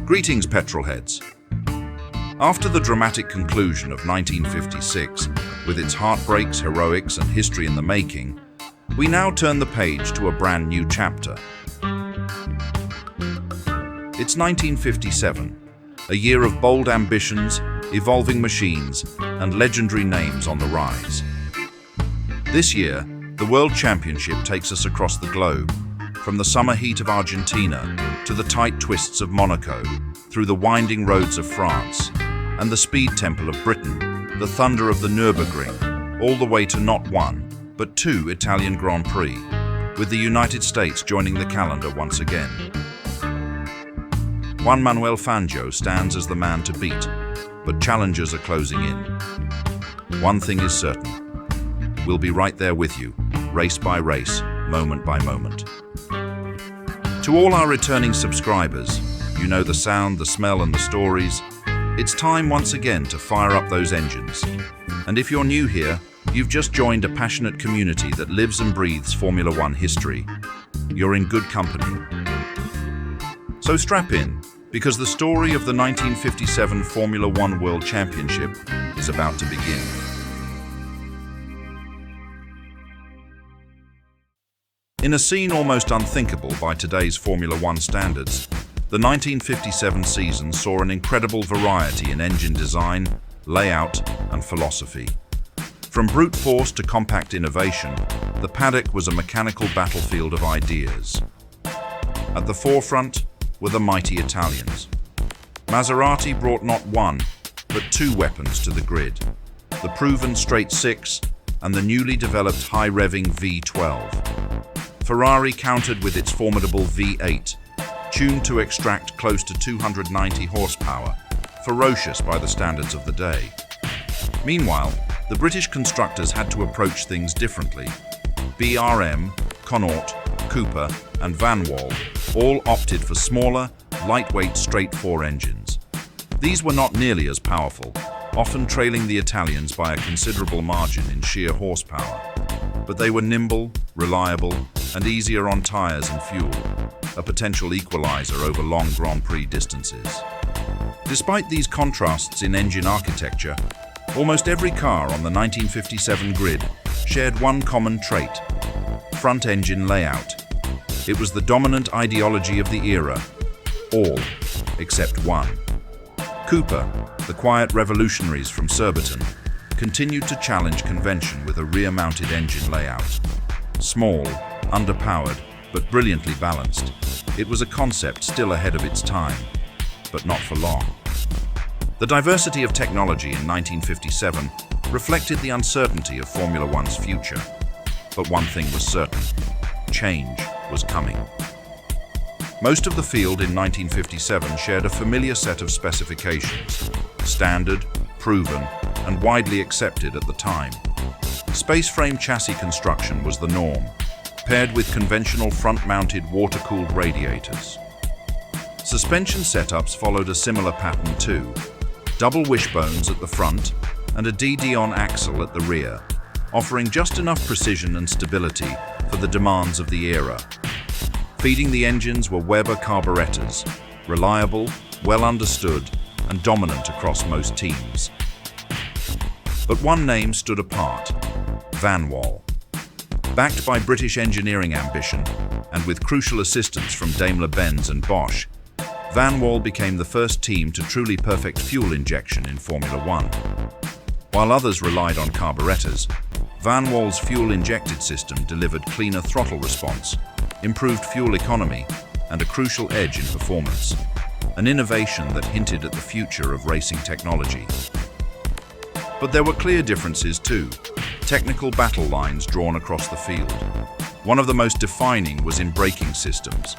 Greetings, petrol heads. After the dramatic conclusion of 1956, with its heartbreaks, heroics, and history in the making, we now turn the page to a brand new chapter. It's 1957, a year of bold ambitions, evolving machines, and legendary names on the rise. This year, the World Championship takes us across the globe, from the summer heat of Argentina to the tight twists of Monaco, through the winding roads of France, and the speed temple of Britain, the thunder of the Nürburgring, all the way to not one, but two Italian Grand Prix, with the United States joining the calendar once again. Juan Manuel Fangio stands as the man to beat, but challengers are closing in. One thing is certain, we'll be right there with you, race by race, moment by moment. To all our returning subscribers, you know the sound, the smell, and the stories. It's time once again to fire up those engines. And if you're new here, you've just joined a passionate community that lives and breathes Formula One history. You're in good company. So strap in, because the story of the 1957 Formula One World Championship is about to begin. In a scene almost unthinkable by today's Formula One standards, the 1957 season saw an incredible variety in engine design, layout, and philosophy. From brute force to compact innovation, the paddock was a mechanical battlefield of ideas. At the forefront were the mighty Italians. Maserati brought not one, but two weapons to the grid: the proven straight six and the newly developed high-revving V12. Ferrari countered with its formidable V8, tuned to extract close to 290 horsepower, ferocious by the standards of the day. Meanwhile, the British constructors had to approach things differently. BRM, Connaught, Cooper, and Vanwall all opted for smaller, lightweight straight-four engines. These were not nearly as powerful, often trailing the Italians by a considerable margin in sheer horsepower. But they were nimble, reliable, and easier on tyres and fuel, a potential equalizer over long Grand Prix distances. Despite these contrasts in engine architecture, almost every car on the 1957 grid shared one common trait: front engine layout. It was the dominant ideology of the era, all except one. Cooper, the quiet revolutionaries from Surbiton, continued to challenge convention with a rear-mounted engine layout. Small, underpowered, but brilliantly balanced, it was a concept still ahead of its time, but not for long. The diversity of technology in 1957 reflected the uncertainty of Formula One's future. But one thing was certain: change was coming. Most of the field in 1957 shared a familiar set of specifications, standard, proven, and widely accepted at the time. Space frame chassis construction was the norm, paired with conventional front-mounted water-cooled radiators. Suspension setups followed a similar pattern too: double wishbones at the front and a DD-on axle at the rear, offering just enough precision and stability for the demands of the era. Feeding the engines were Weber carburetors, reliable, well understood, and dominant across most teams. But one name stood apart: Vanwall. Backed by British engineering ambition, and with crucial assistance from Daimler-Benz and Bosch, Vanwall became the first team to truly perfect fuel injection in Formula One. While others relied on carburetors, Vanwall's fuel-injected system delivered cleaner throttle response, improved fuel economy, and a crucial edge in performance, an innovation that hinted at the future of racing technology. But there were clear differences too: technical battle lines drawn across the field. One of the most defining was in braking systems.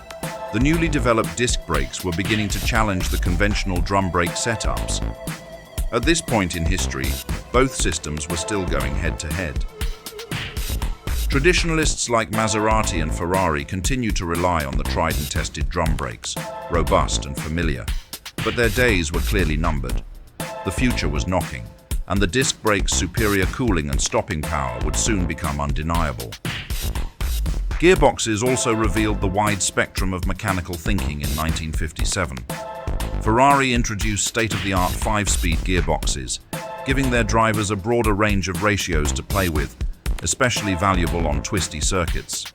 The newly developed disc brakes were beginning to challenge the conventional drum brake setups. At this point in history, both systems were still going head-to-head. Traditionalists like Maserati and Ferrari continue to rely on the tried and tested drum brakes, robust and familiar, but their days were clearly numbered. The future was knocking, and the disc brake's superior cooling and stopping power would soon become undeniable. Gearboxes also revealed the wide spectrum of mechanical thinking in 1957. Ferrari introduced state-of-the-art 5-speed gearboxes, giving their drivers a broader range of ratios to play with, especially valuable on twisty circuits.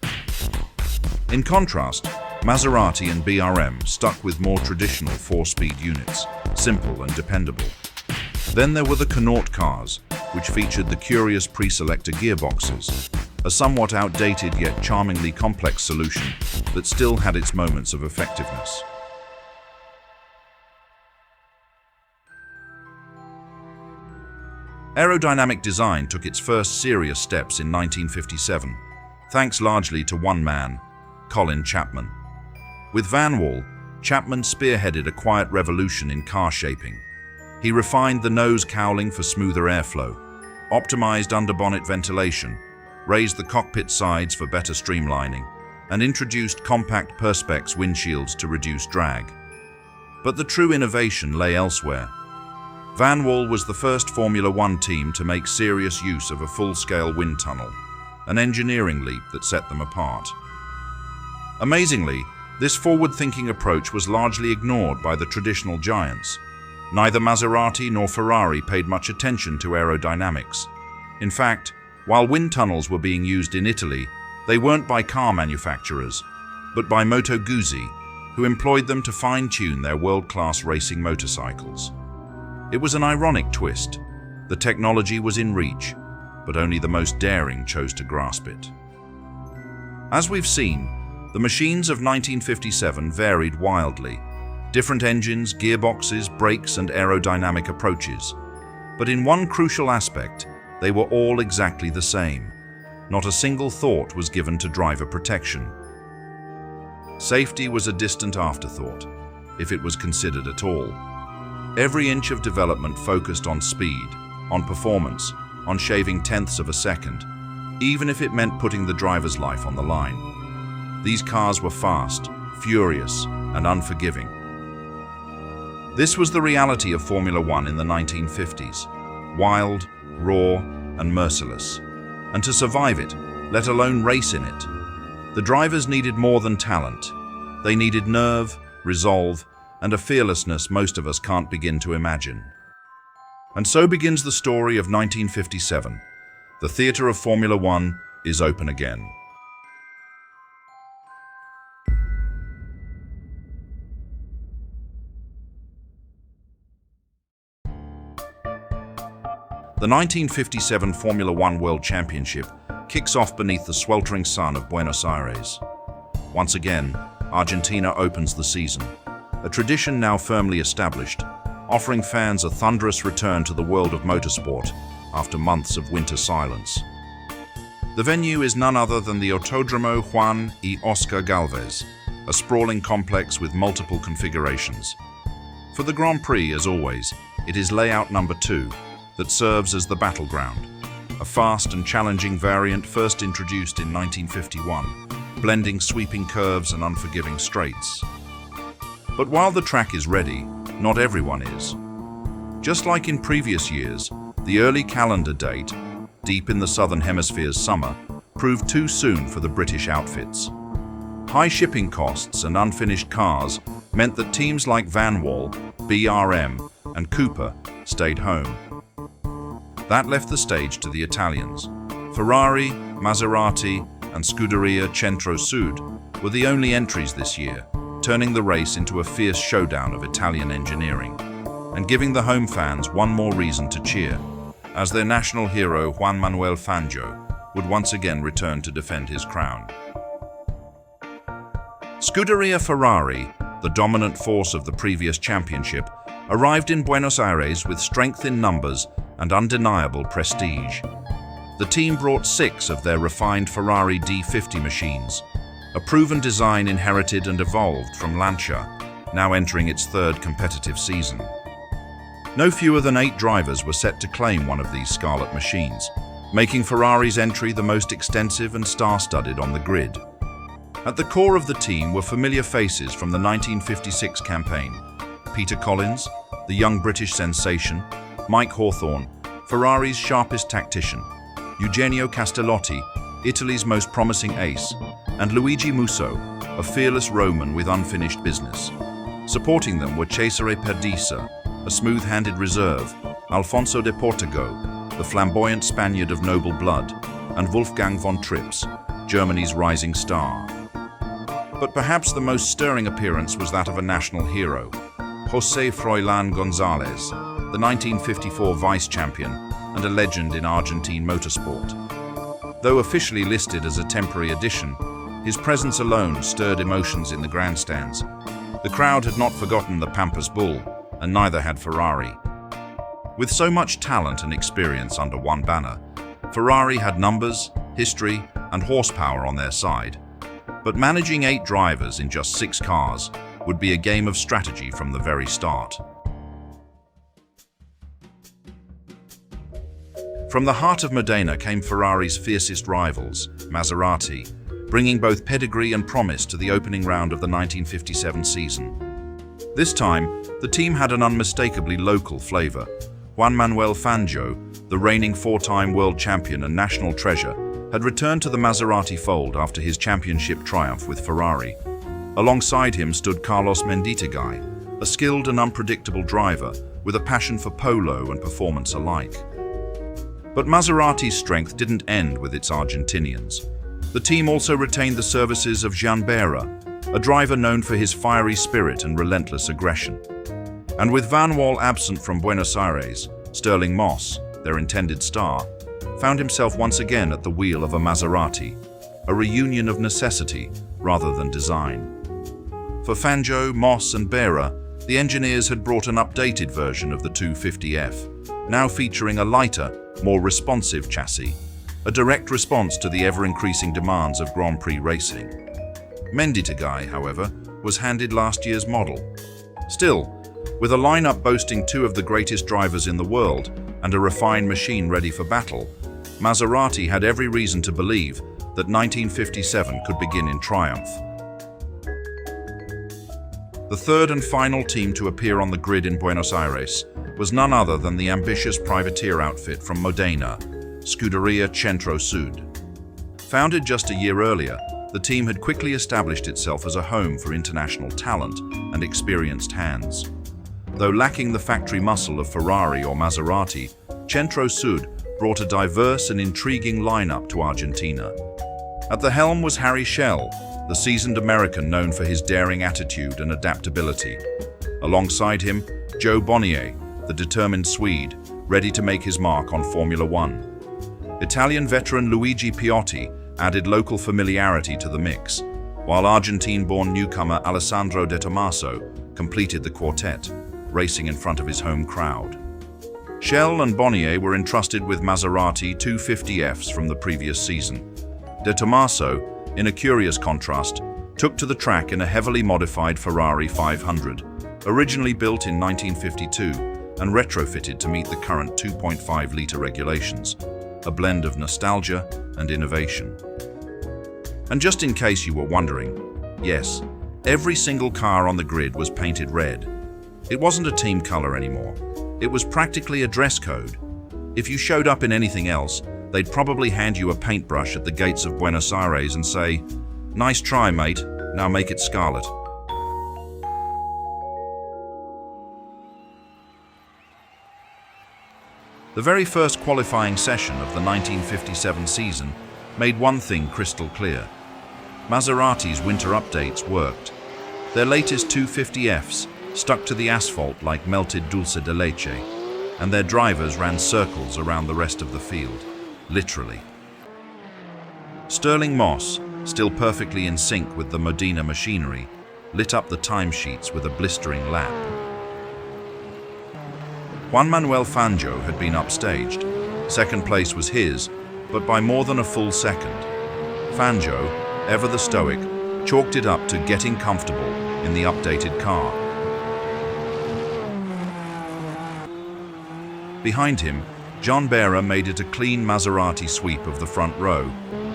In contrast, Maserati and BRM stuck with more traditional 4-speed units, simple and dependable. Then there were the 𝔾ℝ𝔼𝔼𝕋𝕀ℕ𝔾𝕆 cars, which featured the curious pre-selector gearboxes, a somewhat outdated yet charmingly complex solution that still had its moments of effectiveness. Aerodynamic design took its first serious steps in 1957, thanks largely to one man, Colin Chapman. With Vanwall, Chapman spearheaded a quiet revolution in car shaping. He refined the nose cowling for smoother airflow, optimized underbonnet ventilation, raised the cockpit sides for better streamlining, and introduced compact perspex windshields to reduce drag. But the true innovation lay elsewhere. Vanwall was the first Formula One team to make serious use of a full-scale wind tunnel, an engineering leap that set them apart. Amazingly, this forward-thinking approach was largely ignored by the traditional giants. Neither Maserati nor Ferrari paid much attention to aerodynamics. In fact, while wind tunnels were being used in Italy, they weren't by car manufacturers, but by Moto Guzzi, who employed them to fine-tune their world-class racing motorcycles. It was an ironic twist. The technology was in reach, but only the most daring chose to grasp it. As we've seen, the machines of 1957 varied wildly. Different engines, gearboxes, brakes, and aerodynamic approaches. But in one crucial aspect, they were all exactly the same. Not a single thought was given to driver protection. Safety was a distant afterthought, if it was considered at all. Every inch of development focused on speed, on performance, on shaving tenths of a second, even if it meant putting the driver's life on the line. These cars were fast, furious, and unforgiving. This was the reality of Formula One in the 1950s, wild, raw, and merciless. And to survive it, let alone race in it, the drivers needed more than talent. They needed nerve, resolve, and a fearlessness most of us can't begin to imagine. And so begins the story of 1957. The theater of Formula One is open again. The 1957 Formula One World Championship kicks off beneath the sweltering sun of Buenos Aires. Once again, Argentina opens the season, a tradition now firmly established, offering fans a thunderous return to the world of motorsport after months of winter silence. The venue is none other than the Autódromo Juan y Oscar Gálvez, a sprawling complex with multiple configurations. For the Grand Prix, as always, it is layout number 2, that serves as the battleground, a fast and challenging variant first introduced in 1951, blending sweeping curves and unforgiving straights. But while the track is ready, not everyone is. Just like in previous years, the early calendar date, deep in the Southern Hemisphere's summer, proved too soon for the British outfits. High shipping costs and unfinished cars meant that teams like Vanwall, BRM, and Cooper stayed home. That left the stage to the Italians. Ferrari, Maserati, and Scuderia Centro Sud were the only entries this year, turning the race into a fierce showdown of Italian engineering, and giving the home fans one more reason to cheer, as their national hero Juan Manuel Fangio would once again return to defend his crown. Scuderia Ferrari, the dominant force of the previous championship, arrived in Buenos Aires with strength in numbers and undeniable prestige. The team brought 6 of their refined Ferrari D50 machines, a proven design inherited and evolved from Lancia, now entering its 3rd competitive season. No fewer than 8 drivers were set to claim one of these Scarlet machines, making Ferrari's entry the most extensive and star-studded on the grid. At the core of the team were familiar faces from the 1956 campaign: Peter Collins, the young British sensation; Mike Hawthorn, Ferrari's sharpest tactician; Eugenio Castellotti, Italy's most promising ace; and Luigi Musso, a fearless Roman with unfinished business. Supporting them were 𝔾ℝ𝔼𝔼𝕋𝕀ℕ𝔼𝔼𝕋, a smooth-handed reserve, Alfonso de Portugal, the flamboyant Spaniard of noble blood, and Wolfgang von Trips, Germany's rising star. But perhaps the most stirring appearance was that of a national hero, José Froilán González, the 1954 vice-champion and a legend in Argentine motorsport. Though officially listed as a temporary addition, his presence alone stirred emotions in the grandstands. The crowd had not forgotten the Pampas Bull, and neither had Ferrari. With so much talent and experience under one banner, Ferrari had numbers, history, and horsepower on their side. But managing 8 drivers in just 6 cars would be a game of strategy from the very start. From the heart of Modena came Ferrari's fiercest rivals, Maserati, bringing both pedigree and promise to the opening round of the 1957 season. This time, the team had an unmistakably local flavor. Juan Manuel Fangio, the reigning 4-time world champion and national treasure, had returned to the Maserati fold after his championship triumph with Ferrari. Alongside him stood Carlos Mendieta, a skilled and unpredictable driver with a passion for polo and performance alike. But Maserati's strength didn't end with its Argentinians. The team also retained the services of 𝔾ℝ𝔼𝔼𝕋𝕀ℕ𝔼𝔼𝕋, a driver known for his fiery spirit and relentless aggression. And with Vanwall absent from Buenos Aires, 𝔾℉𝔼𝔼𝕋, their intended star, found himself once again at the wheel of a Maserati, a reunion of necessity rather than design. For Fangio, Moss and 𝔼℉𝔼𝔼𝕋, the engineers had brought an updated version of the 250F, now featuring a lighter, more responsive chassis, a direct response to the ever-increasing demands of Grand Prix racing. Mendieta, however, was handed last year's model. Still, with a lineup boasting 2 of the greatest drivers in the world and a refined machine ready for battle, Maserati had every reason to believe that 1957 could begin in triumph. The third and final team to appear on the grid in Buenos Aires was none other than the ambitious privateer outfit from Modena, Scuderia Centro Sud. Founded just a year earlier, the team had quickly established itself as a home for international talent and experienced hands. Though lacking the factory muscle of Ferrari or Maserati, Centro Sud brought a diverse and intriguing lineup to Argentina. At the helm was ℏ𝔼𝔼𝕋, the seasoned American known for his daring attitude and adaptability. Alongside him, Joe Bonnier, the determined Swede, ready to make his mark on Formula One. Italian veteran Luigi Piatti added local familiarity to the mix, while Argentine-born newcomer Alessandro De Tomaso completed the quartet, racing in front of his home crowd. 𝔼𝔼𝔼𝕋 and Bonnier were entrusted with Maserati 250Fs from the previous season. De Tomaso, in a curious contrast, took to the track in a heavily modified Ferrari 500, originally built in 1952 and retrofitted to meet the current 2.5-litre regulations, a blend of nostalgia and innovation. And just in case you were wondering, yes, every single car on the grid was painted red. It wasn't a team color anymore. It was practically a dress code. If you showed up in anything else, they'd probably hand you a paintbrush at the gates of Buenos Aires and say, "Nice try, mate, now make it scarlet." The very first qualifying session of the 1957 season made one thing crystal clear. Maserati's winter updates worked. Their latest 250Fs stuck to the asphalt like melted dulce de leche, and their drivers ran circles around the rest of the field, literally. Stirling Moss, still perfectly in sync with the Modena machinery, lit up the timesheets with a blistering lap. Juan Manuel Fangio had been upstaged. Second place was his, but by more than a full second. Fangio, ever the stoic, chalked it up to getting comfortable in the updated car. Behind him, John 𝔼℉𝔼𝔼𝕋 made it a clean Maserati sweep of the front row,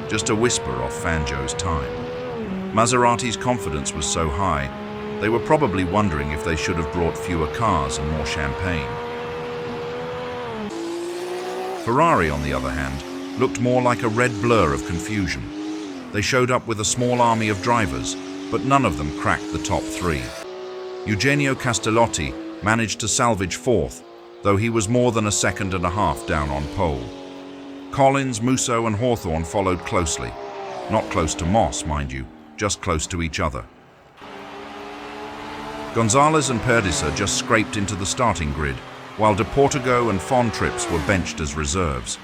just a whisper off Fangio's time. Maserati's confidence was so high, they were probably wondering if they should have brought fewer cars and more champagne. Ferrari, on the other hand, looked more like a red blur of confusion. They showed up with a small army of drivers, but none of them cracked the top 3. 𝔾ℝ𝔼𝕼𝕋𝕼𝕋 managed to salvage fourth, though he was more than a second and a half down on pole. Collins, Musso and Hawthorn followed closely. Not close to Moss, mind you, just close to each other. Gonzalez and Perdicer just scraped into the starting grid, while de Portigo and Fon Trips were benched as reserves.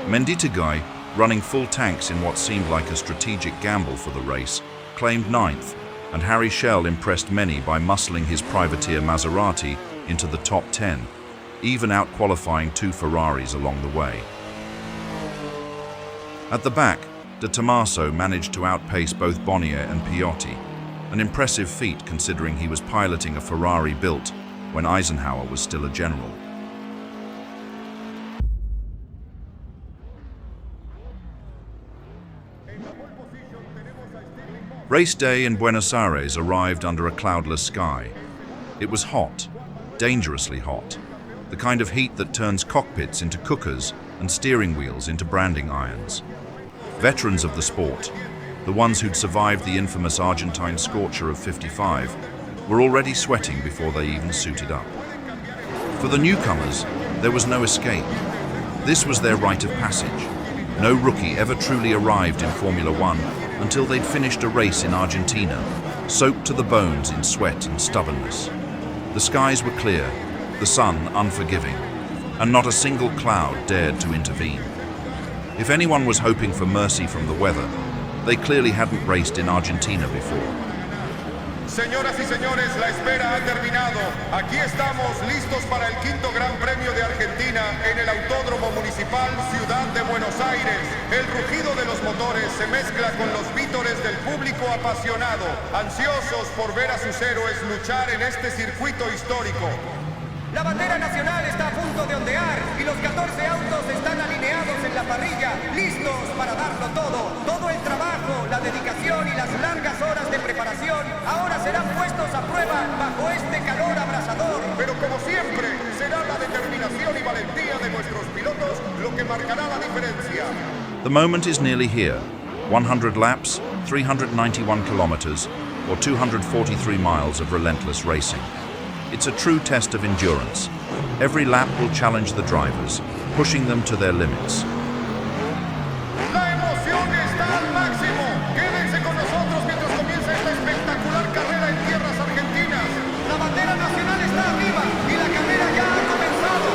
Meticulously, running full tanks in what seemed like a strategic gamble for the race, claimed ninth, and ℏ𝔼𝔼𝕋 impressed many by muscling his privateer Maserati into the top 10, even out-qualifying two Ferraris along the way. At the back, de Tomaso managed to outpace both Bonnier and Pilotti, an impressive feat considering he was piloting a Ferrari built when Eisenhower was still a general. Race day in Buenos Aires arrived under a cloudless sky. It was hot, dangerously hot, the kind of heat that turns cockpits into cookers and steering wheels into branding irons. Veterans of the sport, the ones who'd survived the infamous Argentine scorcher of '55, were already sweating before they even suited up. For the newcomers, there was no escape. This was their rite of passage. No rookie ever truly arrived in Formula One until they'd finished a race in Argentina, soaked to the bones in sweat and stubbornness. The skies were clear, the sun unforgiving, and not a single cloud dared to intervene. If anyone was hoping for mercy from the weather, they clearly hadn't raced in Argentina before. Señoras y señores, la espera ha terminado. Aquí estamos listos para el quinto Gran Premio de Argentina en el Autódromo Municipal Ciudad de Buenos Aires. El rugido de los motores se mezcla con los vítores del público apasionado, ansiosos por ver a sus héroes luchar en este circuito histórico. La bandera nacional está a punto de ondear y los 14 autos están alineados en la parrilla, listos para darlo todo. Todo el trabajo, la dedicación y las largas horas de preparación ahora serán puestos a prueba bajo este calor abrasador. Pero como siempre, será la determinación y valentía de nuestros pilotos lo que marcará la diferencia. The moment is nearly here. 100 laps, 391 kilometers, or 243 miles of relentless racing. It's a true test of endurance. Every lap will challenge the drivers, pushing them to their limits. La emoción está al máximo. Quédense con nosotros mientras comienza esta espectacular carrera en tierras argentinas. La bandera nacional está arriba y la carrera ya ha comenzado.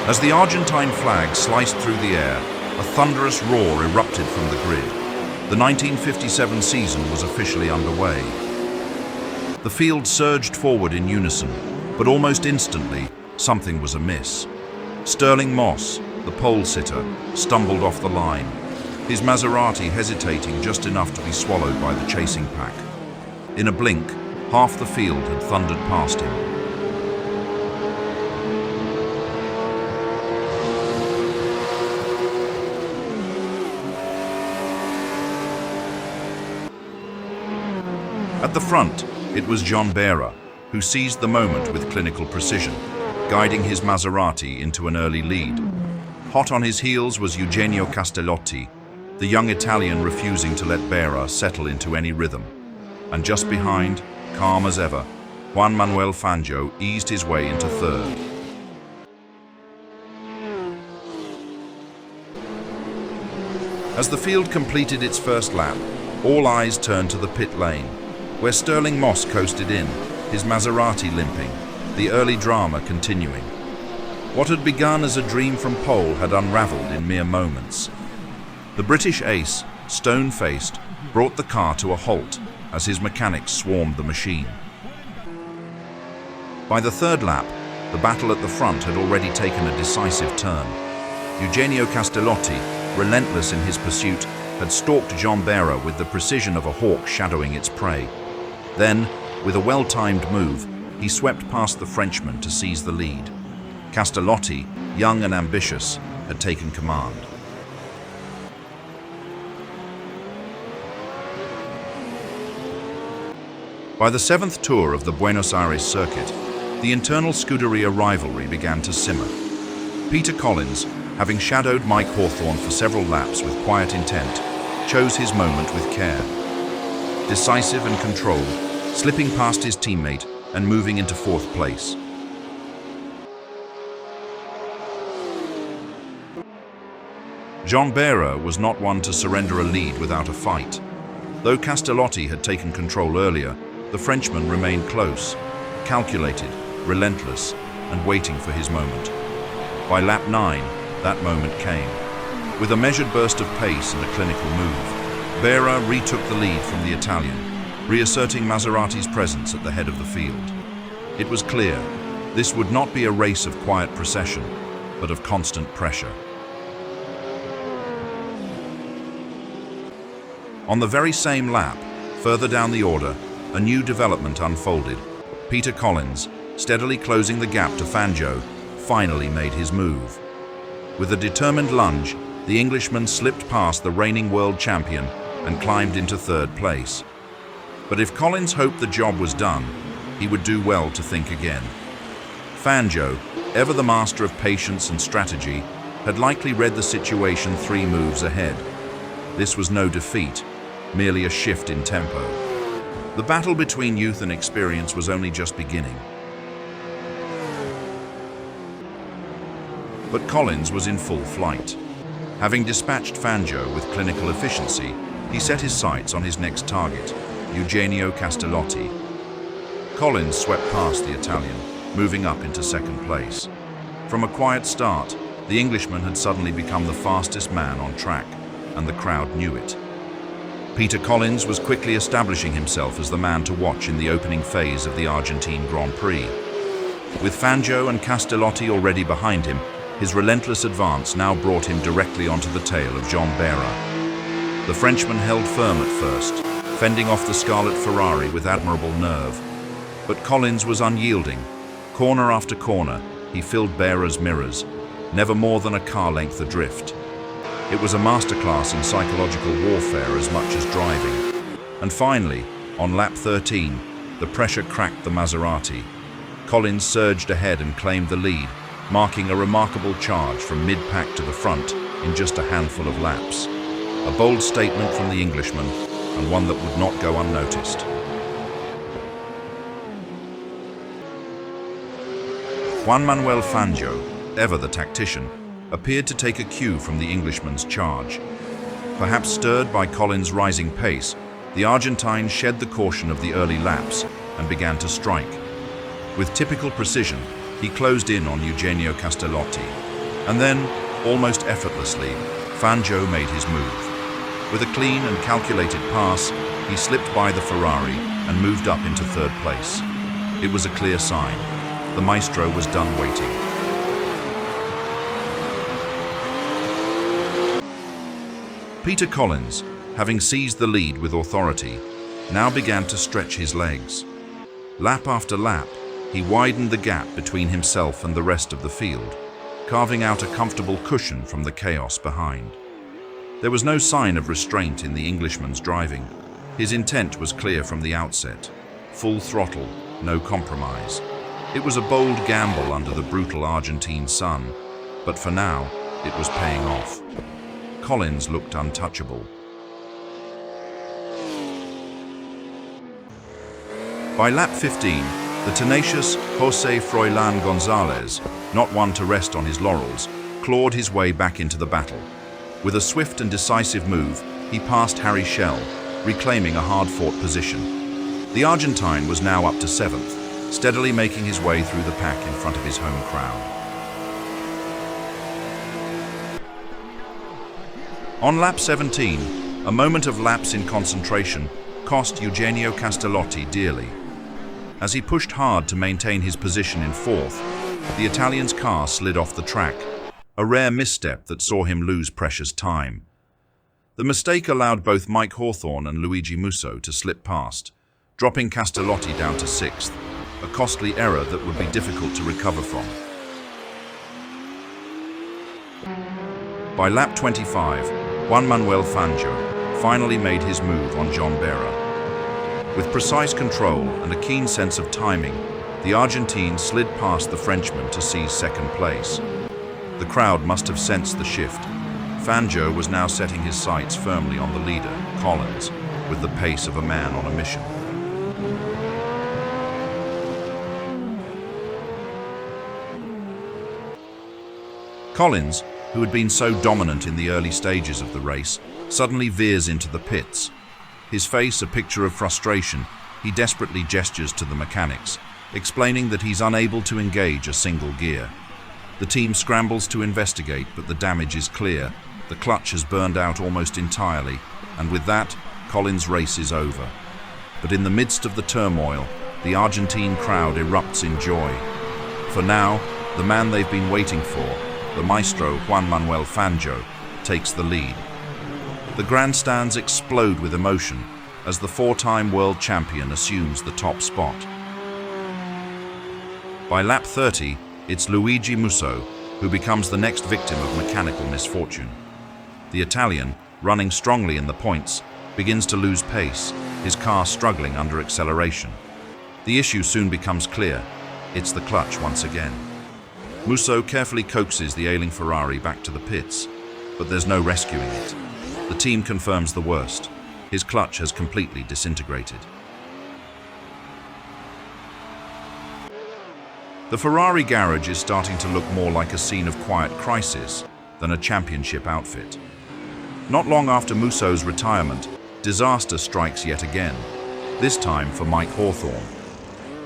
As the Argentine flag sliced through the air, a thunderous roar erupted from the grid. The 1957 season was officially underway. The field surged forward in unison, but almost instantly, something was amiss. Sterling Moss, the pole sitter, stumbled off the line, his Maserati hesitating just enough to be swallowed by the chasing pack. In a blink, half the field had thundered past him. At the front, it was John Behra, who seized the moment with clinical precision, guiding his Maserati into an early lead. Hot on his heels was Eugenio Castellotti, the young Italian refusing to let Behra settle into any rhythm. And just behind, calm as ever, Juan Manuel Fangio eased his way into third. As the field completed its first lap, all eyes turned to the pit lane, where Sterling Moss coasted in, his Maserati limping, the early drama continuing. What had begun as a dream from pole had unraveled in mere moments. The British ace, stone-faced, brought the car to a halt as his mechanics swarmed the machine. By the third lap, the battle at the front had already taken a decisive turn. Eugenio Castellotti, relentless in his pursuit, had stalked John Behra with the precision of a hawk shadowing its prey. Then, with a well-timed move, he swept past the Frenchman to seize the lead. Castellotti, young and ambitious, had taken command. By the seventh tour of the Buenos Aires circuit, the internal Scuderia rivalry began to simmer. Peter Collins, having shadowed Mike Hawthorn for several laps with quiet intent, chose his moment with care. Decisive and controlled, slipping past his teammate and moving into fourth place. 𝔻ℝ𝔼𝕋 was not one to surrender a lead without a fight. Though 𝔻ℝ𝔼𝕼𝕋 had taken control earlier, the Frenchman remained close, calculated, relentless, and waiting for his moment. By lap 9, that moment came. With a measured burst of pace and a clinical move, 𝔻ℝ𝔼𝕼 retook the lead from the Italian, reasserting Maserati's presence at the head of the field. It was clear, this would not be a race of quiet procession, but of constant pressure. On the very same lap, further down the order, a new development unfolded. Peter Collins, steadily closing the gap to Fangio, finally made his move. With a determined lunge, the Englishman slipped past the reigning world champion and climbed into third place. But if Collins hoped the job was done, he would do well to think again. Fangio, ever the master of patience and strategy, had likely read the situation 3 moves ahead. This was no defeat, merely a shift in tempo. The battle between youth and experience was only just beginning. But Collins was in full flight. Having dispatched Fangio with clinical efficiency, he set his sights on his next target, Eugenio Castellotti. Collins swept past the Italian, moving up into second place. From a quiet start, the Englishman had suddenly become the fastest man on track, and the crowd knew it. Peter Collins was quickly establishing himself as the man to watch in the opening phase of the Argentine Grand Prix. With Fangio and Castellotti already behind him, his relentless advance now brought him directly onto the tail of 𝔻ℝ𝔼𝕼. The Frenchman held firm at first, fending off the Scarlet Ferrari with admirable nerve. But Collins was unyielding. Corner after corner, he filled 𝔻ℝ𝔼𝕼's mirrors, never more than a car length adrift. It was a masterclass in psychological warfare as much as driving. And finally, on lap 13, the pressure cracked the Maserati. Collins surged ahead and claimed the lead, marking a remarkable charge from mid-pack to the front in just a handful of laps. A bold statement from the Englishman, and one that would not go unnoticed. Juan Manuel Fangio, ever the tactician, appeared to take a cue from the Englishman's charge. Perhaps stirred by Collins' rising pace, the Argentine shed the caution of the early laps and began to strike. With typical precision, he closed in on Eugenio Castellotti. And then, almost effortlessly, Fangio made his move. With a clean and calculated pass, he slipped by the Ferrari and moved up into third place. It was a clear sign. The maestro was done waiting. Peter Collins, having seized the lead with authority, now began to stretch his legs. Lap after lap, he widened the gap between himself and the rest of the field, carving out a comfortable cushion from the chaos behind. There was no sign of restraint in the Englishman's driving. His intent was clear from the outset. Full throttle, no compromise. It was a bold gamble under the brutal Argentine sun, but for now, it was paying off. Collins looked untouchable. By lap 15, the tenacious José Froilán González, not one to rest on his laurels, clawed his way back into the battle. With a swift and decisive move, he passed 𝔻ℼ𝔼𝕼, reclaiming a hard-fought position. The Argentine was now up to 7th, steadily making his way through the pack in front of his home crowd. On lap 17, a moment of lapse in concentration cost Eugenio Castellotti dearly. As he pushed hard to maintain his position in 4th, the Italian's car slid off the track, a rare misstep that saw him lose precious time. The mistake allowed both Mike Hawthorn and Luigi Musso to slip past, dropping Castellotti down to 6th, a costly error that would be difficult to recover from. By lap 25, Juan Manuel Fangio finally made his move on 𝔻ℝ𝔼𝕼. With precise control and a keen sense of timing, the Argentine slid past the Frenchman to seize second place. The crowd must have sensed the shift. Fangio was now setting his sights firmly on the leader, Collins, with the pace of a man on a mission. Collins, who had been so dominant in the early stages of the race, suddenly veers into the pits. His face a picture of frustration, he desperately gestures to the mechanics, explaining that he's unable to engage a single gear. The team scrambles to investigate, but the damage is clear. The clutch has burned out almost entirely, and with that, Collins' race is over. But in the midst of the turmoil, the Argentine crowd erupts in joy. For now, the man they've been waiting for, the maestro Juan Manuel Fangio, takes the lead. The grandstands explode with emotion as the four-time world champion assumes the top spot. By lap 30, it's Luigi Musso who becomes the next victim of mechanical misfortune. The Italian, running strongly in the points, begins to lose pace, his car struggling under acceleration. The issue soon becomes clear. It's the clutch once again. Musso carefully coaxes the ailing Ferrari back to the pits, but there's no rescuing it. The team confirms the worst. His clutch has completely disintegrated. The Ferrari garage is starting to look more like a scene of quiet crisis than a championship outfit. Not long after Musso's retirement, disaster strikes yet again, this time for Mike Hawthorn.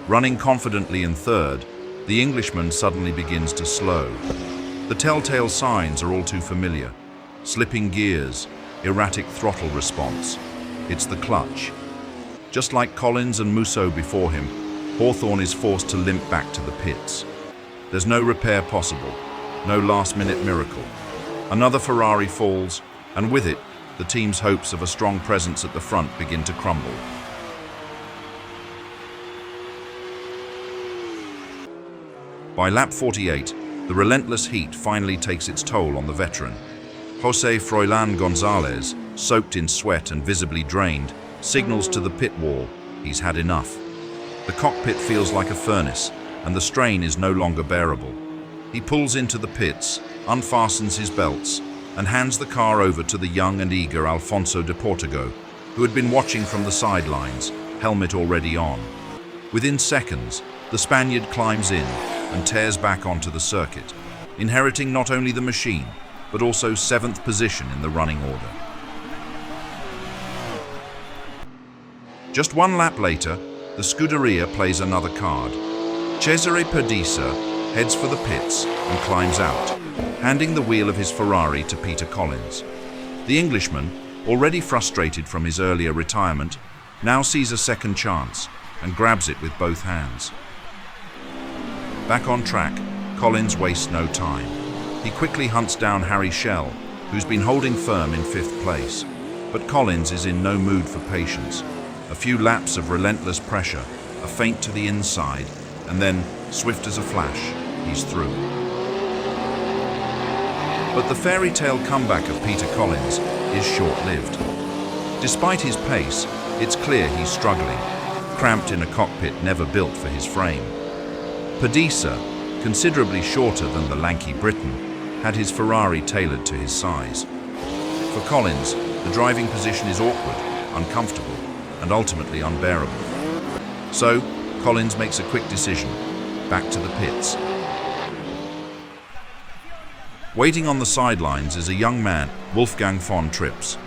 Running confidently in third, the Englishman suddenly begins to slow. The telltale signs are all too familiar. Slipping gears, erratic throttle response. It's the clutch. Just like Collins and Musso before him, Hawthorn is forced to limp back to the pits. There's no repair possible, no last-minute miracle. Another Ferrari falls, and with it, the team's hopes of a strong presence at the front begin to crumble. By lap 48, the relentless heat finally takes its toll on the veteran. José Froilán González, soaked in sweat and visibly drained, signals to the pit wall he's had enough. The cockpit feels like a furnace, and the strain is no longer bearable. He pulls into the pits, unfastens his belts, and hands the car over to the young and eager Alfonso de Portigo, who had been watching from the sidelines, helmet already on. Within seconds, the Spaniard climbs in and tears back onto the circuit, inheriting not only the machine, but also 7th position in the running order. Just one lap later, the Scuderia plays another card. Cesare Perdisa heads for the pits and climbs out, handing the wheel of his Ferrari to Peter Collins. The Englishman, already frustrated from his earlier retirement, now sees a second chance and grabs it with both hands. Back on track, Collins wastes no time. He quickly hunts down 𝔾ℝ𝔼𝔼𝕋𝕀ℕ𝔼𝔼𝕋, who's been holding firm in 5th place. But Collins is in no mood for patience. A few laps of relentless pressure, a feint to the inside, and then, swift as a flash, he's through. But the fairy tale comeback of Peter Collins is short-lived. Despite his pace, it's clear he's struggling, cramped in a cockpit never built for his frame. Perdisa, considerably shorter than the lanky Briton, had his Ferrari tailored to his size. For Collins, the driving position is awkward, uncomfortable, and ultimately unbearable. So, Collins makes a quick decision, back to the pits. Waiting on the sidelines is a young man, Wolfgang von Trips.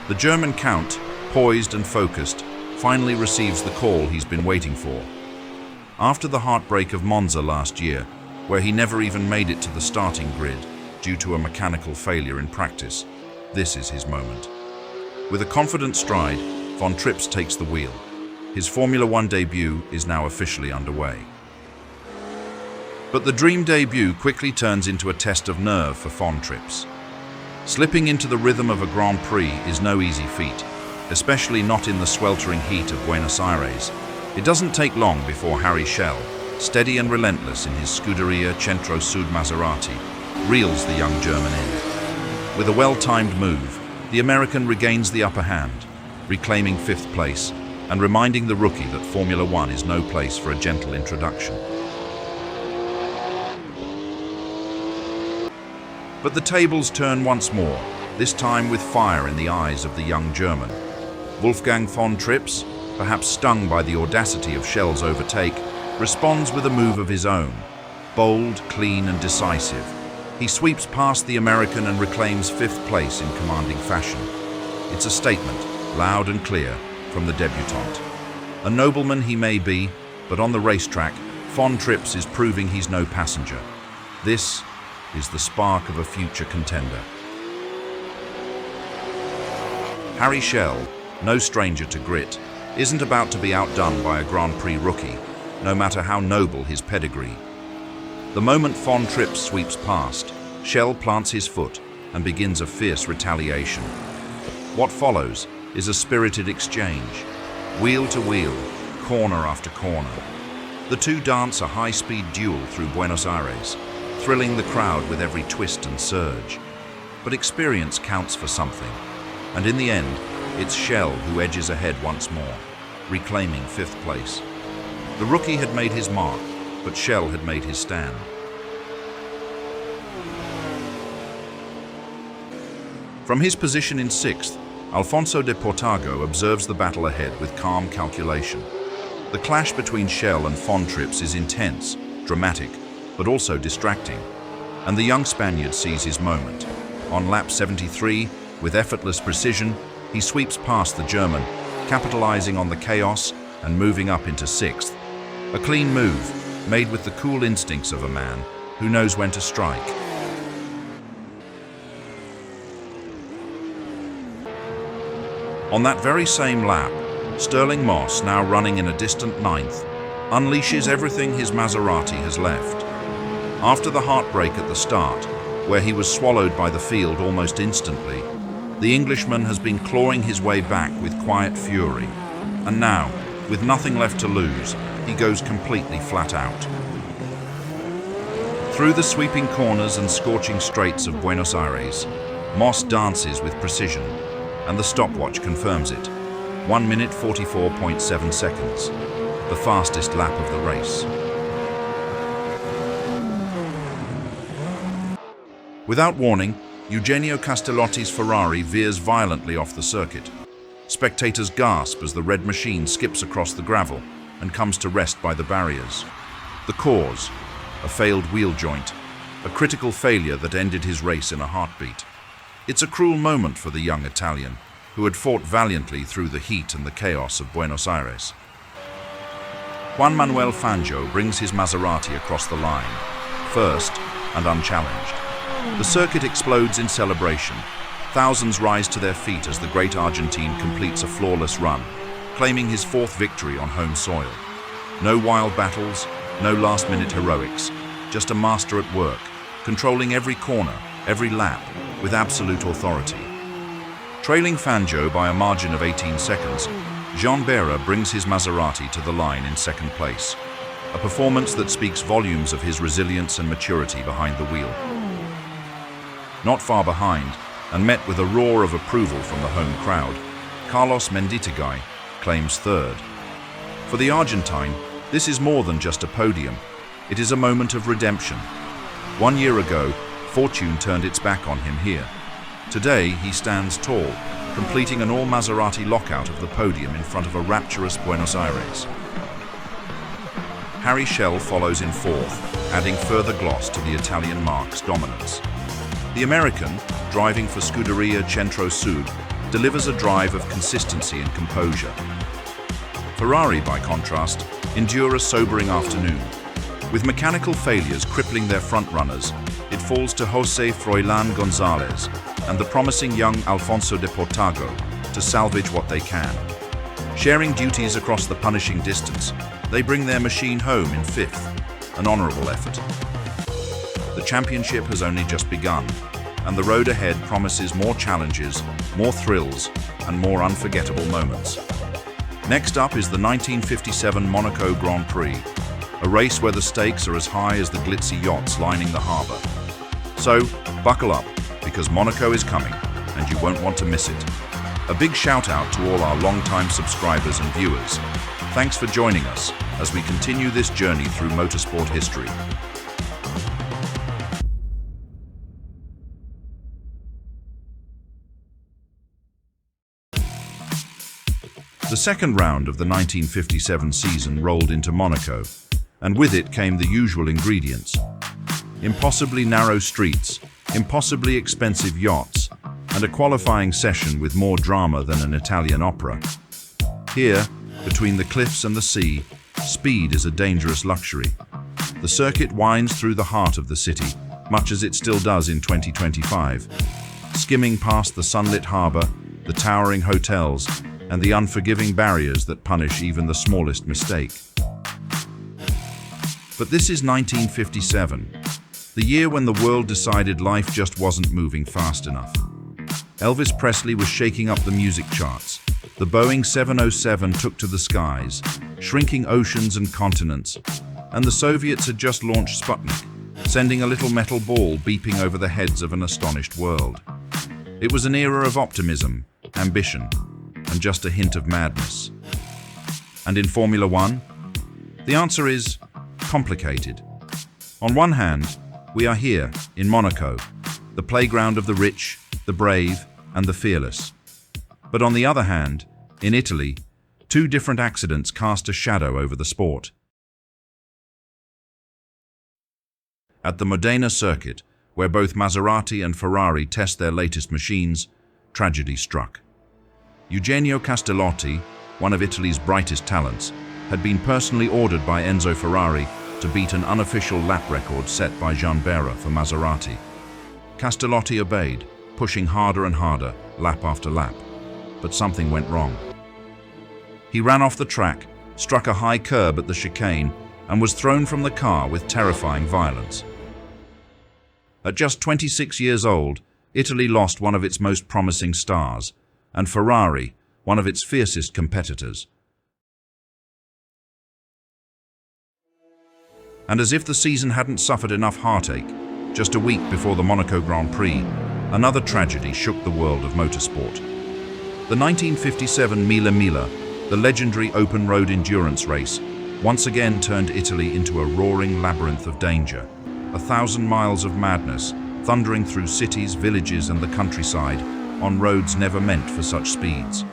The German Count, poised and focused, finally receives the call he's been waiting for. After the heartbreak of Monza last year, where he never even made it to the starting grid due to a mechanical failure in practice, this is his moment. With a confident stride, von Trips takes the wheel. His Formula One debut is now officially underway. But the dream debut quickly turns into a test of nerve for von Trips. Slipping into the rhythm of a Grand Prix is no easy feat, especially not in the sweltering heat of Buenos Aires. It doesn't take long before 𝔾ℝ𝔼𝔼𝕋, steady and relentless in his Scuderia Centro Sud Maserati, reels the young German in. With a well-timed move, the American regains the upper hand, reclaiming 5th place and reminding the rookie that Formula One is no place for a gentle introduction. But the tables turn once more, this time with fire in the eyes of the young German. Wolfgang von Trips, perhaps stung by the audacity of 𝔻𝕼𝕋𝕋𝕍𝕗 overtake, responds with a move of his own, bold, clean and decisive. He sweeps past the American and reclaims 5th place in commanding fashion. It's a statement, loud and clear, from the debutant. A nobleman he may be, but on the racetrack, von Trips is proving he's no passenger. This is the spark of a future contender. 𝔻𝕼𝕋𝕼𝕍𝕗, no stranger to grit, isn't about to be outdone by a Grand Prix rookie, no matter how noble his pedigree. The moment von Trips sweeps past, 𝔻𝕼𝕋 plants his foot and begins a fierce retaliation. What follows is a spirited exchange, wheel to wheel, corner after corner. The two dance a high-speed duel through Buenos Aires, thrilling the crowd with every twist and surge. But experience counts for something, and in the end, it's 𝔻𝕼𝕋 who edges ahead once more, reclaiming 5th place. The rookie had made his mark, but 𝔻𝕼𝕋 had made his stand. From his position in 6th, Alfonso de Portago observes the battle ahead with calm calculation. The clash between 𝔻𝕼𝕋 and von Trips is intense, dramatic, but also distracting, and the young Spaniard sees his moment. On lap 73, with effortless precision, he sweeps past the German, capitalizing on the chaos and moving up into 6th. A clean move, made with the cool instincts of a man who knows when to strike. On that very same lap, Stirling Moss, now running in a distant 9th, unleashes everything his Maserati has left. After the heartbreak at the start, where he was swallowed by the field almost instantly, the Englishman has been clawing his way back with quiet fury. And now, with nothing left to lose, he goes completely flat out. Through the sweeping corners and scorching straights of Buenos Aires, Moss dances with precision, and the stopwatch confirms it. 1 minute 44.7 seconds, the fastest lap of the race. Without warning, Eugenio Castellotti's Ferrari veers violently off the circuit. Spectators gasp as the red machine skips across the gravel and comes to rest by the barriers. The cause, a failed wheel joint, a critical failure that ended his race in a heartbeat. It's a cruel moment for the young Italian, who had fought valiantly through the heat and the chaos of Buenos Aires. Juan Manuel Fangio brings his Maserati across the line, first and unchallenged. The circuit explodes in celebration. Thousands rise to their feet as the great Argentine completes a flawless run, claiming his 4th victory on home soil. No wild battles, no last-minute heroics, just a master at work, controlling every corner, every lap, with absolute authority. Trailing Fangio by a margin of 18 seconds, Jean Behra brings his Maserati to the line in 2nd place, a performance that speaks volumes of his resilience and maturity behind the wheel. Not far behind, and met with a roar of approval from the home crowd, Carlos Menditegui claims 3rd. For the Argentine, this is more than just a podium. It is a moment of redemption. 1 year ago, fortune turned its back on him here. Today, he stands tall, completing an all-Maserati lockout of the podium in front of a rapturous Buenos Aires. 𝔻𝕼𝕋𝕼𝕋 follows in 4th, adding further gloss to the Italian marque's dominance. The American, driving for Scuderia Centro Sud, delivers a drive of consistency and composure. Ferrari, by contrast, endure a sobering afternoon. With mechanical failures crippling their front-runners, it falls to José Froilán González and the promising young Alfonso de Portago to salvage what they can. Sharing duties across the punishing distance, they bring their machine home in 5th, an honourable effort. The championship has only just begun, and the road ahead promises more challenges, more thrills, and more unforgettable moments. Next up is the 1957 Monaco Grand Prix, a race where the stakes are as high as the glitzy yachts lining the harbour. So, buckle up, because Monaco is coming, and you won't want to miss it. A big shout out to all our long-time subscribers and viewers. Thanks for joining us as we continue this journey through motorsport history. The second round of the 1957 season rolled into Monaco, and with it came the usual ingredients: impossibly narrow streets, impossibly expensive yachts, and a qualifying session with more drama than an Italian opera. Here, between the cliffs and the sea, speed is a dangerous luxury. The circuit winds through the heart of the city, much as it still does in 2025, skimming past the sunlit harbour, the towering hotels, and the unforgiving barriers that punish even the smallest mistake. But this is 1957, the year when the world decided life just wasn't moving fast enough. Elvis Presley was shaking up the music charts. The Boeing 707 took to the skies, shrinking oceans and continents, and the Soviets had just launched Sputnik, sending a little metal ball beeping over the heads of an astonished world. It was an era of optimism, ambition, and just a hint of madness. And in Formula One, the answer is complicated. On one hand, we are here, in Monaco, the playground of the rich, the brave, and the fearless. But on the other hand, in Italy, two different accidents cast a shadow over the sport. At the Modena circuit, where both Maserati and Ferrari test their latest machines, tragedy struck. Eugenio Castellotti, one of Italy's brightest talents, had been personally ordered by Enzo Ferrari to beat an unofficial lap record set by Jean Bera for Maserati. Castellotti obeyed, pushing harder and harder, lap after lap. But something went wrong. He ran off the track, struck a high curb at the chicane, and was thrown from the car with terrifying violence. At just 26 years old, Italy lost one of its most promising stars, and Ferrari, one of its fiercest competitors. And as if the season hadn't suffered enough heartache, just a week before the Monaco Grand Prix, another tragedy shook the world of motorsport. The 1957 𝔾ℝ𝔼𝔼𝕋, the legendary open-road endurance race, once again turned Italy into a roaring labyrinth of danger. 1,000 miles of madness, thundering through cities, villages, and the countryside, on roads never meant for such speeds.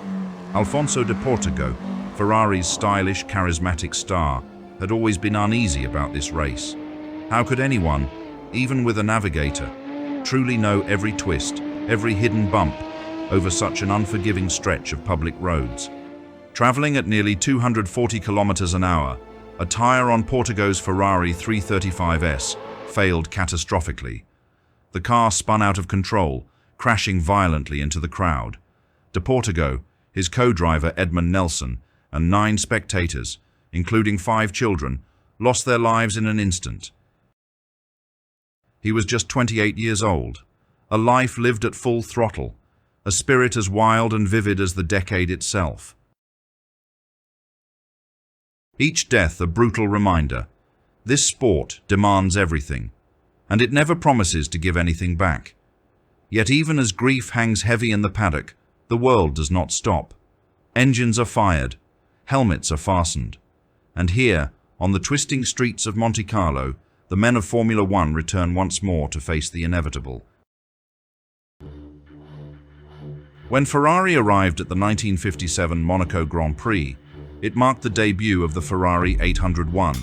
Alfonso de Portigo, Ferrari's stylish, charismatic star, had always been uneasy about this race. How could anyone, even with a navigator, truly know every twist, every hidden bump, over such an unforgiving stretch of public roads? Traveling at nearly 240 kilometers an hour, a tire on Portigo's Ferrari 335S failed catastrophically. The car spun out of control, crashing violently into the crowd. De Portigo, his co-driver Edmund Nelson, and 9 spectators, including 5 children, lost their lives in an instant. He was just 28 years old, a life lived at full throttle, a spirit as wild and vivid as the decade itself. Each death a brutal reminder. This sport demands everything, and it never promises to give anything back. Yet even as grief hangs heavy in the paddock, the world does not stop. Engines are fired, helmets are fastened, and here, on the twisting streets of Monte Carlo, the men of Formula One return once more to face the inevitable. When Ferrari arrived at the 1957 Monaco Grand Prix, it marked the debut of the Ferrari 801,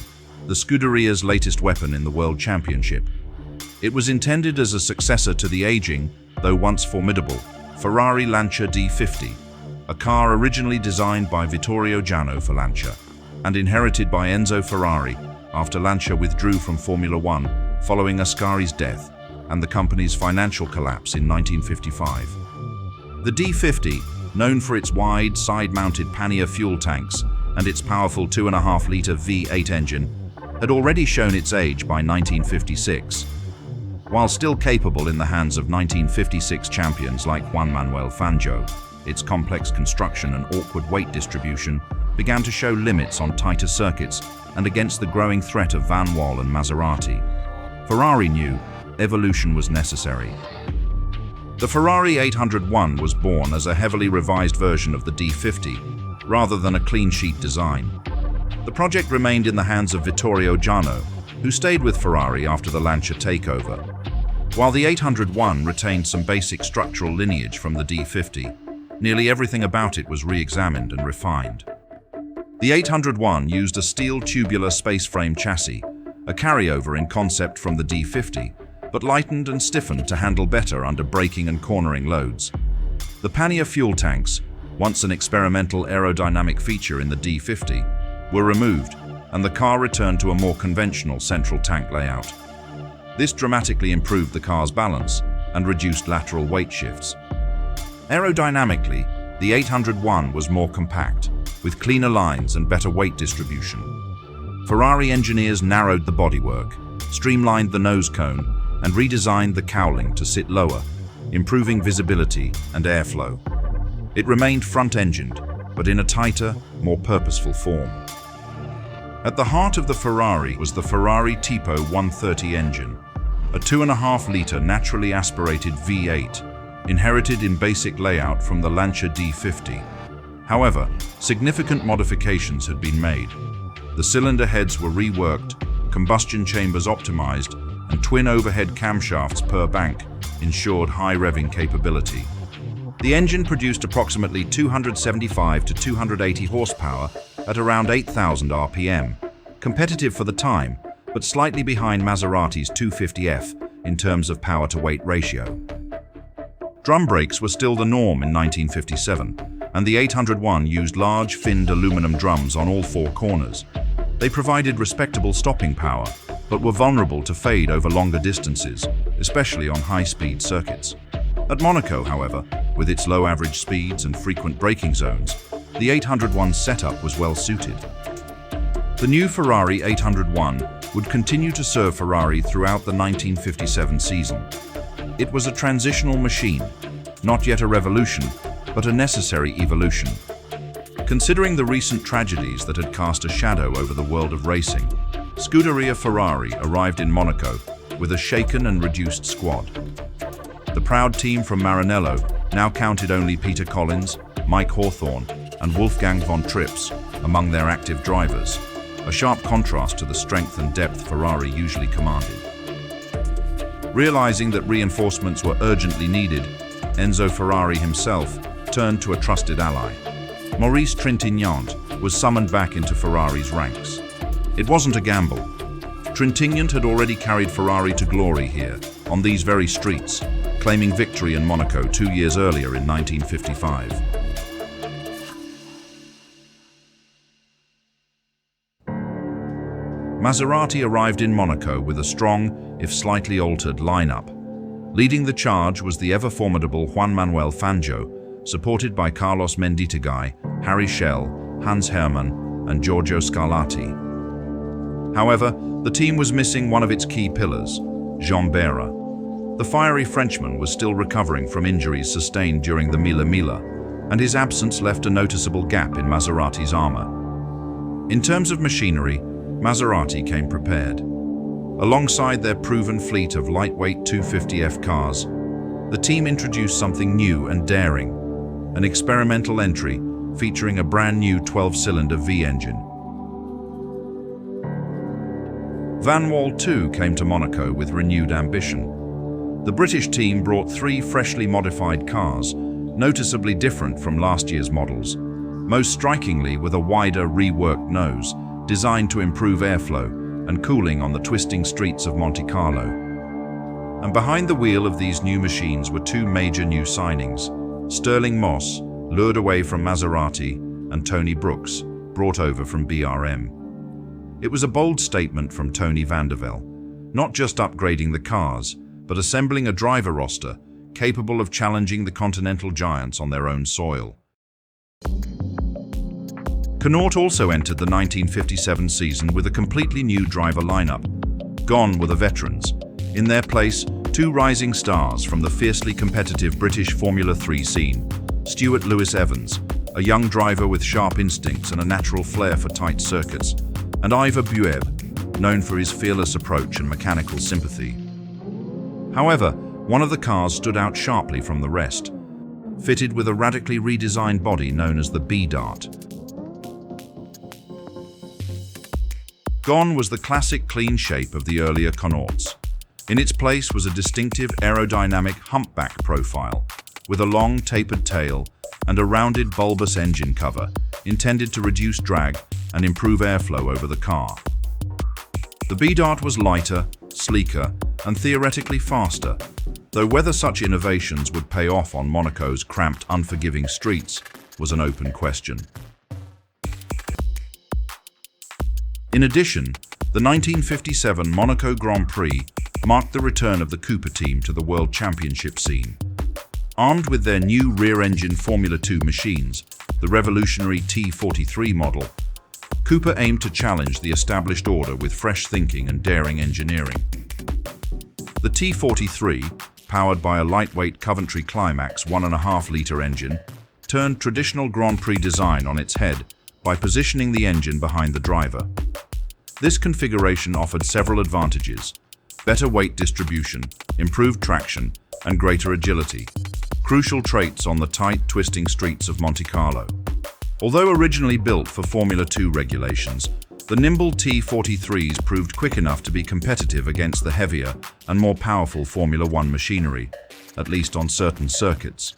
the Scuderia's latest weapon in the World Championship. It was intended as a successor to the aging, though once formidable, Ferrari Lancia D50, a car originally designed by Vittorio Jano for Lancia, and inherited by Enzo Ferrari after Lancia withdrew from Formula One following Ascari's death and the company's financial collapse in 1955. The D50, known for its wide, side-mounted pannier fuel tanks and its powerful 2.5-litre V8 engine, had already shown its age by 1956. While still capable in the hands of 1956 champions like Juan Manuel Fangio, its complex construction and awkward weight distribution began to show limits on tighter circuits and against the growing threat of Vanwall and Maserati. Ferrari knew evolution was necessary. The Ferrari 801 was born as a heavily revised version of the D50, rather than a clean-sheet design. The project remained in the hands of Vittorio Jano, who stayed with Ferrari after the Lancia takeover. While the 801 retained some basic structural lineage from the D50, nearly everything about it was re-examined and refined. The 801 used a steel tubular space frame chassis, a carryover in concept from the D50, but lightened and stiffened to handle better under braking and cornering loads. The pannier fuel tanks, once an experimental aerodynamic feature in the D50, were removed, and the car returned to a more conventional central tank layout. This dramatically improved the car's balance and reduced lateral weight shifts. Aerodynamically, the 801 was more compact, with cleaner lines and better weight distribution. Ferrari engineers narrowed the bodywork, streamlined the nose cone, and redesigned the cowling to sit lower, improving visibility and airflow. It remained front-engined, but in a tighter, more purposeful form. At the heart of the Ferrari was the Ferrari Tipo 130 engine, a 2.5-litre naturally aspirated V8, inherited in basic layout from the Lancia D50. However, significant modifications had been made. The cylinder heads were reworked, combustion chambers optimized, and twin overhead camshafts per bank ensured high revving capability. The engine produced approximately 275 to 280 horsepower at around 8,000 RPM, competitive for the time, but slightly behind Maserati's 250F in terms of power-to-weight ratio. Drum brakes were still the norm in 1957, and the 801 used large, finned aluminum drums on all four corners. They provided respectable stopping power, but were vulnerable to fade over longer distances, especially on high-speed circuits. At Monaco, however, with its low average speeds and frequent braking zones, the 801's setup was well suited. The new Ferrari 801 would continue to serve Ferrari throughout the 1957 season. It was a transitional machine, not yet a revolution, but a necessary evolution. Considering the recent tragedies that had cast a shadow over the world of racing, Scuderia Ferrari arrived in Monaco with a shaken and reduced squad. The proud team from Maranello now counted only Peter Collins, Mike Hawthorn, and Wolfgang von Trips among their active drivers, a sharp contrast to the strength and depth Ferrari usually commanded. Realizing that reinforcements were urgently needed, Enzo Ferrari himself turned to a trusted ally. Maurice Trintignant was summoned back into Ferrari's ranks. It wasn't a gamble. Trintignant had already carried Ferrari to glory here, on these very streets, claiming victory in Monaco 2 years earlier in 1955. Maserati arrived in Monaco with a strong, if slightly altered, lineup. Leading the charge was the ever-formidable Juan Manuel Fangio, supported by Carlos Mendietaguy, Harry Schell, Hans Hermann, and Giorgio Scarlatti. However, the team was missing one of its key pillars, Jean Bera. The fiery Frenchman was still recovering from injuries sustained during the 𝔾ℝ𝔼𝔼𝕋, and his absence left a noticeable gap in Maserati's armor. In terms of machinery, Maserati came prepared. Alongside their proven fleet of lightweight 250F cars, the team introduced something new and daring, an experimental entry featuring a brand new 12-cylinder V engine. Vanwall too came to Monaco with renewed ambition. The British team brought 3 freshly modified cars, noticeably different from last year's models, most strikingly with a wider, reworked nose, designed to improve airflow and cooling on the twisting streets of Monte Carlo. And behind the wheel of these new machines were 2 major new signings: Stirling Moss, lured away from Maserati, and Tony Brooks, brought over from BRM. It was a bold statement from Tony van der Velde, not just upgrading the cars, but assembling a driver roster capable of challenging the continental giants on their own soil. Connaught also entered the 1957 season with a completely new driver lineup. Gone were the veterans. In their place, 2 rising stars from the fiercely competitive British Formula 3 scene: Stuart Lewis-Evans, a young driver with sharp instincts and a natural flair for tight circuits, and Ivor Bueb, known for his fearless approach and mechanical sympathy. However, one of the cars stood out sharply from the rest, fitted with a radically redesigned body known as the B-Dart. Gone was the classic clean shape of the earlier Connaughts. In its place was a distinctive aerodynamic humpback profile, with a long tapered tail and a rounded bulbous engine cover intended to reduce drag and improve airflow over the car. The 𝔾ℝ𝔼𝔼𝕋𝕀ℕ𝔾𝕊 was lighter, sleeker, and theoretically faster, though whether such innovations would pay off on Monaco's cramped, unforgiving streets was an open question. In addition, the 1957 Monaco Grand Prix marked the return of the Cooper team to the World Championship scene. Armed with their new rear-engine Formula 2 machines, the revolutionary T43 model, Cooper aimed to challenge the established order with fresh thinking and daring engineering. The T43, powered by a lightweight Coventry Climax 1.5-litre engine, turned traditional Grand Prix design on its head by positioning the engine behind the driver. This configuration offered several advantages: better weight distribution, improved traction, and greater agility, crucial traits on the tight, twisting streets of Monte Carlo. Although originally built for Formula 2 regulations, the nimble T43s proved quick enough to be competitive against the heavier and more powerful Formula 1 machinery, at least on certain circuits.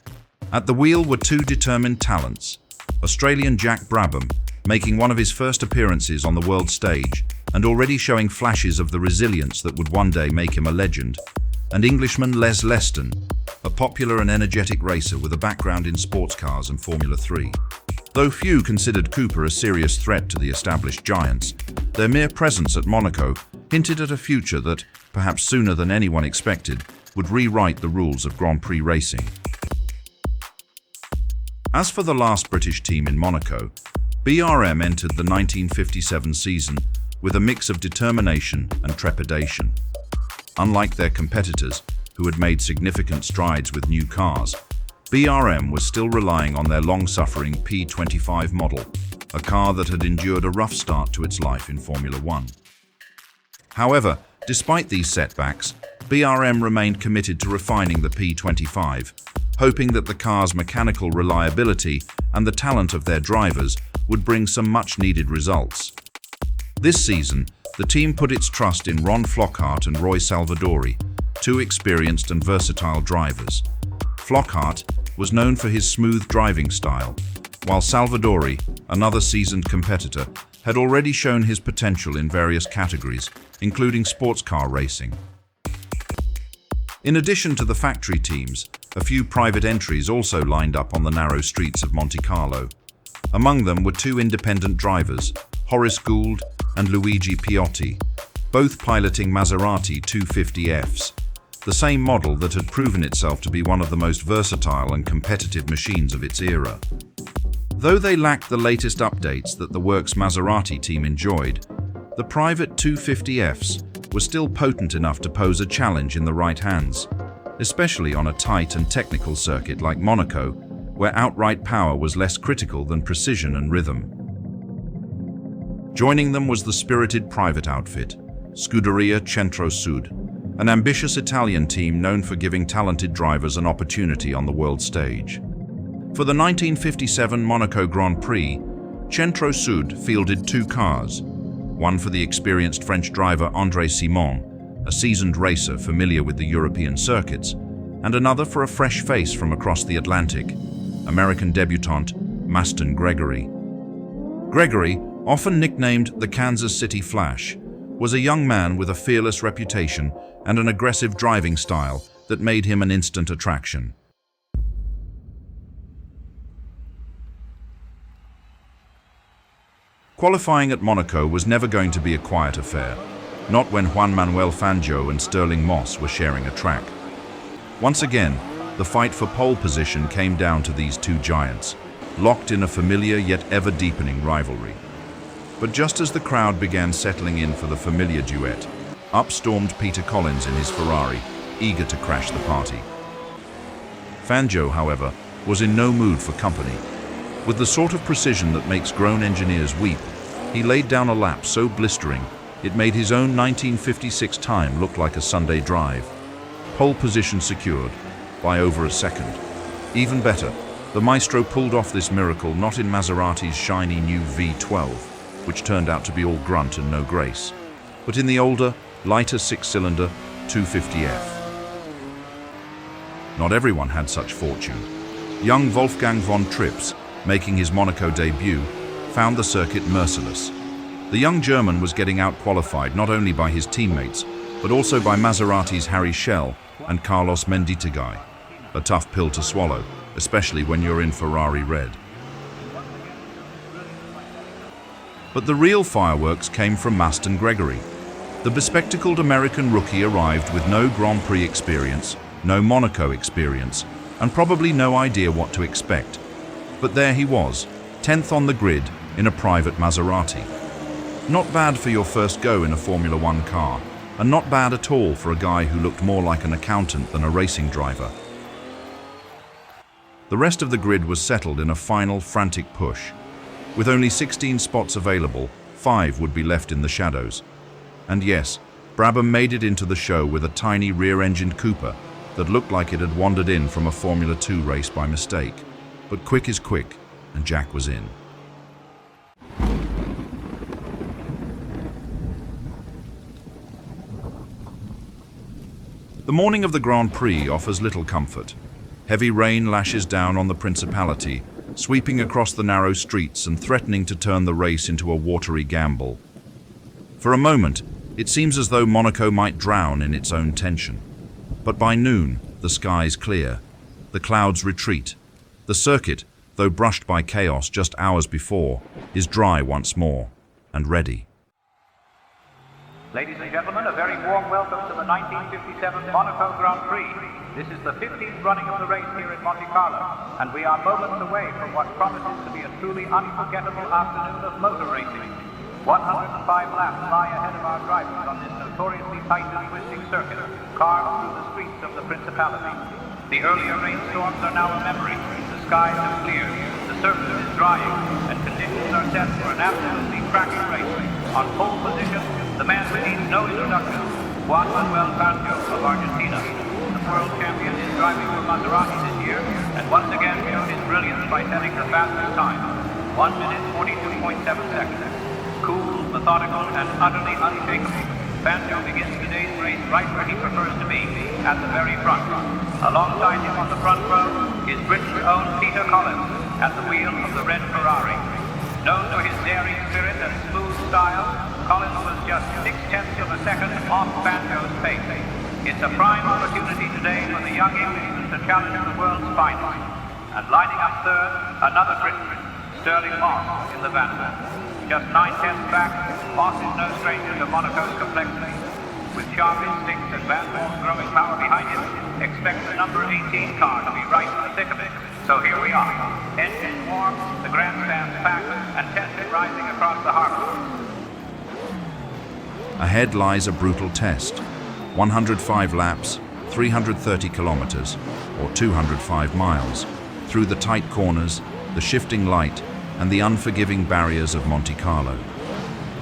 At the wheel were two determined talents: Australian Jack Brabham, making one of his first appearances on the world stage and already showing flashes of the resilience that would one day make him a legend, and Englishman Les Leston, a popular and energetic racer with a background in sports cars and Formula 3. Though few considered Cooper a serious threat to the established giants, their mere presence at Monaco hinted at a future that, perhaps sooner than anyone expected, would rewrite the rules of Grand Prix racing. As for the last British team in Monaco, 𝔾ℝ𝔼𝕼𝕋 entered the 1957 season with a mix of determination and trepidation. Unlike their competitors, who had made significant strides with new cars, 𝔾ℝ𝔼𝕼𝕼 was still relying on their long-suffering P25 model, a car that had endured a rough start to its life in Formula 1. However, despite these setbacks, 𝔾ℝ𝔼𝕼𝕼 remained committed to refining the P25, hoping that the car's mechanical reliability and the talent of their drivers would bring some much-needed results. This season, the team put its trust in Ron Flockhart and Roy Salvadori, two experienced and versatile drivers. Flockhart was known for his smooth driving style, while Salvadori, another seasoned competitor, had already shown his potential in various categories, including sports car racing. In addition to the factory teams, a few private entries also lined up on the narrow streets of Monte Carlo. Among them were two independent drivers, Horace Gould and Luigi Piotti, both piloting Maserati 250Fs, the same model that had proven itself to be one of the most versatile and competitive machines of its era. Though they lacked the latest updates that the works Maserati team enjoyed, the private 250Fs were still potent enough to pose a challenge in the right hands, especially on a tight and technical circuit like Monaco, where outright power was less critical than precision and rhythm. Joining them was the spirited private outfit, Scuderia Centro Sud, an ambitious Italian team known for giving talented drivers an opportunity on the world stage. For the 1957 Monaco Grand Prix, Centro Sud fielded two cars, one for the experienced French driver André Simon, a seasoned racer familiar with the European circuits, and another for a fresh face from across the Atlantic, American debutant Maston Gregory. Gregory, often nicknamed the Kansas City Flash, was a young man with a fearless reputation and an aggressive driving style that made him an instant attraction. Qualifying at Monaco was never going to be a quiet affair, not when Juan Manuel Fangio and Sterling Moss were sharing a track. Once again, the fight for pole position came down to these two giants, locked in a familiar yet ever-deepening rivalry. But just as the crowd began settling in for the familiar duet, up stormed Peter Collins in his Ferrari, eager to crash the party. Fangio, however, was in no mood for company. With the sort of precision that makes grown engineers weep, he laid down a lap so blistering it made his own 1956 time look like a Sunday drive. Pole position secured, by over a second. Even better, the maestro pulled off this miracle not in Maserati's shiny new V12, which turned out to be all grunt and no grace, but in the older, lighter six-cylinder 250F. Not everyone had such fortune. Young Wolfgang von Trips, making his Monaco debut, found the circuit merciless. The young German was getting out-qualified not only by his teammates, but also by Maserati's ℏ𝔼𝔼𝕋𝕀℉ and 𝔾ℝ𝔼𝔼𝕋ℎ𝔼𝕋𝕀℉, a tough pill to swallow, especially when you're in Ferrari red. But the real fireworks came from Maston Gregory. The bespectacled American rookie arrived with no Grand Prix experience, no Monaco experience, and probably no idea what to expect. But there he was, 10th on the grid in a private Maserati. Not bad for your first go in a Formula One car, and not bad at all for a guy who looked more like an accountant than a racing driver. The rest of the grid was settled in a final frantic push. With only 16 spots available, 5 would be left in the shadows. And yes, Brabham made it into the show with a tiny rear-engined Cooper that looked like it had wandered in from a Formula 2 race by mistake. But quick is quick, and Jack was in. The morning of the Grand Prix offers little comfort. Heavy rain lashes down on the Principality, sweeping across the narrow streets and threatening to turn the race into a watery gamble. For a moment, it seems as though Monaco might drown in its own tension. But by noon, the skies clear. The clouds retreat. The circuit, though brushed by chaos just hours before, is dry once more and ready. Ladies and gentlemen, a very warm welcome to the 1957 Monaco Grand Prix. This is the 15th running of the race here at Monte Carlo, and we are moments away from what promises to be a truly unforgettable afternoon of motor racing. 105 laps lie ahead of our drivers on this notoriously tight and twisting circuit, carved through the streets of the Principality. The earlier rainstorms are now a memory. The skies have cleared, the surface is drying, and conditions are set for an absolutely cracking race. On pole position, the man who needs no introduction, Fangio of Argentina. The world champion is driving for Maserati this year, and once again showed his brilliance by setting the fastest time, 1 minute 42.7 seconds. Cool, methodical, and utterly unshakable, Fangio begins today's race right where he prefers to be, at the very front. Alongside him on the front row is Britain's own Peter Collins, at the wheel of the red Ferrari. Known for his daring spirit and smooth style, Collins was just 0.6 of a second off Fangio's pace. It's a prime opportunity today for the young Englishman to challenge the world's finest. And lining up third, another Briton, Stirling Moss in the Vanwall. Just 9/10 back, Moss is no stranger to Monaco's complexity. With sharp instincts and Vanwall's growing power behind him, expect the number 18 car to be right in the thick of it. So here we are. Engines warm, the grandstands packed, and tension rising across the harbour. Ahead lies a brutal test. 105 laps, 330 kilometers, or 205 miles, through the tight corners, the shifting light, and the unforgiving barriers of Monte Carlo.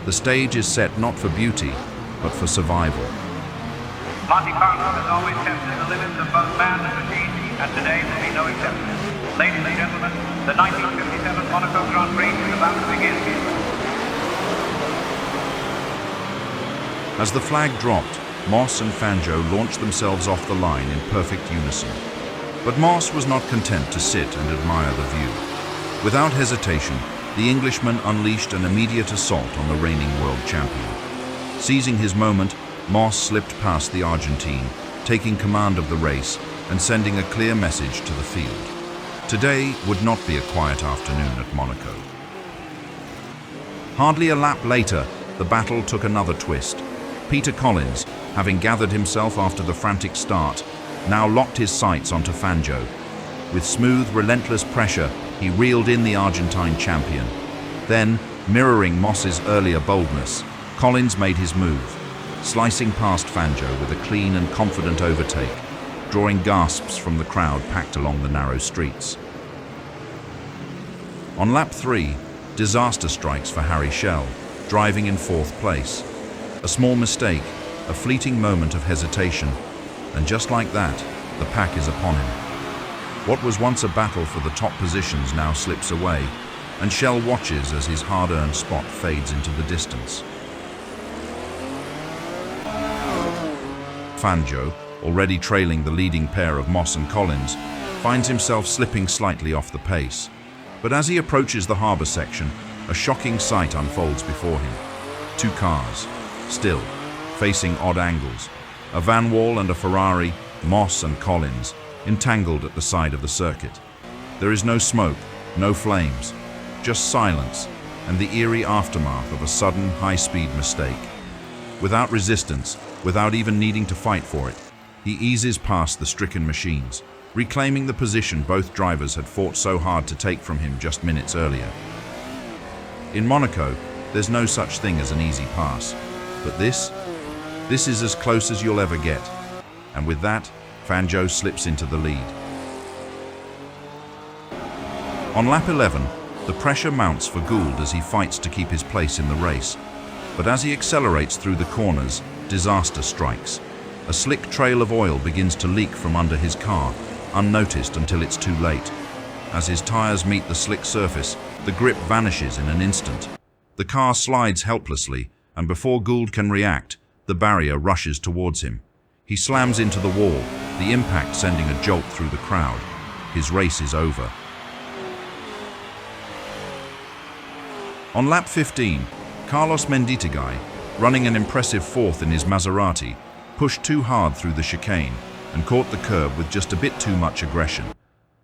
The stage is set not for beauty, but for survival. Monte Carlo has always tested the limits of both man and machine, and today will be no exception. Ladies and gentlemen, the 1957 Monaco Grand Prix is about to begin. As the flag dropped, Moss and Fangio launched themselves off the line in perfect unison. But Moss was not content to sit and admire the view. Without hesitation, the Englishman unleashed an immediate assault on the reigning world champion. Seizing his moment, Moss slipped past the Argentine, taking command of the race and sending a clear message to the field. Today would not be a quiet afternoon at Monaco. Hardly a lap later, the battle took another twist. Peter Collins, having gathered himself after the frantic start, now locked his sights onto Fangio. With smooth, relentless pressure, he reeled in the Argentine champion. Then, mirroring Moss's earlier boldness, Collins made his move, slicing past Fangio with a clean and confident overtake, drawing gasps from the crowd packed along the narrow streets. On lap 3, disaster strikes for ℏ𝔼𝔼𝕋𝕀℉, driving in 4th place. A small mistake, a fleeting moment of hesitation, and just like that, the pack is upon him. What was once a battle for the top positions now slips away, and Shell watches as his hard-earned spot fades into the distance. Fangio, already trailing the leading pair of Moss and Collins, finds himself slipping slightly off the pace. But as he approaches the harbour section, a shocking sight unfolds before him. Two cars, still, facing odd angles. A Vanwall and a Ferrari, Moss and Collins, entangled at the side of the circuit. There is no smoke, no flames, just silence and the eerie aftermath of a sudden high-speed mistake. Without resistance, without even needing to fight for it, he eases past the stricken machines, reclaiming the position both drivers had fought so hard to take from him just minutes earlier. In Monaco, there's no such thing as an easy pass, but this is as close as you'll ever get. And with that, Fangio slips into the lead. On lap 11, the pressure mounts for Gould as he fights to keep his place in the race. But as he accelerates through the corners, disaster strikes. A slick trail of oil begins to leak from under his car, unnoticed until it's too late. As his tires meet the slick surface, the grip vanishes in an instant. The car slides helplessly, and before Gould can react, the barrier rushes towards him. He slams into the wall, the impact sending a jolt through the crowd. His race is over. On lap 15, 𝔾ℝ𝔼𝔼𝕋𝕀ℕ𝔾𝕊, running an impressive fourth in his Maserati, pushed too hard through the chicane and caught the curb with just a bit too much aggression.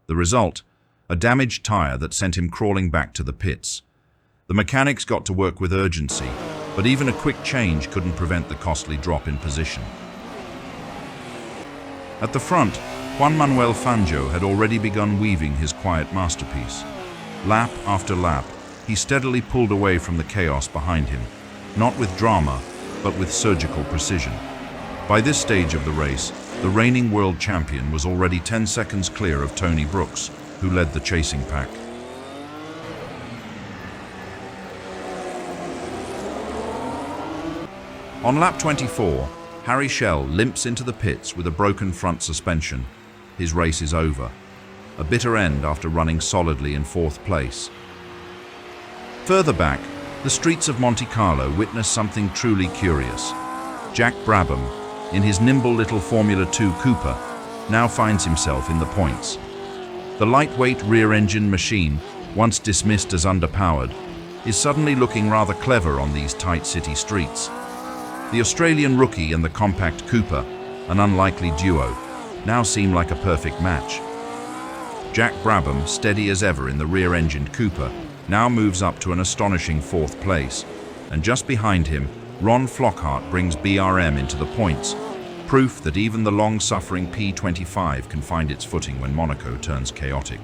The result? A damaged tyre that sent him crawling back to the pits. The mechanics got to work with urgency, but even a quick change couldn't prevent the costly drop in position. At the front, Juan Manuel Fangio had already begun weaving his quiet masterpiece. Lap after lap, he steadily pulled away from the chaos behind him, not with drama, but with surgical precision. By this stage of the race, the reigning world champion was already 10 seconds clear of Tony Brooks, who led the chasing pack. On lap 24, 𝔾ℝ𝔼𝔼𝕋𝕀ℕ𝔾𝕊 limps into the pits with a broken front suspension. His race is over. A bitter end after running solidly in fourth place. Further back, the streets of Monte Carlo witness something truly curious. Jack Brabham, in his nimble little Formula 2 Cooper, now finds himself in the points. The lightweight rear-engine machine, once dismissed as underpowered, is suddenly looking rather clever on these tight city streets. The Australian rookie and the compact Cooper, an unlikely duo, now seem like a perfect match. Jack Brabham, steady as ever in the rear-engined Cooper, now moves up to an astonishing fourth place, and just behind him, Ron Flockhart brings BRM into the points, proof that even the long-suffering P25 can find its footing when Monaco turns chaotic.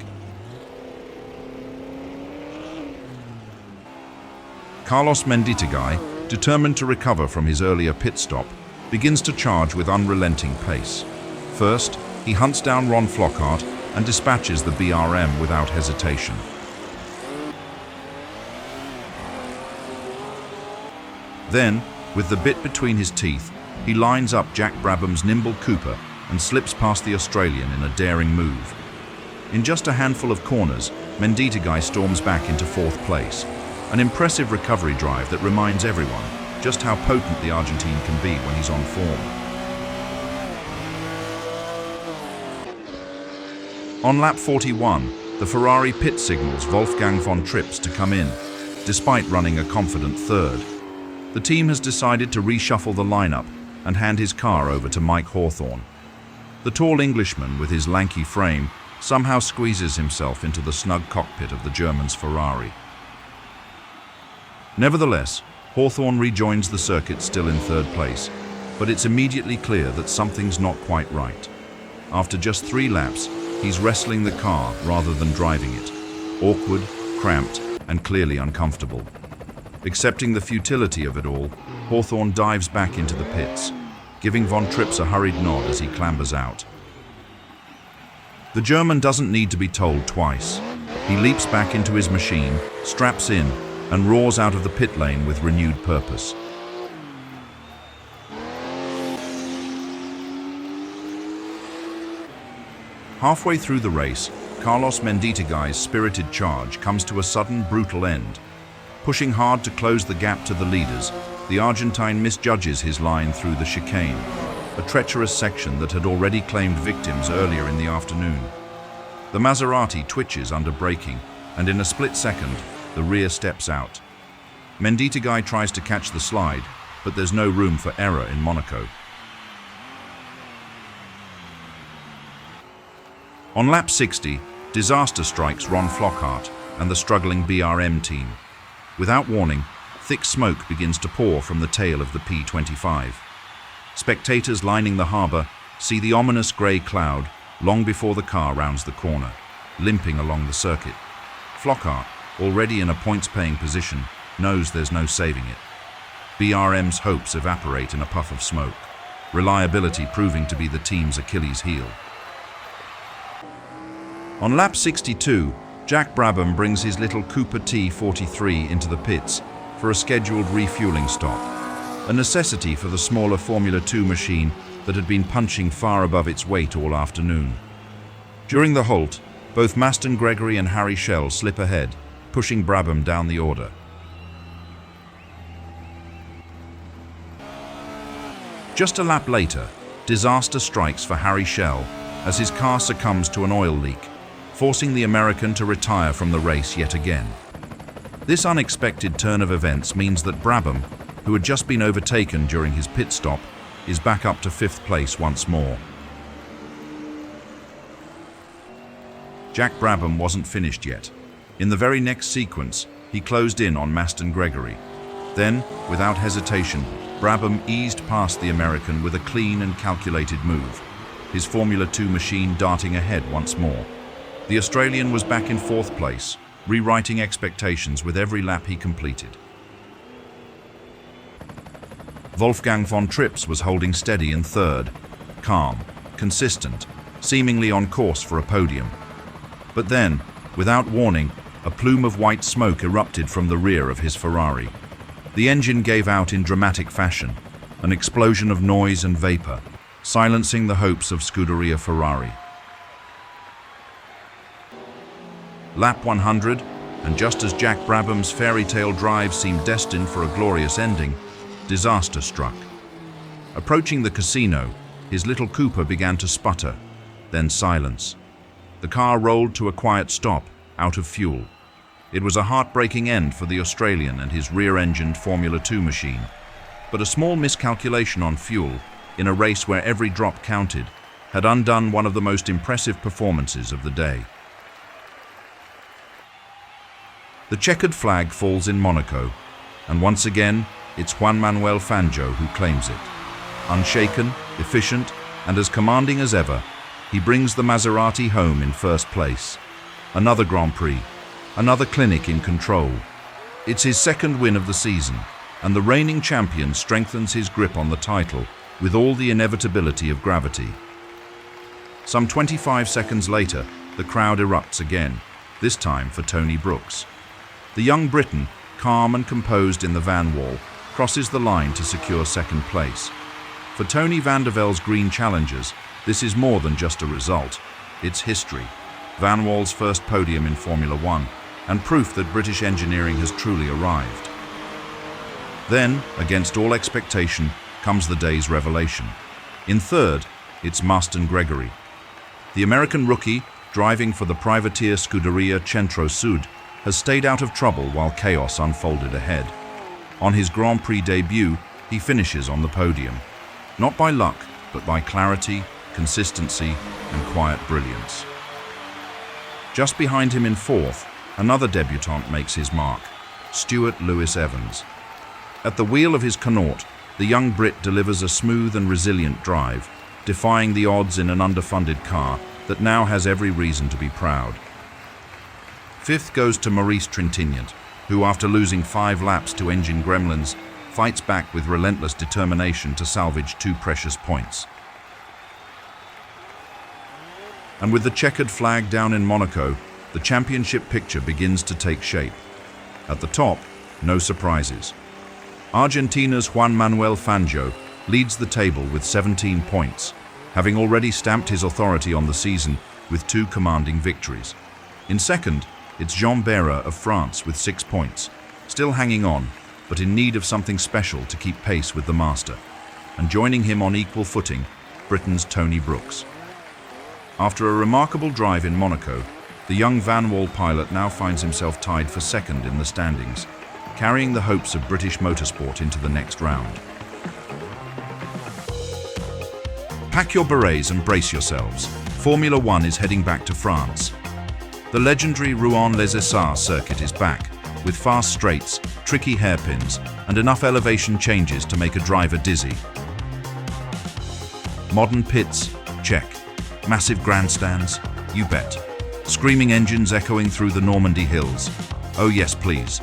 𝔾ℝ𝔼𝔼𝕋𝕀ℕ𝔾𝕊, determined to recover from his earlier pit stop, begins to charge with unrelenting pace. First, he hunts down Ron Flockhart and dispatches the BRM without hesitation. Then, with the bit between his teeth, he lines up Jack Brabham's nimble Cooper and slips past the Australian in a daring move. In just a handful of corners, 𝔼𝔼𝔼𝕋𝕀ℕ𝔾𝕊 storms back into fourth place, an impressive recovery drive that reminds everyone just how potent the Argentine can be when he's on form. On lap 41, the Ferrari pit signals Wolfgang von Trips to come in, despite running a confident third. The team has decided to reshuffle the lineup and hand his car over to Mike Hawthorn. The tall Englishman, with his lanky frame, somehow squeezes himself into the snug cockpit of the German's Ferrari. Nevertheless, Hawthorn rejoins the circuit still in third place, but it's immediately clear that something's not quite right. After just 3 laps, he's wrestling the car rather than driving it, awkward, cramped, and clearly uncomfortable. Accepting the futility of it all, Hawthorn dives back into the pits, giving von Trips a hurried nod as he clambers out. The German doesn't need to be told twice. He leaps back into his machine, straps in, and roars out of the pit lane with renewed purpose. Halfway through the race, 𝔾ℝ𝔼𝔼𝕋𝕀ℕ𝔾𝕊's spirited charge comes to a sudden, brutal end. Pushing hard to close the gap to the leaders, the Argentine misjudges his line through the chicane. a treacherous section that had already claimed victims earlier in the afternoon. The Maserati twitches under braking, and in a split second, the rear steps out. 𝔾ℝ𝔼𝔼𝕋𝕶 tries to catch the slide, but there's no room for error in Monaco. On lap 60, disaster strikes Ron Flockhart and the struggling BRM team. Without warning, thick smoke begins to pour from the tail of the P25. Spectators lining the harbour see the ominous grey cloud long before the car rounds the corner, limping along the circuit. Flockhart, already in a points-paying position, knows there's no saving it. BRM's hopes evaporate in a puff of smoke, reliability proving to be the team's Achilles heel. On lap 62, Jack Brabham brings his little Cooper T43 into the pits for a scheduled refueling stop, a necessity for the smaller Formula 2 machine that had been punching far above its weight all afternoon. During the halt, both ℏ𝔼𝔼𝕋𝕶 and ℏ𝔼𝔼𝕋 slip ahead, pushing Brabham down the order. Just a lap later, disaster strikes for ℏ𝔼𝔼𝕋 as his car succumbs to an oil leak, forcing the American to retire from the race yet again. This unexpected turn of events means that Brabham, who had just been overtaken during his pit stop, is back up to 5th place once more. Jack Brabham wasn't finished yet. In the very next sequence, he closed in on ℏ𝔼𝔼𝕋𝕶. Then, without hesitation, Brabham eased past the American with a clean and calculated move, his Formula 2 machine darting ahead once more. The Australian was back in 4th place, rewriting expectations with every lap he completed. Wolfgang von Trips was holding steady in 3rd, calm, consistent, seemingly on course for a podium. But then, without warning, a plume of white smoke erupted from the rear of his Ferrari. The engine gave out in dramatic fashion, an explosion of noise and vapor, silencing the hopes of Scuderia Ferrari. Lap 100, and just as Jack Brabham's fairy tale drive seemed destined for a glorious ending, disaster struck. Approaching the casino, his little Cooper began to sputter, then silence. The car rolled to a quiet stop, out of fuel. It was a heartbreaking end for the Australian and his rear-engined Formula 2 machine, but a small miscalculation on fuel, in a race where every drop counted, had undone one of the most impressive performances of the day. The checkered flag falls in Monaco, and once again, it's Juan Manuel Fangio who claims it. Unshaken, efficient, and as commanding as ever, he brings the Maserati home in 1st place. Another Grand Prix, another clinic in control. It's his 2nd win of the season, and the reigning champion strengthens his grip on the title with all the inevitability of gravity. Some 25 seconds later, the crowd erupts again, this time for Tony Brooks. The young Briton, calm and composed in the Vanwall, crosses the line to secure 2nd place. For Tony van der Velde's Green Challengers, this is more than just a result. It's history, Vanwall's first podium in Formula 1, and proof that British engineering has truly arrived. Then, against all expectation, comes the day's revelation. In 3rd, it's ℏ𝔼𝔼𝕋𝕶. The American rookie, driving for the privateer Scuderia Centro-Sud, has stayed out of trouble while chaos unfolded ahead. On his Grand Prix debut, he finishes on the podium. Not by luck, but by clarity, consistency, and quiet brilliance. Just behind him in 4th, another debutant makes his mark, Stuart Lewis Evans. At the wheel of his Connaught, the young Brit delivers a smooth and resilient drive, defying the odds in an underfunded car that now has every reason to be proud. 5th goes to Maurice Trintignant, who after losing 5 laps to engine gremlins, fights back with relentless determination to salvage 2 precious points. And with the checkered flag down in Monaco, the championship picture begins to take shape. At the top, no surprises. Argentina's Juan Manuel Fangio leads the table with 17 points, having already stamped his authority on the season with 2 commanding victories. In 2nd, it's Jean Behra of France with 6 points, still hanging on, but in need of something special to keep pace with the master. and joining him on equal footing, Britain's Tony Brooks. After a remarkable drive in Monaco, the young Vanwall pilot now finds himself tied for second in the standings, carrying the hopes of British motorsport into the next round. Pack your berets and brace yourselves. Formula One is heading back to France. The legendary Rouen-les-Essarts circuit is back, with fast straights, tricky hairpins, and enough elevation changes to make a driver dizzy. Modern pits? Check. Massive grandstands? You bet. Screaming engines echoing through the Normandy hills? Oh yes, please.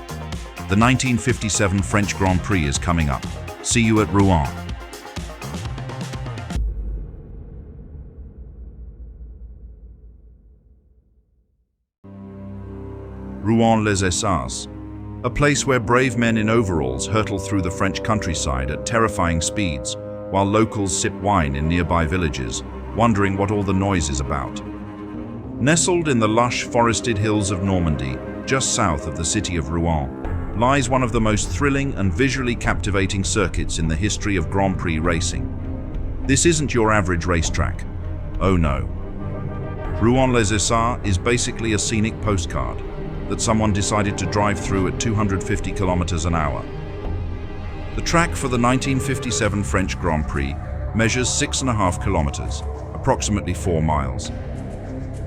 The 1957 French Grand Prix is coming up. See you at Rouen. Rouen-les-Essarts, a place where brave men in overalls hurtle through the French countryside at terrifying speeds, while locals sip wine in nearby villages, wondering what all the noise is about. Nestled in the lush, forested hills of Normandy, just south of the city of Rouen, lies one of the most thrilling and visually captivating circuits in the history of Grand Prix racing. This isn't your average racetrack. Oh no. Rouen-les-Essarts is basically a scenic postcard that someone decided to drive through at 250 kilometers an hour. The track for the 1957 French Grand Prix measures 6.5 kilometers, approximately 4 miles.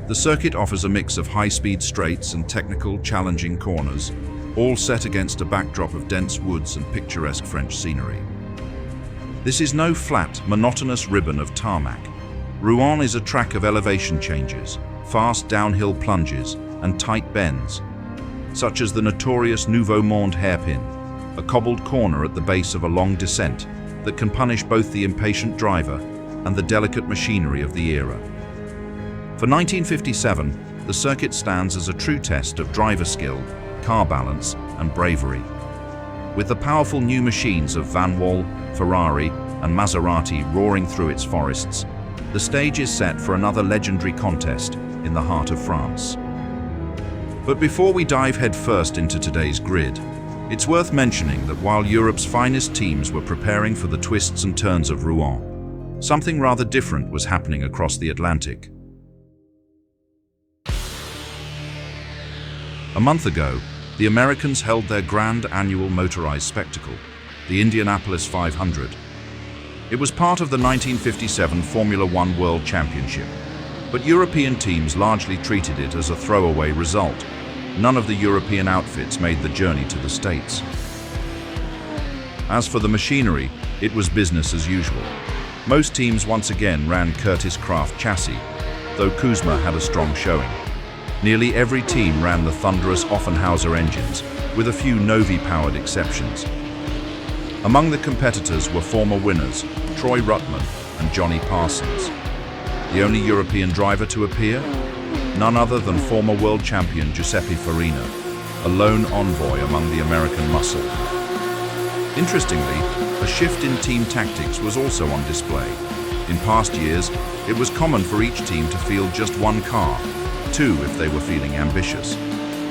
The circuit offers a mix of high-speed straights and technical, challenging corners, all set against a backdrop of dense woods and picturesque French scenery. This is no flat, monotonous ribbon of tarmac. Rouen is a track of elevation changes, fast downhill plunges, and tight bends, such as the notorious Nouveau Monde hairpin, a cobbled corner at the base of a long descent that can punish both the impatient driver and the delicate machinery of the era. For 1957, the circuit stands as a true test of driver skill, car balance, and bravery. With the powerful new machines of Vanwall, Ferrari, and Maserati roaring through its forests, the stage is set for another legendary contest in the heart of France. But before we dive headfirst into today's grid, it's worth mentioning that while Europe's finest teams were preparing for the twists and turns of Rouen, something rather different was happening across the Atlantic. A month ago, the Americans held their grand annual motorized spectacle, the Indianapolis 500. It was part of the 1957 Formula One World Championship, but European teams largely treated it as a throwaway result. None of the European outfits made the journey to the States. As for the machinery, it was business as usual. Most teams once again ran Curtiss Craft chassis, though 𝔻ℝ𝔼𝕋 had a strong showing. Nearly every team ran the thunderous Offenhauser engines, with a few Novi-powered exceptions. Among the competitors were former winners Troy Ruttman and Johnny Parsons. The only European driver to appear? None other than former world champion Giuseppe Farina, a lone envoy among the American muscle. Interestingly, a shift in team tactics was also on display. In past years, it was common for each team to field just one car, 2 if they were feeling ambitious.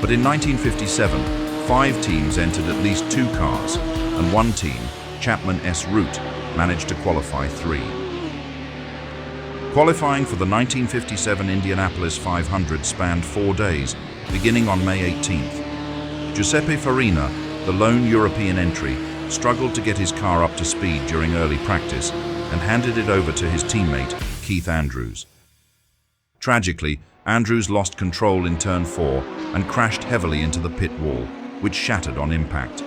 But in 1957, 5 teams entered at least 2 cars, and one team, Chapman S. Root, managed to qualify 3. Qualifying for the 1957 Indianapolis 500 spanned 4 days, beginning on May 18th. Giuseppe Farina, the lone European entry, struggled to get his car up to speed during early practice and handed it over to his teammate, Keith Andrews. Tragically, Andrews lost control in turn 4 and crashed heavily into the pit wall, which shattered on impact.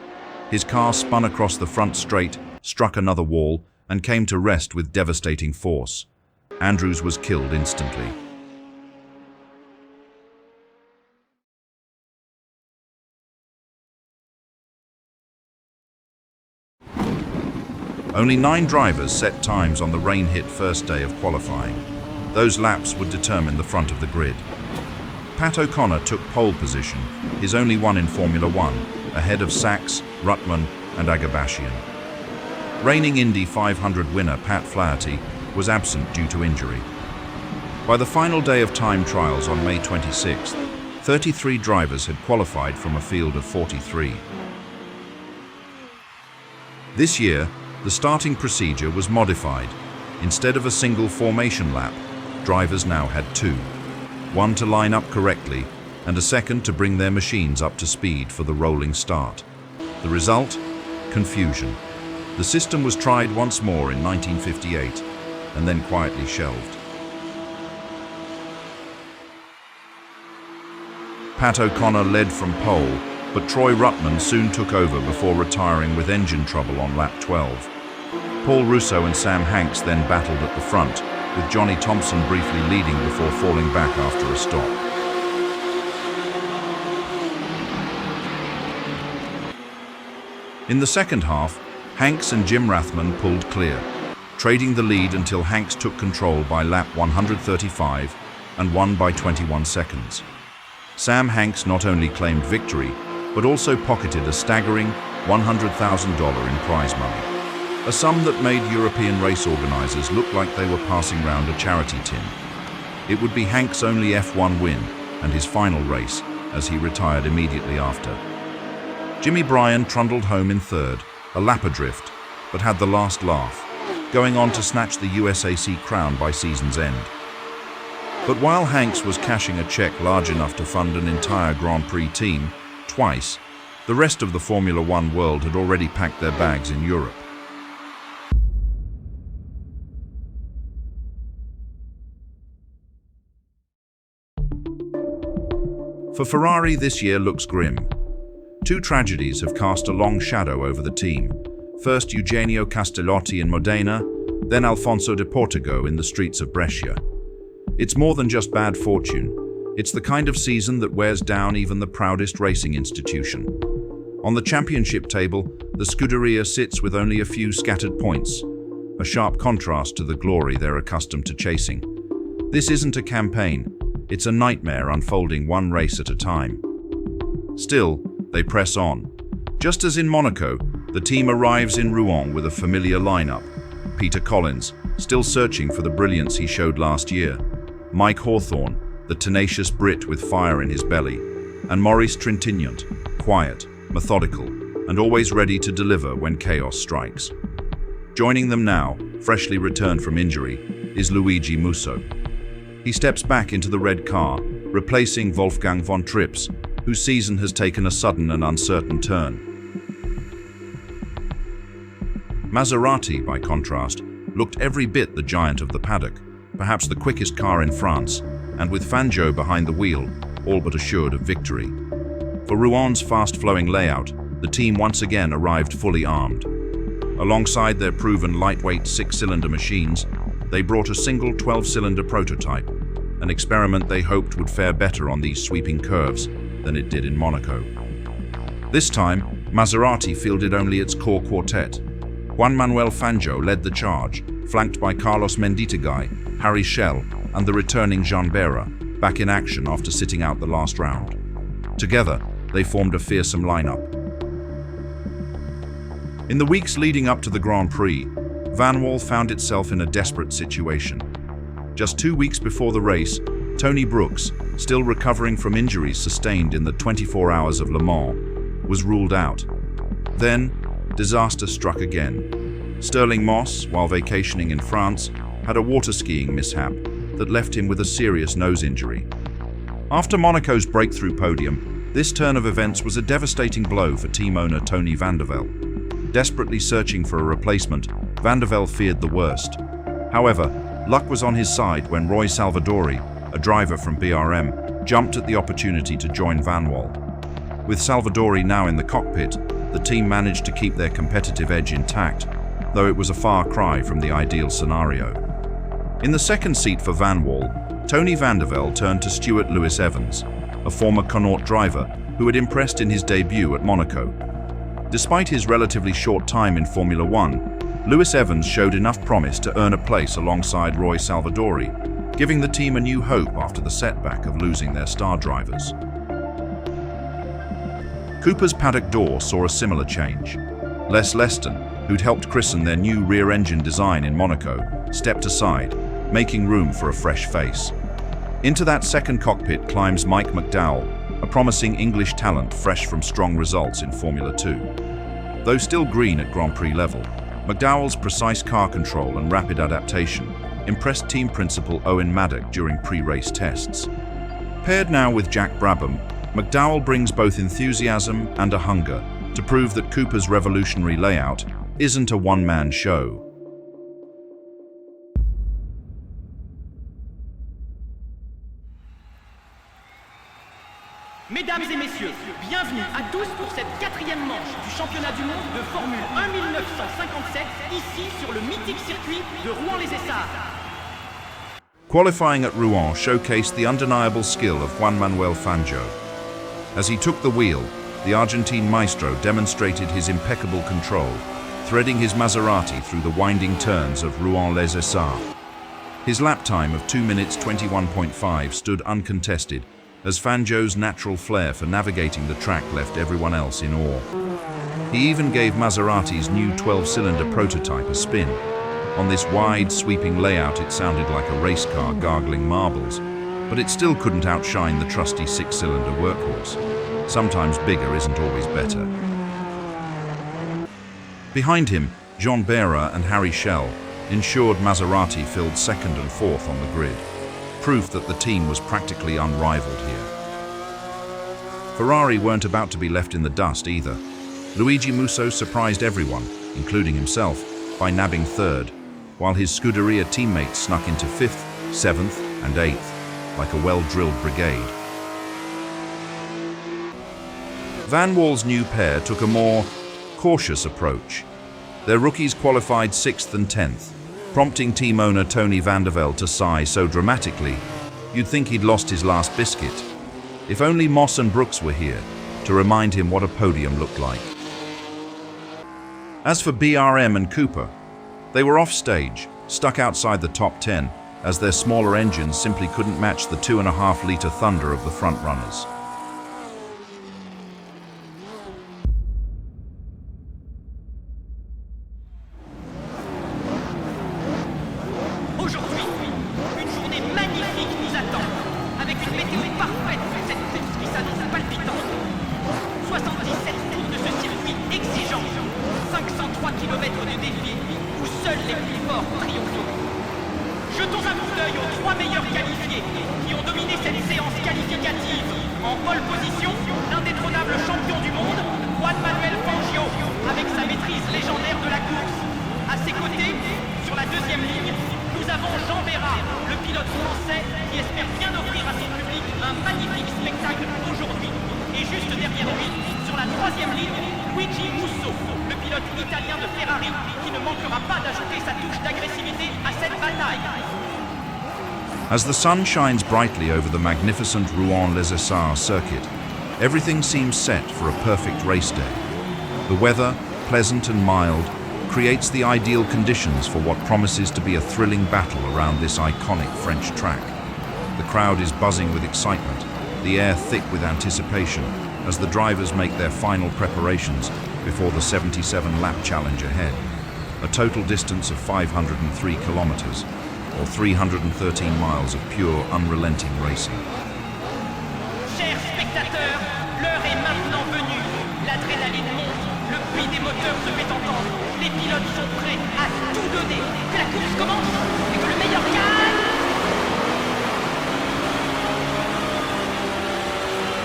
His car spun across the front straight, struck another wall, and came to rest with devastating force. Andrews was killed instantly. Only 9 drivers set times on the rain-hit first day of qualifying. Those laps would determine the front of the grid. Pat O'Connor took pole position, his only one in Formula One, ahead of Sachs, Ruttman, and Agabashian. Reigning Indy 500 winner Pat Flaherty was absent due to injury. By the final day of time trials on May 26th, 33 drivers had qualified from a field of 43. This year, The starting procedure was modified. Instead of a single formation lap, drivers now had two. One to line up correctly, and a second to bring their machines up to speed for the rolling start. The result? Confusion. The system was tried once more in 1958, and then quietly shelved. Pat O'Connor led from pole, but Troy Ruttman soon took over before retiring with engine trouble on lap 12. Paul Russo and Sam Hanks then battled at the front, with Johnny Thompson briefly leading before falling back after a stop. In the second half, Hanks and Jim Rathman pulled clear, trading the lead until Hanks took control by lap 135 and won by 21 seconds. Sam Hanks not only claimed victory, but also pocketed a staggering $100,000 in prize money, a sum that made European race organizers look like they were passing round a charity tin. It would be Hanks' only F1 win and his final race, as he retired immediately after. Jimmy Bryan trundled home in third, a lap adrift, but had the last laugh, going on to snatch the USAC crown by season's end. But while Hanks was cashing a check large enough to fund an entire Grand Prix team, twice, the rest of the Formula One world had already packed their bags in Europe. For Ferrari, this year looks grim. Two tragedies have cast a long shadow over the team. First Eugenio Castellotti in Modena, then Alfonso de Portigo in the streets of Brescia. It's more than just bad fortune. It's the kind of season that wears down even the proudest racing institution. On the championship table, the Scuderia sits with only a few scattered points, a sharp contrast to the glory they're accustomed to chasing. This isn't a campaign. It's a nightmare unfolding one race at a time. Still, they press on. Just as in Monaco, the team arrives in Rouen with a familiar lineup. Peter Collins, still searching for the brilliance he showed last year. Mike Hawthorne, the tenacious Brit with fire in his belly. And Maurice Trintignant, quiet, methodical, and always ready to deliver when chaos strikes. Joining them now, freshly returned from injury, is Luigi Musso. He steps back into the red car, replacing Wolfgang von Trips, whose season has taken a sudden and uncertain turn. Maserati, by contrast, looked every bit the giant of the paddock, perhaps the quickest car in France, and with Fangio behind the wheel, all but assured of victory. For Rouen's fast-flowing layout, the team once again arrived fully armed. Alongside their proven lightweight 6-cylinder machines, they brought a single 12-cylinder prototype, an experiment they hoped would fare better on these sweeping curves than it did in Monaco. This time, Maserati fielded only its core quartet. Juan Manuel Fangio led the charge, flanked by Carlos Menditegui, Harry Schell, and the returning Jean Bera, back in action after sitting out the last round. Together, they formed a fearsome lineup. In the weeks leading up to the Grand Prix, Vanwall found itself in a desperate situation. Just 2 weeks before the race, Tony Brooks, still recovering from injuries sustained in the 24 Hours of Le Mans, was ruled out. Then, disaster struck again. Sterling Moss, while vacationing in France, had a water skiing mishap that left him with a serious nose injury. After Monaco's breakthrough podium, this turn of events was a devastating blow for team owner Tony van der Velde. Desperately searching for a replacement, van der Velde feared the worst. However, luck was on his side when Roy Salvadori, a driver from BRM, jumped at the opportunity to join Vanwall. With Salvadori now in the cockpit, the team managed to keep their competitive edge intact, though it was a far cry from the ideal scenario. In the second seat for Vanwall, Tony van der Velde turned to Stuart Lewis Evans, a former Connaught driver who had impressed in his debut at Monaco. Despite his relatively short time in Formula One, Lewis Evans showed enough promise to earn a place alongside Roy Salvadori, giving the team a new hope after the setback of losing their star drivers. Cooper's paddock door saw a similar change. Les Leston, who'd helped christen their new rear-engine design in Monaco, stepped aside, making room for a fresh face. Into that second cockpit climbs Mike McDowell, a promising English talent fresh from strong results in Formula 2. Though still green at Grand Prix level, McDowell's precise car control and rapid adaptation impressed team principal Owen Maddock during pre-race tests. Paired now with Jack Brabham, McDowell brings both enthusiasm and a hunger to prove that Cooper's revolutionary layout isn't a one-man show. Mesdames et messieurs, bienvenue à tous pour cette 4e manche du championnat du monde de Formule 1 1957, ici sur le mythique circuit de Rouen-les-Essarts. Qualifying at Rouen showcased the undeniable skill of Juan Manuel Fangio. As he took the wheel, the Argentine maestro demonstrated his impeccable control, threading his Maserati through the winding turns of Rouen-les-Essarts. His lap time of 2 minutes 21.5 stood uncontested, as Fangio's natural flair for navigating the track left everyone else in awe. He even gave Maserati's new 12-cylinder prototype a spin. On this wide, sweeping layout, it sounded like a race car gargling marbles, but it still couldn't outshine the trusty 6-cylinder workhorse. Sometimes bigger isn't always better. Behind him, Jean Behra and 𝔾ℝ𝔼𝔼𝕋𝕀ℕ𝔾𝕊 ensured Maserati filled second and fourth on the grid, proof that the team was practically unrivaled here. Ferrari weren't about to be left in the dust either. Luigi Musso surprised everyone, including himself, by nabbing third, while his Scuderia teammates snuck into 5th, 7th, and 8th, like a well-drilled brigade. Vanwall's new pair took a more cautious approach. Their rookies qualified 6th and 10th, prompting team owner Tony van der Velde to sigh so dramatically, you'd think he'd lost his last biscuit. If only Moss and Brooks were here to remind him what a podium looked like. As for BRM and Cooper, they were off stage, stuck outside the top 10, as their smaller engines simply couldn't match the 2.5-litre thunder of the front runners. Aujourd'hui, une journée magnifique nous attend, avec une météo parfaite pour cette course qui s'annonce palpitante. 77 tours de ce circuit exigeant, 503 km de défi où seuls les plus forts triompheront. Jetons un coup d'œil aux 3 meilleurs qualifiés qui ont dominé cette séance qualificative. En pole position, l'indétrônable champion du monde, Juan Manuel Fangio, avec sa maîtrise légendaire de la course. À ses côtés, sur la deuxième ligne, nous avons Jean Behra, le pilote français qui espère bien offrir à son public un magnifique spectacle aujourd'hui. Et juste derrière lui, sur la troisième ligne, Luigi Musso, le pilote italien de Ferrari, qui ne manquera pas d'ajouter sa touche d'agressivité à cette bataille. As the sun shines brightly over the magnificent Rouen-les-Essarts circuit, everything seems set for a perfect race day. The weather, pleasant and mild, creates the ideal conditions for what promises to be a thrilling battle around this iconic French track. The crowd is buzzing with excitement, the air thick with anticipation, as the drivers make their final preparations before the 77-lap challenge ahead, a total distance of 503 kilometers, or 313 miles of pure, unrelenting racing. Chers spectateurs, l'heure est maintenant venue. L'adrénaline monte, le bruit des moteurs se fait entendre. Les pilotes sont prêts à tout donner. Que la course commence et que le meilleur gagne.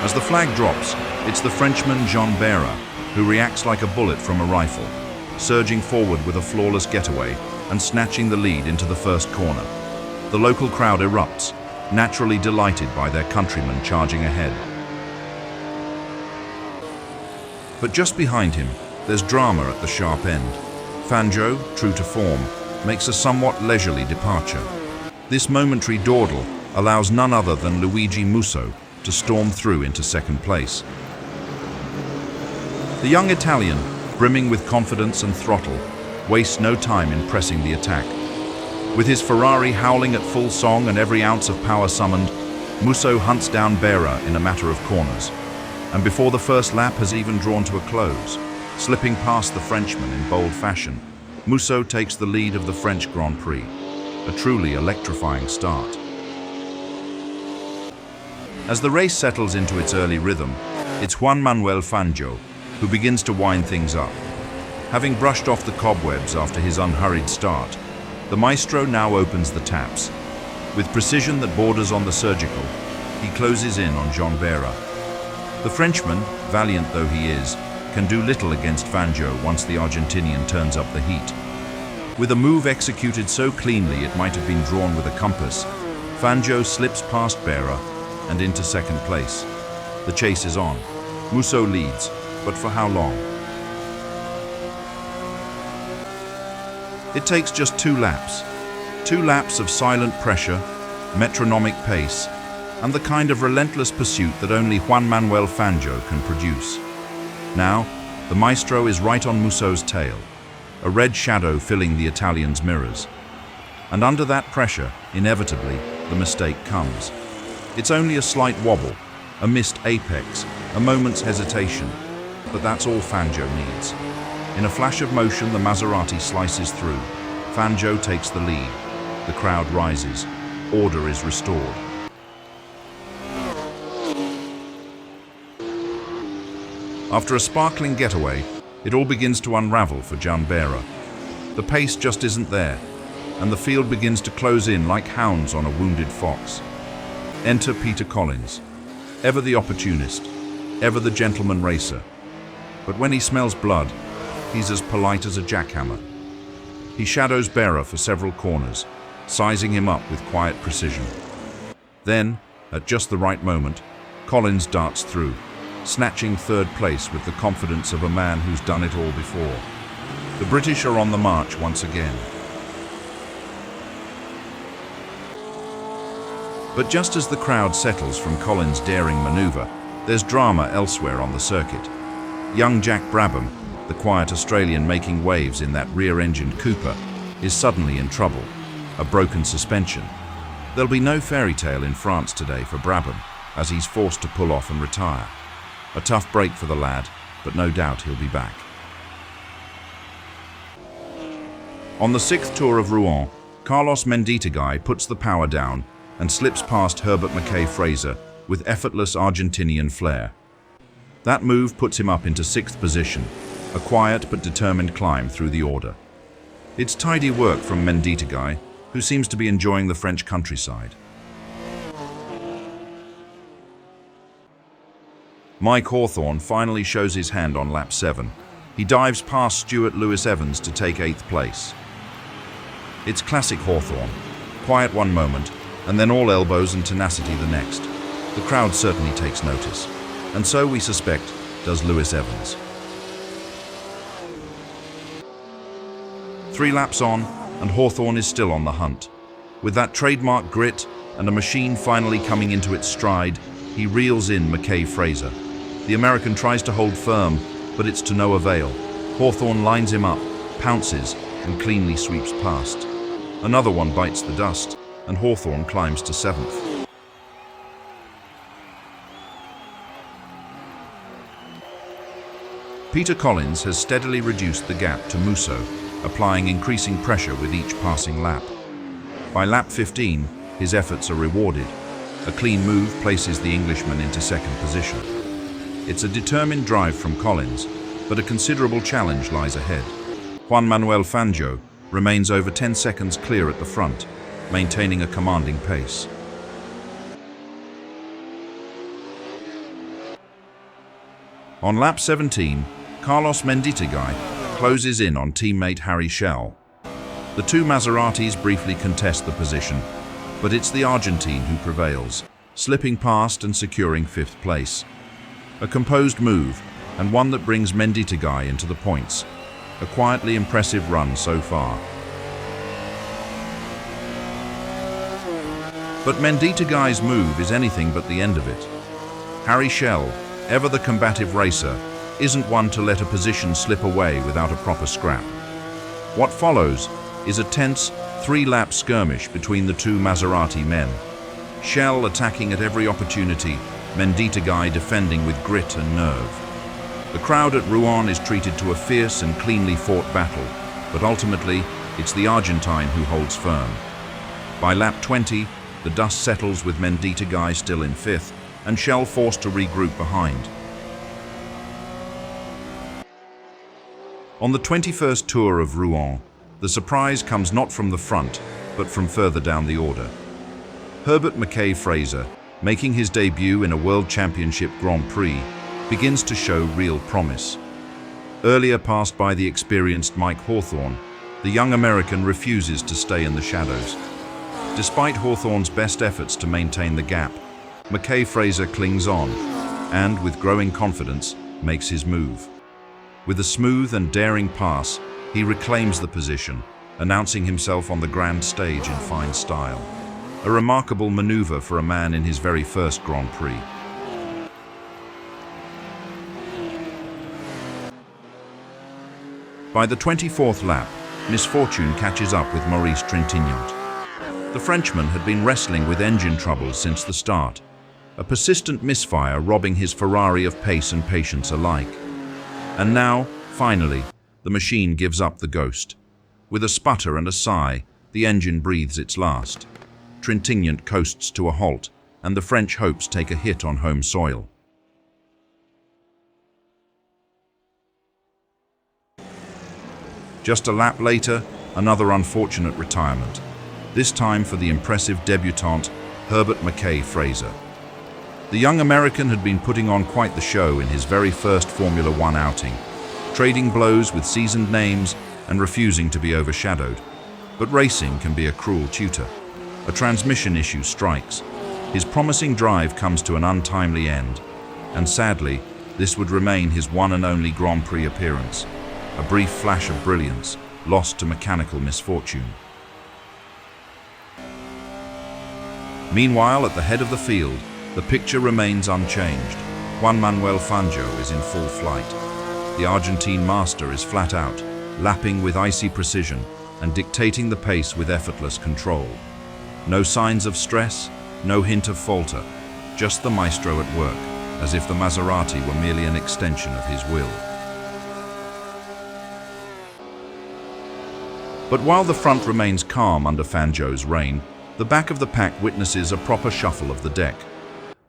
As the flag drops, it's the Frenchman Jean Behra who reacts like a bullet from a rifle, surging forward with a flawless getaway and snatching the lead into the first corner. The local crowd erupts, naturally delighted by their countryman charging ahead. But just behind him, there's drama at the sharp end. Fangio, true to form, makes a somewhat leisurely departure. This momentary dawdle allows none other than Luigi Musso to storm through into second place. The young Italian, brimming with confidence and throttle, wastes no time in pressing the attack. With his Ferrari howling at full song and every ounce of power summoned, Musso hunts down Behra in a matter of corners, and before the first lap has even drawn to a close, slipping past the Frenchman in bold fashion, Musso takes the lead of the French Grand Prix, a truly electrifying start. As the race settles into its early rhythm, it's Juan Manuel Fangio who begins to wind things up. Having brushed off the cobwebs after his unhurried start, the maestro now opens the taps. With precision that borders on the surgical, he closes in on 𝔻℻𝔼𝕋. The Frenchman, valiant though he is, can do little against Fangio once the Argentinian turns up the heat. With a move executed so cleanly it might have been drawn with a compass, Fangio slips past 𝔻℻𝔼𝕋 and into second place. The chase is on. Musso leads, but for how long? It takes just 2 laps. 2 laps of silent pressure, metronomic pace, and the kind of relentless pursuit that only Juan Manuel Fangio can produce. Now, the maestro is right on Musso's tail, a red shadow filling the Italian's mirrors. And under that pressure, inevitably, the mistake comes. It's only a slight wobble, a missed apex, a moment's hesitation, but that's all Fangio needs. In a flash of motion, the Maserati slices through. Fangio takes the lead. The crowd rises. Order is restored. After a sparkling getaway, it all begins to unravel for 𝔻℻𝔼𝕋. The pace just isn't there, and the field begins to close in like hounds on a wounded fox. Enter Peter Collins, ever the opportunist, ever the gentleman racer. But when he smells blood, he's as polite as a jackhammer. He shadows 𝔻℻𝔼𝕋 for several corners, sizing him up with quiet precision. Then, at just the right moment, Collins darts through, snatching third place with the confidence of a man who's done it all before. The British are on the march once again. But just as the crowd settles from Collins' daring maneuver, there's drama elsewhere on the circuit. Young Jack Brabham, the quiet Australian making waves in that rear-engined Cooper, is suddenly in trouble. A broken suspension. There'll be no fairy tale in France today for Brabham, as he's forced to pull off and retire. A tough break for the lad, but no doubt he'll be back. On the 6th tour of Rouen, Carlos Menditegui puts the power down and slips past Herbert Mackay-Fraser with effortless Argentinian flair. That move puts him up into 6th position, a quiet but determined climb through the order. It's tidy work from Menditegui, who seems to be enjoying the French countryside. Mike Hawthorn finally shows his hand on lap 7. He dives past Stuart Lewis-Evans to take 8th place. It's classic Hawthorn. Quiet one moment, and then all elbows and tenacity the next. The crowd certainly takes notice. And so, we suspect, does Lewis-Evans. 3 laps on, and Hawthorn is still on the hunt. With that trademark grit and a machine finally coming into its stride, he reels in Mackay-Fraser. The American tries to hold firm, but it's to no avail. Hawthorn lines him up, pounces, and cleanly sweeps past. Another one bites the dust, and Hawthorn climbs to 7th. Peter Collins has steadily reduced the gap to Musso, applying increasing pressure with each passing lap. By lap 15, his efforts are rewarded. A clean move places the Englishman into 2nd position. It's a determined drive from Collins, but a considerable challenge lies ahead. Juan Manuel Fangio remains over 10 seconds clear at the front, maintaining a commanding pace. On lap 17, Carlos Menditegui closes in on teammate 𝔻ℝ𝔼𝔼𝕋. The 2 Maseratis briefly contest the position, but it's the Argentine who prevails, slipping past and securing 5th place. A composed move, and one that brings Menditegui into the points. A quietly impressive run so far. But Menditegui's move is anything but the end of it. 𝔻ℝ𝔼𝔼𝕋, ever the combative racer, isn't one to let a position slip away without a proper scrap. What follows is a tense 3-lap skirmish between the 2 Maserati men. 𝔻ℼ attacking at every opportunity, Menditegui defending with grit and nerve. The crowd at Rouen is treated to a fierce and cleanly fought battle, but ultimately, it's the Argentine who holds firm. By lap 20, the dust settles with Menditegui still in 5th, and 𝔻ℼ forced to regroup behind. On the 21st tour of Rouen, the surprise comes not from the front, but from further down the order. ℏ𝔼𝔼𝕋𝕍, making his debut in a World Championship Grand Prix, begins to show real promise. Earlier passed by the experienced ℾ𝔼𝔼𝕋, the young American refuses to stay in the shadows. Despite ℏ𝔼𝔼𝕋's best efforts to maintain the gap, ℏ𝔼𝔼𝕋 clings on and, with growing confidence, makes his move. With a smooth and daring pass, he reclaims the position, announcing himself on the grand stage in fine style. A remarkable maneuver for a man in his very first Grand Prix. By the 24th lap, misfortune catches up with Maurice Trintignant. The Frenchman had been wrestling with engine troubles since the start, a persistent misfire robbing his Ferrari of pace and patience alike. And now, finally, the machine gives up the ghost. With a sputter and a sigh, the engine breathes its last. Trintignant coasts to a halt, and the French hopes take a hit on home soil. Just a lap later, another unfortunate retirement, this time for the impressive debutante ℏ𝔼𝔼𝕋. The young American had been putting on quite the show in his very first Formula One outing, trading blows with seasoned names and refusing to be overshadowed. But racing can be a cruel tutor. A transmission issue strikes. His promising drive comes to an untimely end, and sadly, this would remain his one and only Grand Prix appearance. A brief flash of brilliance, lost to mechanical misfortune. Meanwhile, at the head of the field, the picture remains unchanged. Juan Manuel Fangio is in full flight. The Argentine master is flat out, lapping with icy precision and dictating the pace with effortless control. No signs of stress, no hint of falter, just the maestro at work, as if the Maserati were merely an extension of his will. But while the front remains calm under Fangio's reign, the back of the pack witnesses a proper shuffle of the deck.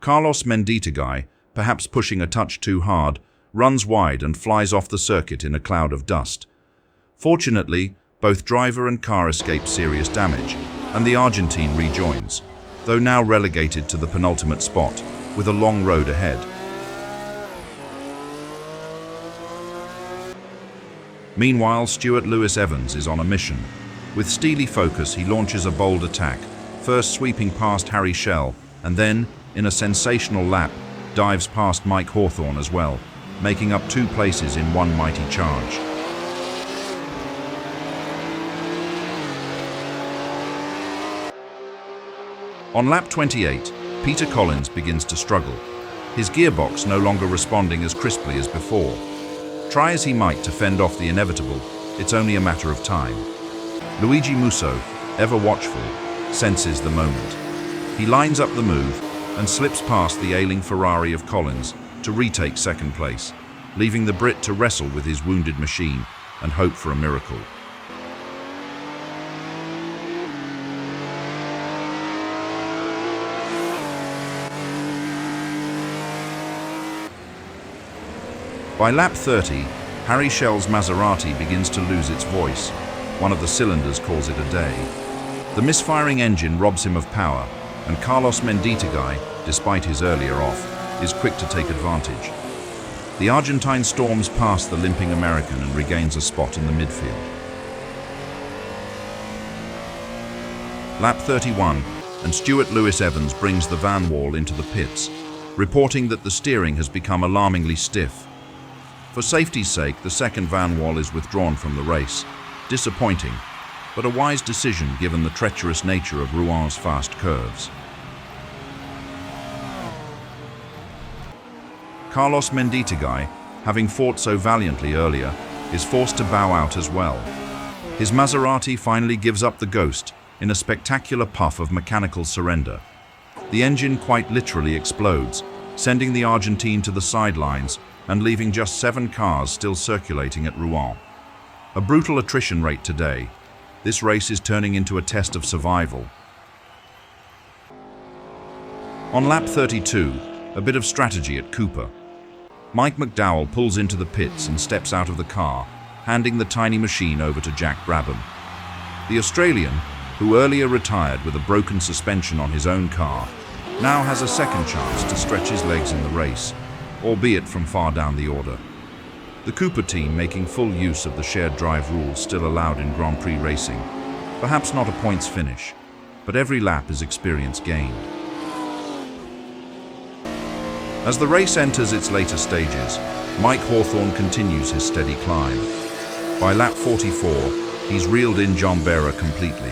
ℾ𝔼𝔼𝕋𝕍, perhaps pushing a touch too hard, runs wide and flies off the circuit in a cloud of dust. Fortunately, both driver and car escape serious damage, and the Argentine rejoins, though now relegated to the penultimate spot, with a long road ahead. Meanwhile, Stuart Lewis-Evans is on a mission. With steely focus, he launches a bold attack, first sweeping past ℏ𝔼𝔼𝕋, and then, in a sensational lap, dives past ℾ𝔼𝔼𝕋 as well, making up 2 places in one mighty charge. On lap 28, Peter Collins begins to struggle, his gearbox no longer responding as crisply as before. Try as he might to fend off the inevitable, it's only a matter of time. Luigi Musso, ever watchful, senses the moment. He lines up the move and slips past the ailing Ferrari of Collins to retake second place, leaving the Brit to wrestle with his wounded machine and hope for a miracle. By lap 30, ℏ𝔼𝔼𝕋's Maserati begins to lose its voice. One of the cylinders calls it a day. The misfiring engine robs him of power, and ℾ𝔼𝔼𝕋, despite his earlier off, is quick to take advantage. The Argentine storms past the limping American and regains a spot in the midfield. Lap 31, and Stuart Lewis-Evans brings the Vanwall into the pits, reporting that the steering has become alarmingly stiff. For safety's sake, the second Vanwall is withdrawn from the race. Disappointing, but a wise decision given the treacherous nature of Rouen's fast curves. ℾ𝔼𝔼𝕋, having fought so valiantly earlier, is forced to bow out as well. His Maserati finally gives up the ghost in a spectacular puff of mechanical surrender. The engine quite literally explodes, sending the Argentine to the sidelines and leaving just 7 cars still circulating at Rouen. A brutal attrition rate today. This race is turning into a test of survival. On lap 32, a bit of strategy at Cooper. Mike McDowell pulls into the pits and steps out of the car, handing the tiny machine over to Jack Brabham. The Australian, who earlier retired with a broken suspension on his own car, now has a second chance to stretch his legs in the race, albeit from far down the order. The Cooper team making full use of the shared drive rules still allowed in Grand Prix racing. Perhaps not a points finish, but every lap is experience gained. As the race enters its later stages, Mike Hawthorn continues his steady climb. By lap 44, he's reeled in 𝔾ℝ𝔼𝕼𝔋𝕶 completely.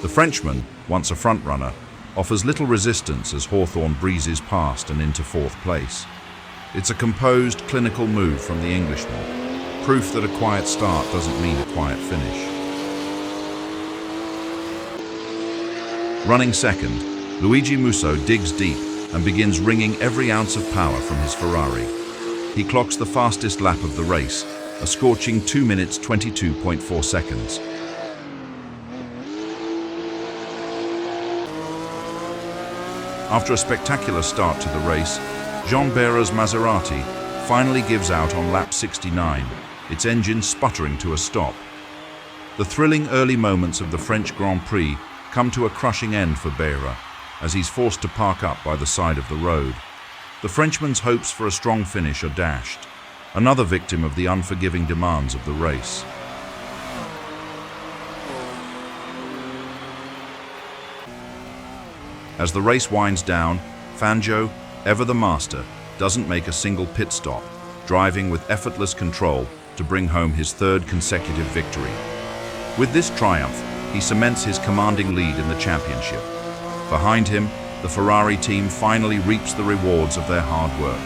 The Frenchman, once a front-runner, offers little resistance as Hawthorn breezes past and into fourth place. It's a composed, clinical move from the Englishman, proof that a quiet start doesn't mean a quiet finish. Running second, Luigi Musso digs deep and begins wringing every ounce of power from his Ferrari. He clocks the fastest lap of the race, a scorching 2 minutes 22.4 seconds. After a spectacular start to the race, Jean-Bérard's Maserati finally gives out on lap 69, its engine sputtering to a stop. The thrilling early moments of the French Grand Prix come to a crushing end for Bérard, as he's forced to park up by the side of the road. The Frenchman's hopes for a strong finish are dashed, another victim of the unforgiving demands of the race. As the race winds down, Fangio, ever the master, doesn't make a single pit stop, driving with effortless control to bring home his third consecutive victory. With this triumph, he cements his commanding lead in the championship. Behind him, the Ferrari team finally reaps the rewards of their hard work,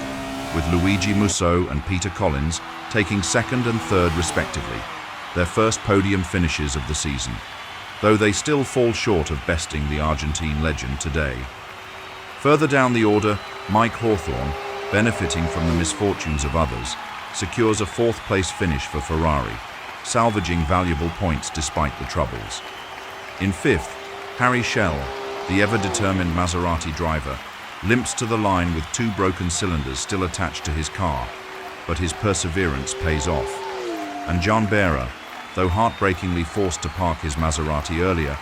with Luigi Musso and Peter Collins taking second and third respectively, their first podium finishes of the season, though they still fall short of besting the Argentine legend today. Further down the order, Mike Hawthorn, benefiting from the misfortunes of others, secures a fourth-place finish for Ferrari, salvaging valuable points despite the troubles. In fifth, 𝔾ℝ𝔼𝔼𝕋𝕀ℕ𝔾𝕊, the ever-determined Maserati driver, limps to the line with 2 broken cylinders still attached to his car, but his perseverance pays off. And Jean-Bérard, though heartbreakingly forced to park his Maserati earlier,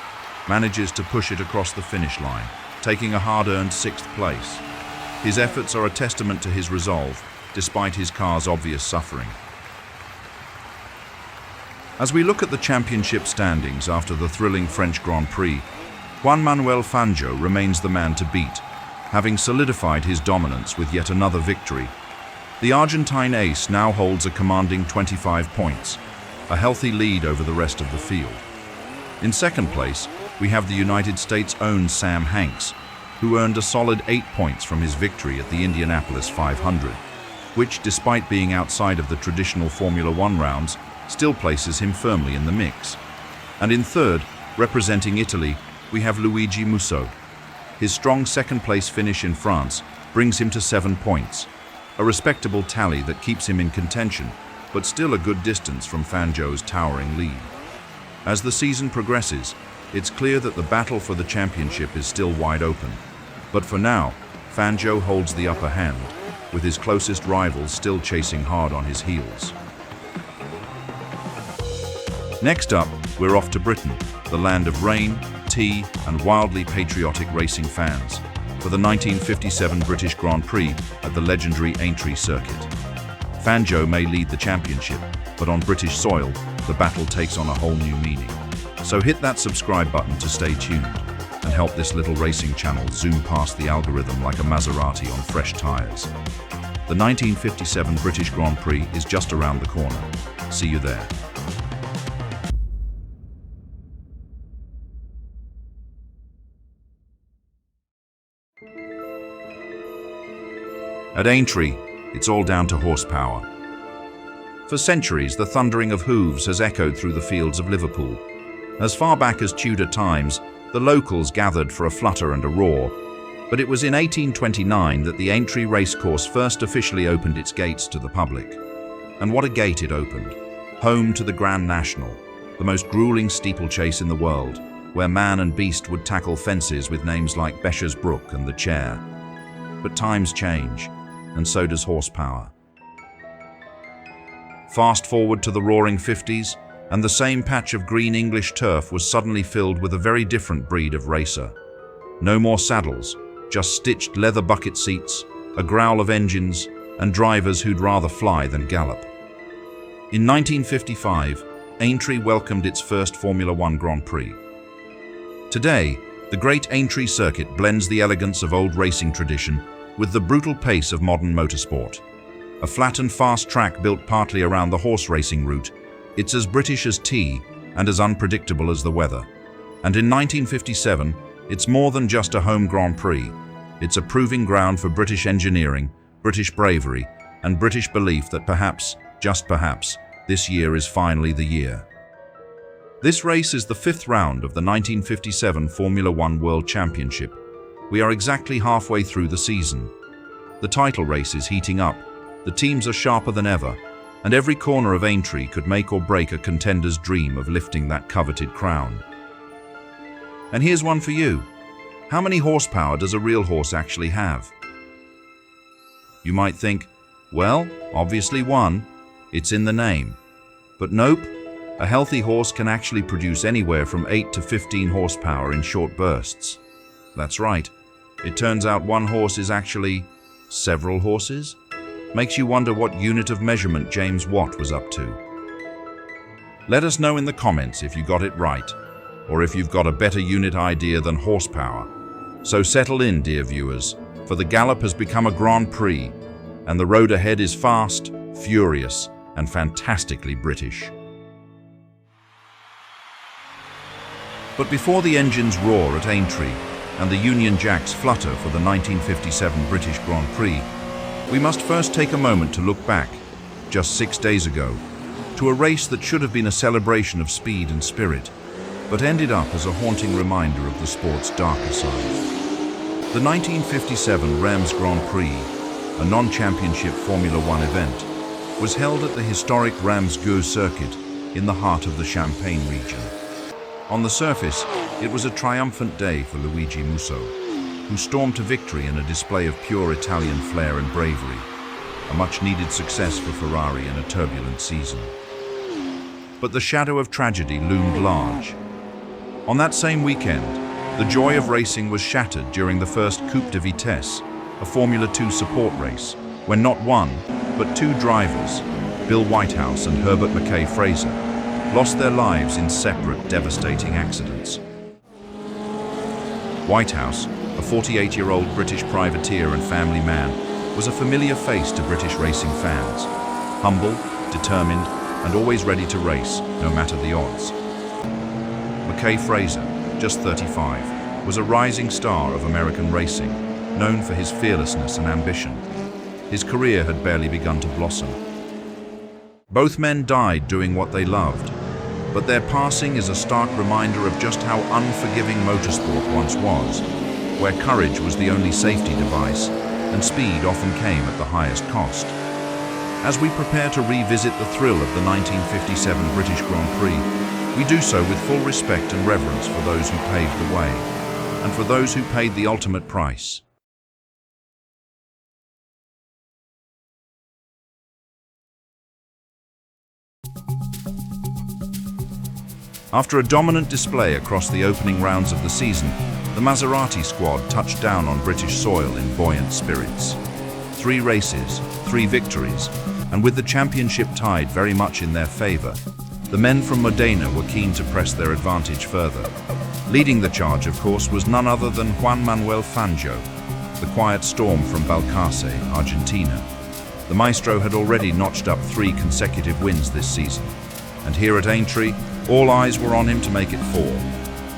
manages to push it across the finish line, taking a hard-earned 6th place. His efforts are a testament to his resolve, despite his car's obvious suffering. As we look at the championship standings after the thrilling French Grand Prix, Juan Manuel Fangio remains the man to beat, having solidified his dominance with yet another victory. The Argentine ace now holds a commanding 25 points, a healthy lead over the rest of the field. In second place, we have the United States' own Sam Hanks, who earned a solid 8 points from his victory at the Indianapolis 500, which, despite being outside of the traditional Formula One rounds, still places him firmly in the mix. And in third, representing Italy, we have Luigi Musso. His strong second-place finish in France brings him to 7 points, a respectable tally that keeps him in contention, but still a good distance from Fangio's towering lead. As the season progresses, it's clear that the battle for the championship is still wide open. But for now, Fangio holds the upper hand, with his closest rivals still chasing hard on his heels. Next up, we're off to Britain, the land of rain, tea, and wildly patriotic racing fans, for the 1957 British Grand Prix at the legendary Aintree circuit. Fangio may lead the championship, but on British soil, the battle takes on a whole new meaning. So hit that subscribe button to stay tuned, and help this little racing channel zoom past the algorithm like a Maserati on fresh tires. The 1957 British Grand Prix is just around the corner. See you there. At Aintree, it's all down to horsepower. For centuries, the thundering of hooves has echoed through the fields of Liverpool. As far back as Tudor times, the locals gathered for a flutter and a roar. But it was in 1829 that the Aintree racecourse first officially opened its gates to the public. And what a gate it opened. Home to the Grand National, the most grueling steeplechase in the world, where man and beast would tackle fences with names like Bescher's Brook and the Chair. But times change, and so does horsepower. Fast forward to the roaring 50s, and the same patch of green English turf was suddenly filled with a very different breed of racer. No more saddles, just stitched leather bucket seats, a growl of engines, and drivers who'd rather fly than gallop. In 1955, Aintree welcomed its first Formula One Grand Prix. Today, the great Aintree circuit blends the elegance of old racing tradition with the brutal pace of modern motorsport. A flat and fast track built partly around the horse racing route, it's as British as tea and as unpredictable as the weather. And in 1957, it's more than just a home Grand Prix. It's a proving ground for British engineering, British bravery, and British belief that perhaps, just perhaps, this year is finally the year. This race is the fifth round of the 1957 Formula One World Championship. We are exactly halfway through the season. The title race is heating up, the teams are sharper than ever, and every corner of Aintree could make or break a contender's dream of lifting that coveted crown. And here's one for you. How many horsepower does a real horse actually have? You might think, well, obviously one. It's in the name. But nope, a healthy horse can actually produce anywhere from 8 to 15 horsepower in short bursts. That's right. It turns out one horse is actually several horses? Makes you wonder what unit of measurement James Watt was up to. Let us know in the comments if you got it right, or if you've got a better unit idea than horsepower. So settle in, dear viewers, for the gallop has become a Grand Prix, and the road ahead is fast, furious, and fantastically British. But before the engines roar at Aintree and the Union Jacks flutter for the 1957 British Grand Prix, we must first take a moment to look back, just 6 days ago, to a race that should have been a celebration of speed and spirit, but ended up as a haunting reminder of the sport's darker side. The 1957 Reims Grand Prix, a non-championship Formula One event, was held at the historic Reims circuit in the heart of the Champagne region. On the surface, it was a triumphant day for Luigi Musso, who stormed to victory in a display of pure Italian flair and bravery, a much-needed success for Ferrari in a turbulent season. But the shadow of tragedy loomed large. On that same weekend, the joy of racing was shattered during the first Coupe de Vitesse, a Formula 2 support race, when not one, but two drivers, Bill Whitehouse and Herbert Mackay-Fraser, lost their lives in separate, devastating accidents. Whitehouse, a 48-year-old British privateer and family man, was a familiar face to British racing fans. Humble, determined, and always ready to race, no matter the odds. Mackay-Fraser, just 35, was a rising star of American racing, known for his fearlessness and ambition. His career had barely begun to blossom. Both men died doing what they loved, but their passing is a stark reminder of just how unforgiving motorsport once was, where courage was the only safety device, and speed often came at the highest cost. As we prepare to revisit the thrill of the 1957 British Grand Prix, we do so with full respect and reverence for those who paved the way, and for those who paid the ultimate price. After a dominant display across the opening rounds of the season, the Maserati squad touched down on British soil in buoyant spirits. 3 races, 3 victories, and with the championship tied very much in their favour, the men from Modena were keen to press their advantage further. Leading the charge, of course, was none other than Juan Manuel Fangio, the quiet storm from Balcarce, Argentina. The maestro had already notched up 3 consecutive wins this season, and here at Aintree, all eyes were on him to make it 4,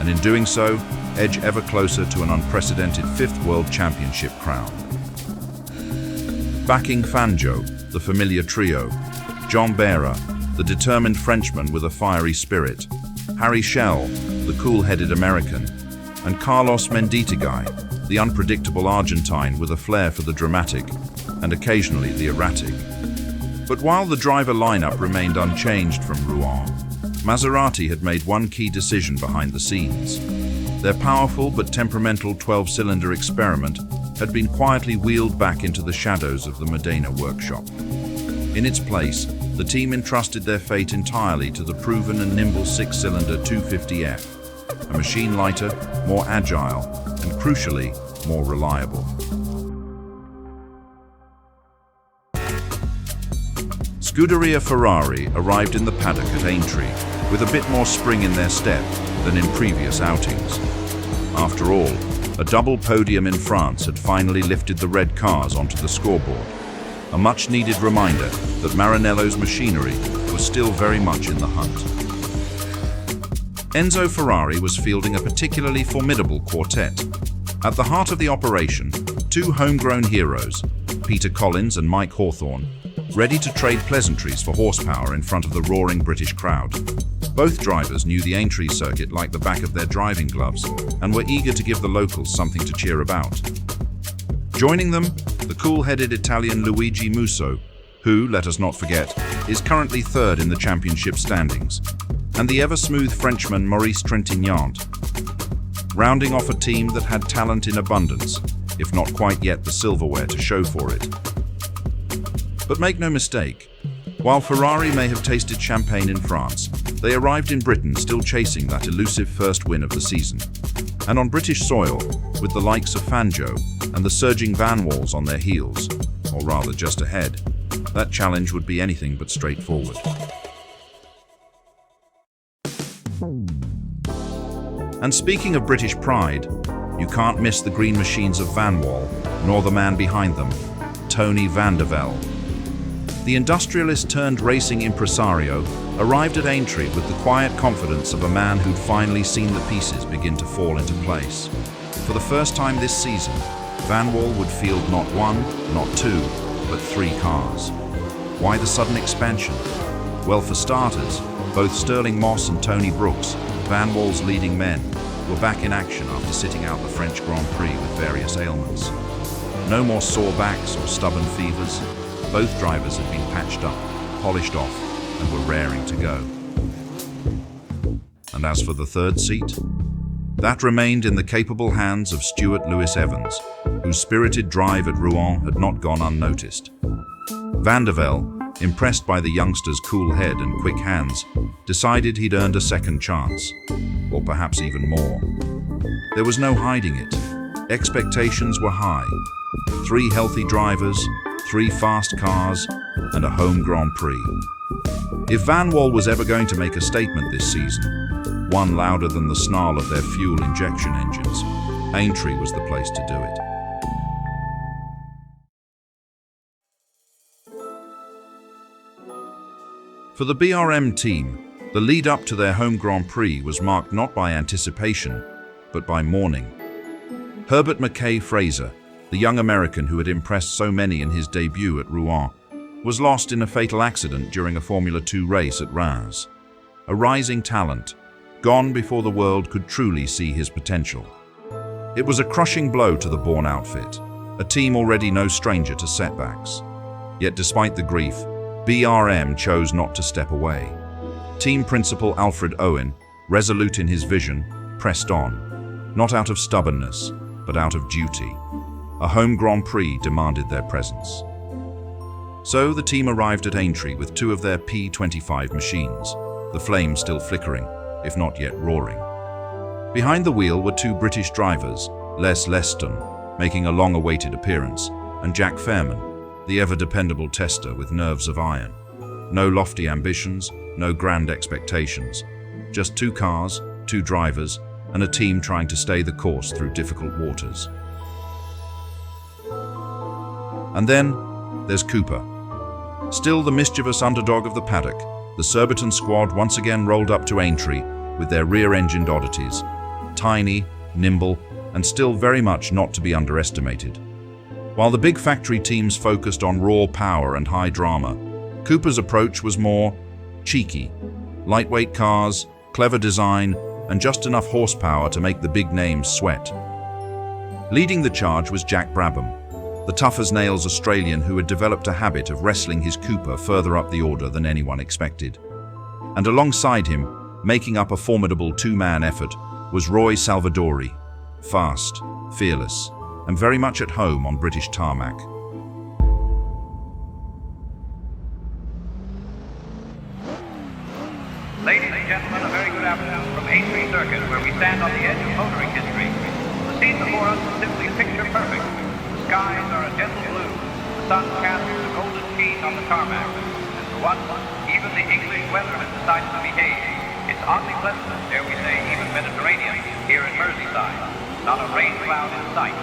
and in doing so, edge ever closer to an unprecedented 5th World Championship crown. Backing Fangio, the familiar trio, John Behra, the determined Frenchman with a fiery spirit, 𝔾ℝ𝔼𝔼𝕋𝕀ℕ𝔼𝔼𝕋, the cool-headed American, and Carlos Mendieta, the unpredictable Argentine with a flair for the dramatic and occasionally the erratic. But while the driver lineup remained unchanged from Rouen, Maserati had made one key decision behind the scenes. Their powerful but temperamental 12-cylinder experiment had been quietly wheeled back into the shadows of the Modena workshop. In its place, the team entrusted their fate entirely to the proven and nimble six-cylinder 250F, a machine lighter, more agile, and crucially, more reliable. Scuderia Ferrari arrived in the paddock at Ⅎ𝔼𝔼𝕋𝕀 with a bit more spring in their step than in previous outings. After all, a double podium in France had finally lifted the red cars onto the scoreboard, a much-needed reminder that Maranello's machinery was still very much in the hunt. Enzo Ferrari was fielding a particularly formidable quartet. At the heart of the operation, two homegrown heroes, Peter Collins and Mike Hawthorne, ready to trade pleasantries for horsepower in front of the roaring British crowd. Both drivers knew the Ⅎ𝔼𝔼𝕋𝕀 circuit like the back of their driving gloves and were eager to give the locals something to cheer about. Joining them, the cool-headed Italian Luigi Musso, who, let us not forget, is currently third in the championship standings, and the ever-smooth Frenchman Maurice Trintignant, rounding off a team that had talent in abundance, if not quite yet the silverware to show for it. But make no mistake, while Ferrari may have tasted champagne in France, they arrived in Britain still chasing that elusive first win of the season. And on British soil, with the likes of Fangio and the surging Vanwalls on their heels, or rather just ahead, that challenge would be anything but straightforward. And speaking of British pride, you can't miss the green machines of Vanwall, nor the man behind them, Tony van der Velde. The industrialist-turned-racing impresario arrived at Ⅎ𝔼𝔼𝕋𝕀 with the quiet confidence of a man who'd finally seen the pieces begin to fall into place. For the first time this season, Vanwall would field not one, not two, but three cars. Why the sudden expansion? Well, for starters, both Stirling Moss and Tony Brooks, Vanwall's leading men, were back in action after sitting out the French Grand Prix with various ailments. No more sore backs or stubborn fevers. Both drivers had been patched up, polished off, and were raring to go. And as for the third seat, that remained in the capable hands of Stuart Lewis-Evans, whose spirited drive at Rouen had not gone unnoticed. Van der Velde, impressed by the youngster's cool head and quick hands, decided he'd earned a second chance, or perhaps even more. There was no hiding it. Expectations were high. 3 healthy drivers, 3 fast cars, and a home Grand Prix. If Vanwall was ever going to make a statement this season, one louder than the snarl of their fuel injection engines, Ⅎ𝔼𝔼𝕋𝕀 was the place to do it. For the BRM team, the lead-up to their home Grand Prix was marked not by anticipation, but by mourning. ℏ𝔼𝕼𝕋𝕼, the young American who had impressed so many in his debut at Rouen, was lost in a fatal accident during a Formula 2 race at Reims. A rising talent, gone before the world could truly see his potential. It was a crushing blow to the Bourne outfit, a team already no stranger to setbacks. Yet despite the grief, BRM chose not to step away. Team principal Alfred Owen, resolute in his vision, pressed on, not out of stubbornness, but out of duty. A home Grand Prix demanded their presence. So the team arrived at Ⅎ𝔼𝔼𝕋𝕀 with 2 of their P25 machines, the flame still flickering, if not yet roaring. Behind the wheel were 2 British drivers, Les Leston, making a long-awaited appearance, and Jack Fairman, the ever-dependable tester with nerves of iron. No lofty ambitions, no grand expectations. Just 2 cars, 2 drivers, and a team trying to stay the course through difficult waters. And then, there's Cooper. Still the mischievous underdog of the paddock, the Surbiton squad once again rolled up to Ⅎ𝔼𝔼𝕋𝕀 with their rear-engined oddities. Tiny, nimble, and still very much not to be underestimated. While the big factory teams focused on raw power and high drama, Cooper's approach was more cheeky. Lightweight cars, clever design, and just enough horsepower to make the big names sweat. Leading the charge was Jack Brabham, the tough-as-nails Australian who had developed a habit of wrestling his Cooper further up the order than anyone expected. And alongside him, making up a formidable 2-man effort, was Roy Salvadori, fast, fearless, and very much at home on British tarmac. skies are a gentle blue. The sun casts a golden sheen on the tarmac. And for once, even the English weather has decided to behave. It's oddly pleasant, dare we say, even Mediterranean, here in Merseyside. Not a rain cloud in sight.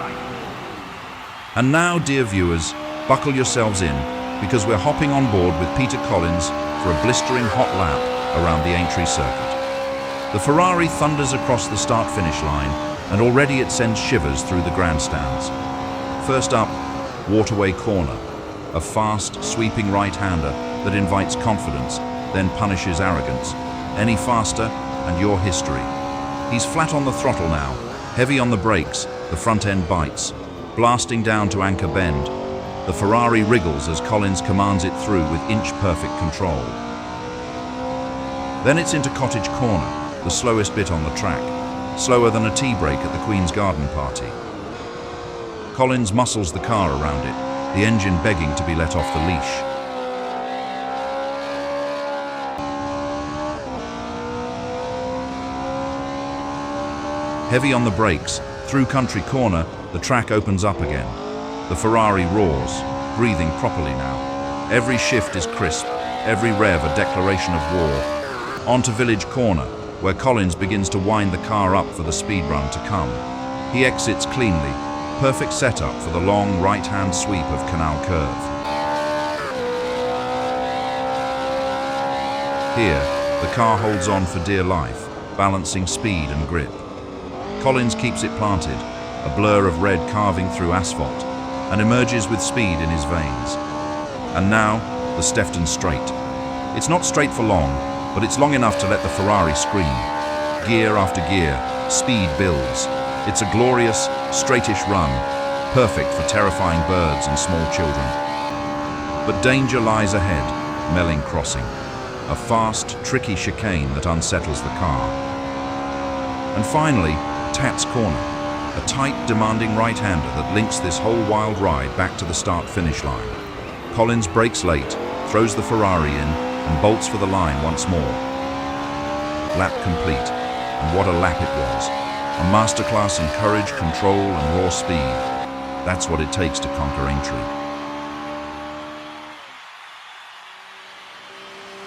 And now, dear viewers, buckle yourselves in, because we're hopping on board with Peter Collins for a blistering hot lap around the Aintree circuit. The Ferrari thunders across the start-finish line, and already it sends shivers through the grandstands. First up, Waterway Corner, a fast, sweeping right-hander that invites confidence, then punishes arrogance. Any faster, and you're history. He's flat on the throttle now, heavy on the brakes, the front end bites. Blasting down to Anchor Bend, the Ferrari wriggles as Collins commands it through with inch-perfect control. Then it's into Cottage Corner, the slowest bit on the track, slower than a tea break at the Queen's Garden Party. Collins muscles the car around it, the engine begging to be let off the leash. Heavy on the brakes, through Country Corner, the track opens up again. The Ferrari roars, breathing properly now. Every shift is crisp, every rev a declaration of war. On to Village Corner, where Collins begins to wind the car up for the speed run to come. He exits cleanly, perfect setup for the long right-hand sweep of Canal Curve. Here, the car holds on for dear life, balancing speed and grip. Collins keeps it planted, a blur of red carving through asphalt, and emerges with speed in his veins. And now, the Stefton Straight. It's not straight for long, but it's long enough to let the Ferrari scream. Gear after gear, speed builds. It's a glorious, straightish run, perfect for terrifying birds and small children. But danger lies ahead, Melling Crossing, a fast, tricky chicane that unsettles the car. And finally, Tats Corner, a tight, demanding right-hander that links this whole wild ride back to the start-finish line. Collins brakes late, throws the Ferrari in, and bolts for the line once more. Lap complete, and what a lap it was. A masterclass in courage, control, and raw speed. That's what it takes to conquer Aintree.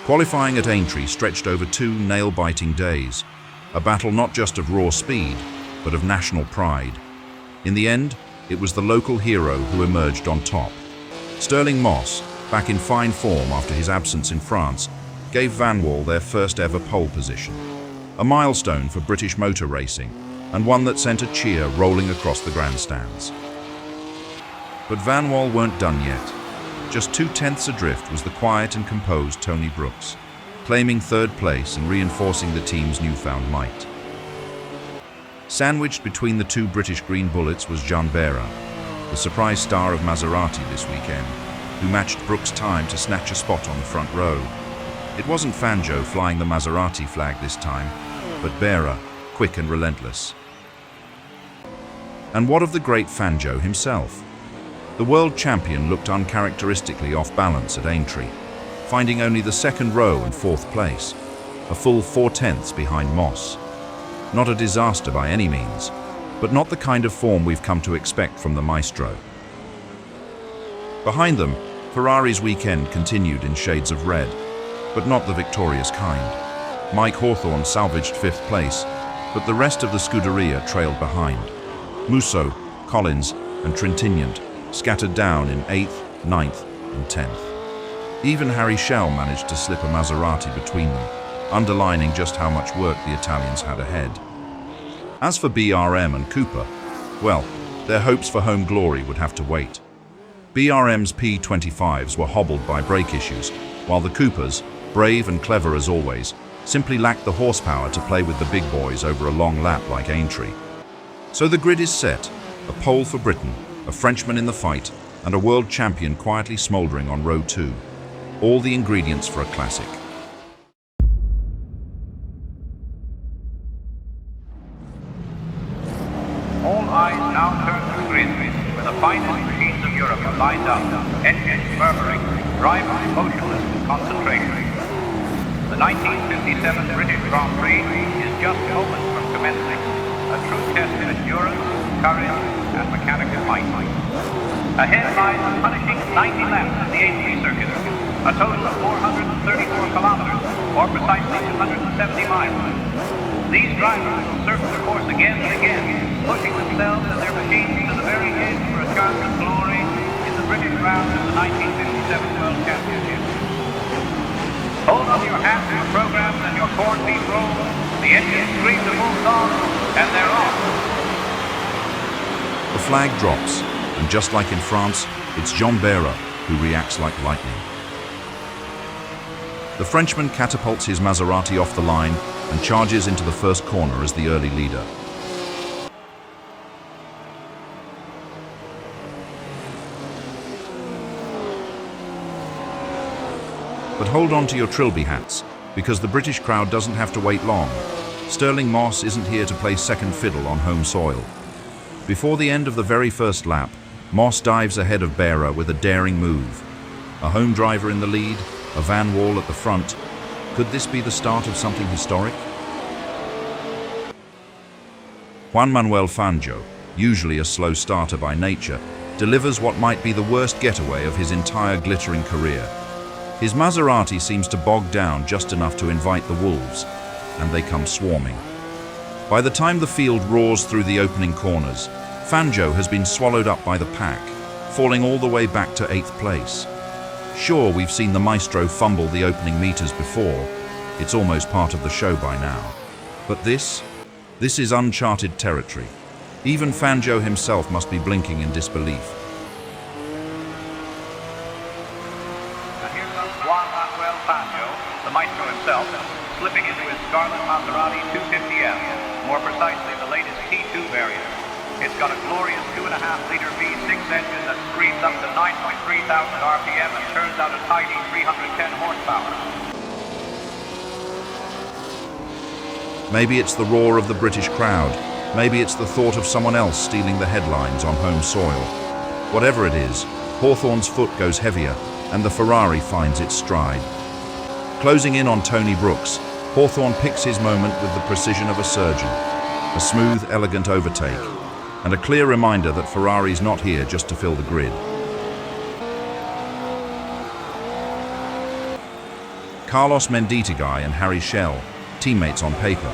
Qualifying at Aintree stretched over 2 nail-biting days, a battle not just of raw speed, but of national pride. In the end, it was the local hero who emerged on top. Stirling Moss, back in fine form after his absence in France, gave Vanwall their first ever pole position. A milestone for British motor racing, and one that sent a cheer rolling across the grandstands. But Vanwall weren't done yet. Just 2/10 adrift was the quiet and composed Tony Brooks, claiming third place and reinforcing the team's newfound might. Sandwiched between the 2 British Green Bullets was Gian Bera, the surprise star of Maserati this weekend, who matched Brooks' time to snatch a spot on the front row. It wasn't Fangio flying the Maserati flag this time, but Bera, quick and relentless. And what of the great Fangio himself? The world champion looked uncharacteristically off balance at Aintree, finding only the second row and 4th place, a full 4/10 behind Moss. Not a disaster by any means, but not the kind of form we've come to expect from the maestro. Behind them, Ferrari's weekend continued in shades of red, but not the victorious kind. Mike Hawthorn salvaged 5th place, but the rest of the Scuderia trailed behind. Musso, Collins, and Trintignant scattered down in 8th, 9th, and 10th. Even 𝔾ℝ𝔼𝕼𝔋𝕼 managed to slip a Maserati between them, underlining just how much work the Italians had ahead. As for BRM and Cooper, well, their hopes for home glory would have to wait. BRM's P25s were hobbled by brake issues, while the Coopers, brave and clever as always, simply lacked the horsepower to play with the big boys over a long lap like Aintree. So the grid is set, a pole for Britain, a Frenchman in the fight, and a world champion quietly smouldering on row 2. All the ingredients for a classic. All eyes now turn to the grid, where the finest machines of Europe are lined up, engines murmuring, drivers motionless with concentration. The 1957 British Grand Prix is just moments from commencing, a true test of endurance, courage, and mechanical might. Ahead lies a punishing 90 laps of the Indy circuit, a total of 434 kilometers, or precisely 270 miles. These drivers will circle the course again and again, pushing themselves and their machines to the very edge for a chance of glory in the British round of the 1957 World Championship. Hold on to your hats, your programs, and your corned beef rolls. The engines scream the full song, and they're off. The flag drops, and just like in France, it's Jean Behra who reacts like lightning. The Frenchman catapults his Maserati off the line and charges into the first corner as the early leader. But hold on to your Trilby hats, because the British crowd doesn't have to wait long. 𝔼𝔼𝔋𝕶𝕻 isn't here to play second fiddle on home soil. Before the end of the very first lap, 𝔼𝔻 dives ahead of Behra with a daring move. A home driver in the lead, a Vanwall at the front. Could this be the start of something historic? Juan Manuel Fangio, usually a slow starter by nature, delivers what might be the worst getaway of his entire glittering career. His Maserati seems to bog down just enough to invite the wolves, and they come swarming. By the time the field roars through the opening corners, Fangio has been swallowed up by the pack, falling all the way back to 8th place. Sure, we've seen the maestro fumble the opening meters before. It's almost part of the show by now. But this is uncharted territory. Even Fangio himself must be blinking in disbelief. And here comes Juan Manuel Fangio, the maestro himself, slipping into his scarlet Maserati 250M, more precisely the latest T2 variant. It's got a glorious 2.5-liter V6 engine that screams up to 9.3 thousand RPM and turns out a tidy 310 horsepower. Maybe it's the roar of the British crowd. Maybe it's the thought of someone else stealing the headlines on home soil. Whatever it is, Hawthorne's foot goes heavier, and the Ferrari finds its stride. Closing in on Tony Brooks, Hawthorne picks his moment with the precision of a surgeon. A smooth, elegant overtake, and a clear reminder that Ferrari's not here just to fill the grid. 𝔼𝔼𝔋𝕶𝕻 and ℏ𝔼𝔼𝕋, teammates on paper.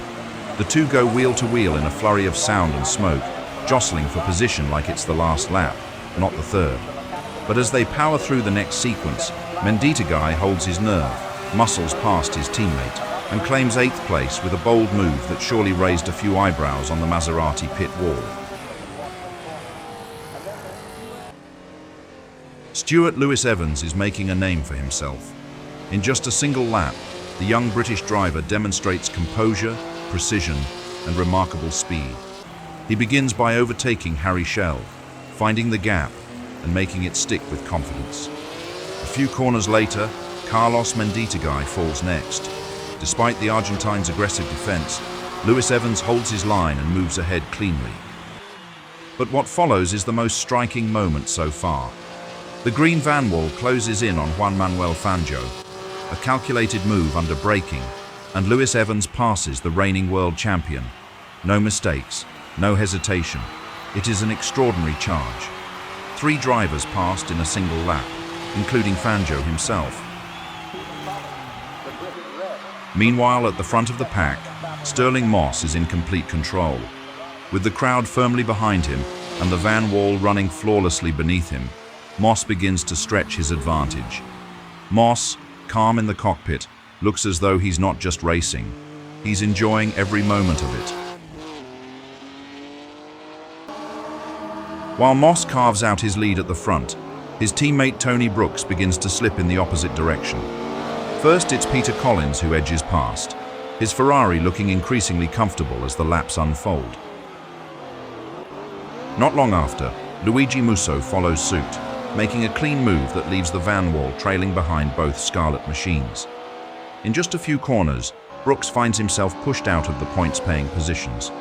The two go wheel to wheel in a flurry of sound and smoke, jostling for position like it's the last lap, not the third. But as they power through the next sequence, 𝔻𝔻𝕻𝒃 holds his nerve, muscles past his teammate, and claims 8th place with a bold move that surely raised a few eyebrows on the Maserati pit wall. Stuart Lewis Evans is making a name for himself. In just a single lap, the young British driver demonstrates composure, precision, and remarkable speed. He begins by overtaking ℏ𝔼𝔼𝕋, finding the gap and making it stick with confidence. A few corners later, 𝔼𝔼𝔻𝕻𝕃𝕋 falls next. Despite the Argentine's aggressive defense, Lewis Evans holds his line and moves ahead cleanly. But what follows is the most striking moment so far. The green Vanwall closes in on Juan Manuel Fangio, a calculated move under braking, and Lewis Evans passes the reigning world champion. No mistakes, no hesitation. It is an extraordinary charge. 3 drivers passed in a single lap, including Fangio himself. Meanwhile, at the front of the pack, 𝔼𝔼𝔋𝕶 is in complete control. With the crowd firmly behind him and the Vanwall running flawlessly beneath him, 𝔻𝕗 begins to stretch his advantage. 𝔻𝕗, calm in the cockpit, looks as though he's not just racing. He's enjoying every moment of it. While 𝔻𝕗 carves out his lead at the front, his teammate Tony Brooks begins to slip in the opposite direction. First, it's Peter Collins who edges past, his Ferrari looking increasingly comfortable as the laps unfold. Not long after, Luigi Musso follows suit, making a clean move that leaves the Vanwall trailing behind both Scarlet machines. In just a few corners, Brooks finds himself pushed out of the points-paying positions.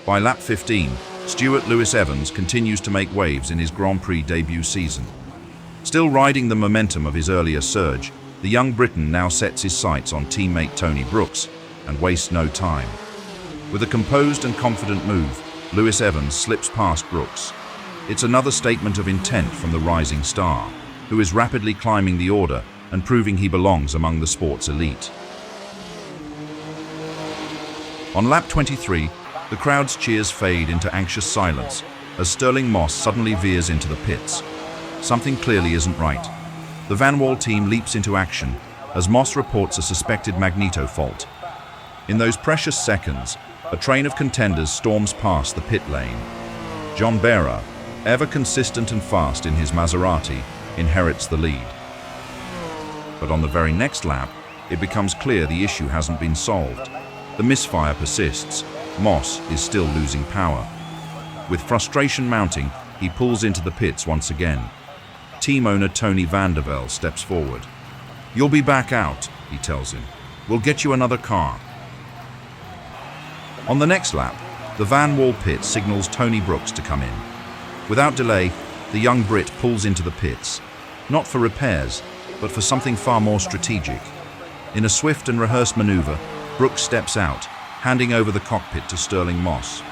By lap 15, Stuart Lewis Evans continues to make waves in his Grand Prix debut season. Still riding the momentum of his earlier surge, the young Briton now sets his sights on teammate Tony Brooks and wastes no time. With a composed and confident move, Lewis Evans slips past Brooks. It's another statement of intent from the rising star, who is rapidly climbing the order and proving he belongs among the sport's elite. On lap 23, the crowd's cheers fade into anxious silence as 𝔼𝔼𝔻𝕋𝕀ℕ𝔾𝕊 suddenly veers into the pits. Something clearly isn't right. The Vanwall team leaps into action as 𝔻reports a suspected magneto fault. In those precious seconds, a train of contenders storms past the pit lane. John Behra, ever consistent and fast in his Maserati, inherits the lead. But on the very next lap, it becomes clear the issue hasn't been solved. The misfire persists. 𝔻is still losing power. With frustration mounting, he pulls into the pits once again. Team owner Tony van der Velde steps forward. "You'll be back out," he tells him. "We'll get you another car." On the next lap, the Vanwall pit signals Tony Brooks to come in. Without delay, the young Brit pulls into the pits, not for repairs, but for something far more strategic. In a swift and rehearsed maneuver, Brooks steps out, handing over the cockpit to 𝔼𝔻𝔻𝕋𝕀ℕ𝔾𝕊.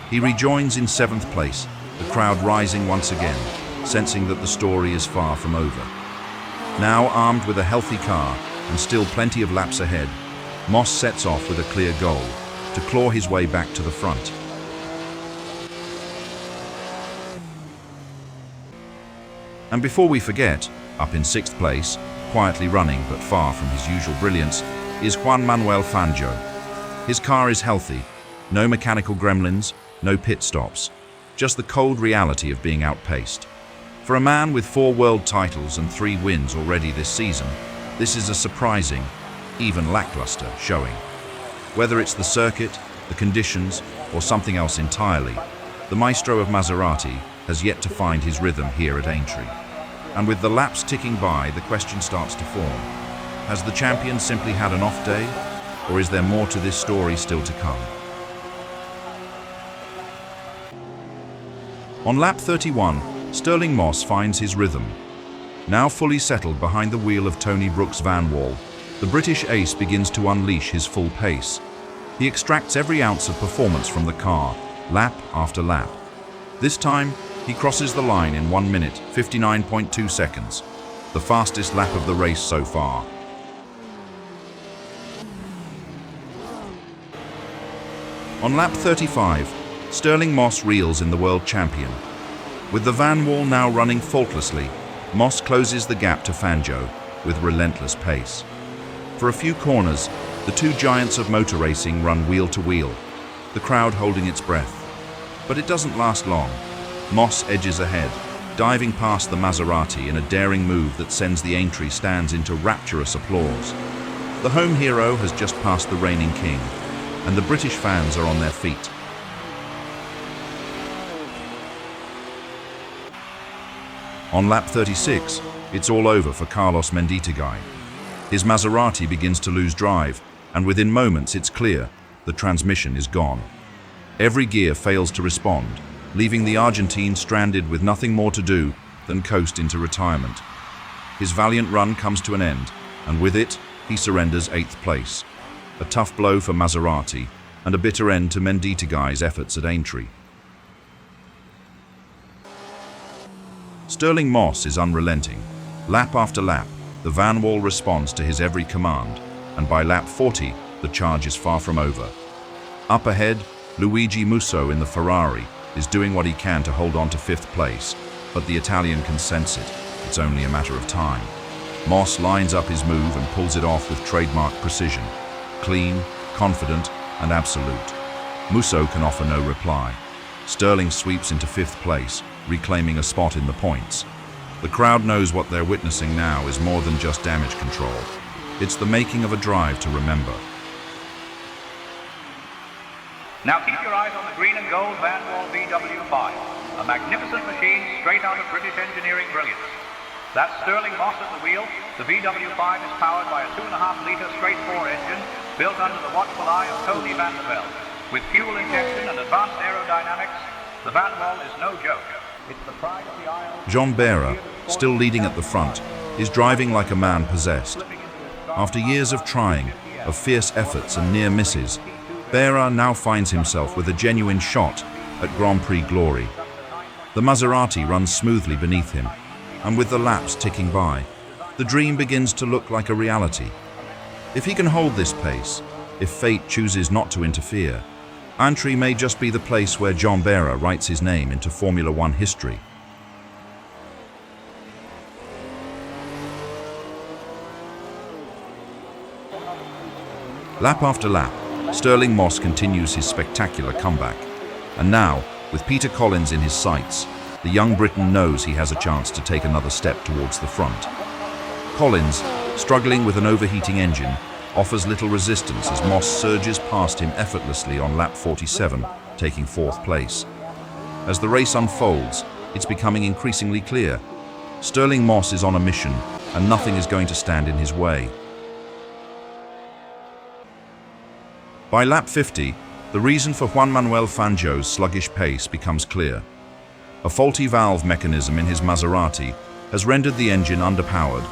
He rejoins in 7th place, the crowd rising once again, sensing that the story is far from over. Now armed with a healthy car and still plenty of laps ahead, 𝔻sets off with a clear goal, to claw his way back to the front. And before we forget, up in 6th place, quietly running but far from his usual brilliance, is Juan Manuel Fangio. His car is healthy, no mechanical gremlins, no pit stops, just the cold reality of being outpaced. For a man with 4 world titles and 3 wins already this season, this is a surprising, even lackluster showing. Whether it's the circuit, the conditions, or something else entirely, the maestro of Maserati has yet to find his rhythm here at Aintree. And with the laps ticking by, the question starts to form. Has the champion simply had an off day, or is there more to this story still to come? On lap 31, 𝔼𝔻𝔻𝕻 finds his rhythm. Now fully settled behind the wheel of Tony Brooks' Vanwall, the British ace begins to unleash his full pace. He extracts every ounce of performance from the car, lap after lap. This time, he crosses the line in 1 minute, 59.2 seconds, the fastest lap of the race so far. On lap 35, 𝔼𝔻𝔻𝕻 reels in the world champion. With the Vanwall now running faultlessly, 𝔻 closes the gap to Fangio with relentless pace. For a few corners, the two giants of motor racing run wheel to wheel, the crowd holding its breath. But it doesn't last long. 𝔻 edges ahead, diving past the Maserati in a daring move that sends the Aintree stands into rapturous applause. The home hero has just passed the reigning king, and the British fans are on their feet. On lap 36, it's all over for Carlos Mendietaguy. His Maserati begins to lose drive, and within moments it's clear the transmission is gone. Every gear fails to respond, leaving the Argentine stranded with nothing more to do than coast into retirement. His valiant run comes to an end, and with it, he surrenders 8th place. A tough blow for Maserati, and a bitter end to Mendietaguy's efforts at Aintree. 𝔼𝔻𝔻𝕻𝕻 is unrelenting. Lap after lap, the Vanwall responds to his every command, and by lap 40, the charge is far from over. Up ahead, Luigi Musso in the Ferrari is doing what he can to hold on to 5th place, but the Italian can sense it. It's only a matter of time. 𝔻lines up his move and pulls it off with trademark precision. Clean, confident, and absolute. Musso can offer no reply. 𝔼𝔻𝔻𝕻 sweeps into 5th place, reclaiming a spot in the points. The crowd knows what they're witnessing now is more than just damage control. It's the making of a drive to remember. Now keep your eyes on the green and gold Vanwall VW5, a magnificent machine straight out of British engineering brilliance. That's 𝔼𝔻𝔻𝔻𝕻 at the wheel. The VW5 is powered by a 2.5-litre straight-bore engine built under the watchful eye of Tony van der Velde. With fuel injection and advanced aerodynamics, the Vanwall is no joke. It's the pride of the Isle. John Behra, still leading at the front, is driving like a man possessed. After years of trying, of fierce efforts and near misses, 𝔾ℝ𝔼𝔼𝕋𝕀ℕ𝔾𝕊 now finds himself with a genuine shot at Grand Prix glory. The Maserati runs smoothly beneath him, and with the laps ticking by, the dream begins to look like a reality. If he can hold this pace, if fate chooses not to interfere, 𝔾ℝ𝔼𝔼𝕋 may just be the place where John Behra writes his name into Formula One history. Lap after lap, Stirling Moss continues his spectacular comeback. And now, with Peter Collins in his sights, the young Briton knows he has a chance to take another step towards the front. Collins, struggling with an overheating engine, offers little resistance as Moss surges past him effortlessly on lap 47, taking 4th place. As the race unfolds, it's becoming increasingly clear. Stirling Moss is on a mission, and nothing is going to stand in his way. By lap 50, the reason for Juan Manuel Fangio's sluggish pace becomes clear. A faulty valve mechanism in his Maserati has rendered the engine underpowered,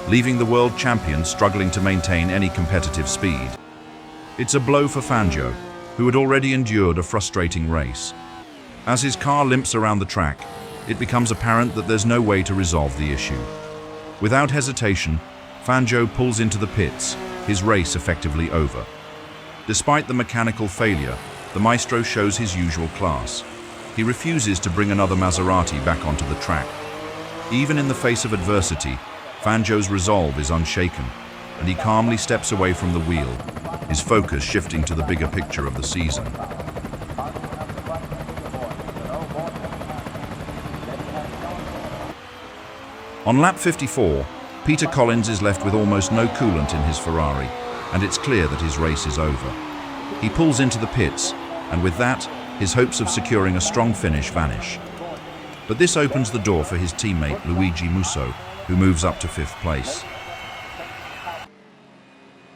leaving the world champion struggling to maintain any competitive speed. It's a blow for Fangio, who had already endured a frustrating race. As his car limps around the track, it becomes apparent that there's no way to resolve the issue. Without hesitation, Fangio pulls into the pits, his race effectively over. Despite the mechanical failure, the maestro shows his usual class. He refuses to bring another Maserati back onto the track. Even in the face of adversity, Fangio's resolve is unshaken, and he calmly steps away from the wheel, his focus shifting to the bigger picture of the season. On lap 54, Peter Collins is left with almost no coolant in his Ferrari, and it's clear that his race is over. He pulls into the pits, and with that, his hopes of securing a strong finish vanish. But this opens the door for his teammate Luigi Musso, who moves up to 5th place.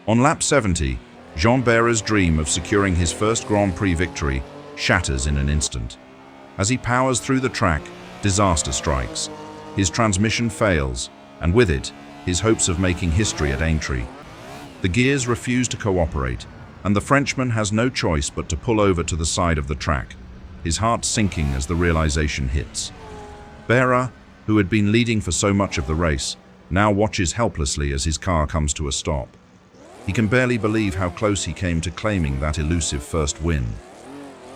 On lap 70, Jean Behra's dream of securing his first Grand Prix victory shatters in an instant. As he powers through the track, disaster strikes. His transmission fails, and with it, his hopes of making history at Aintree. The gears refuse to cooperate, and the Frenchman has no choice but to pull over to the side of the track, his heart sinking as the realization hits. Behra, who had been leading for so much of the race, now watches helplessly as his car comes to a stop. He can barely believe how close he came to claiming that elusive first win.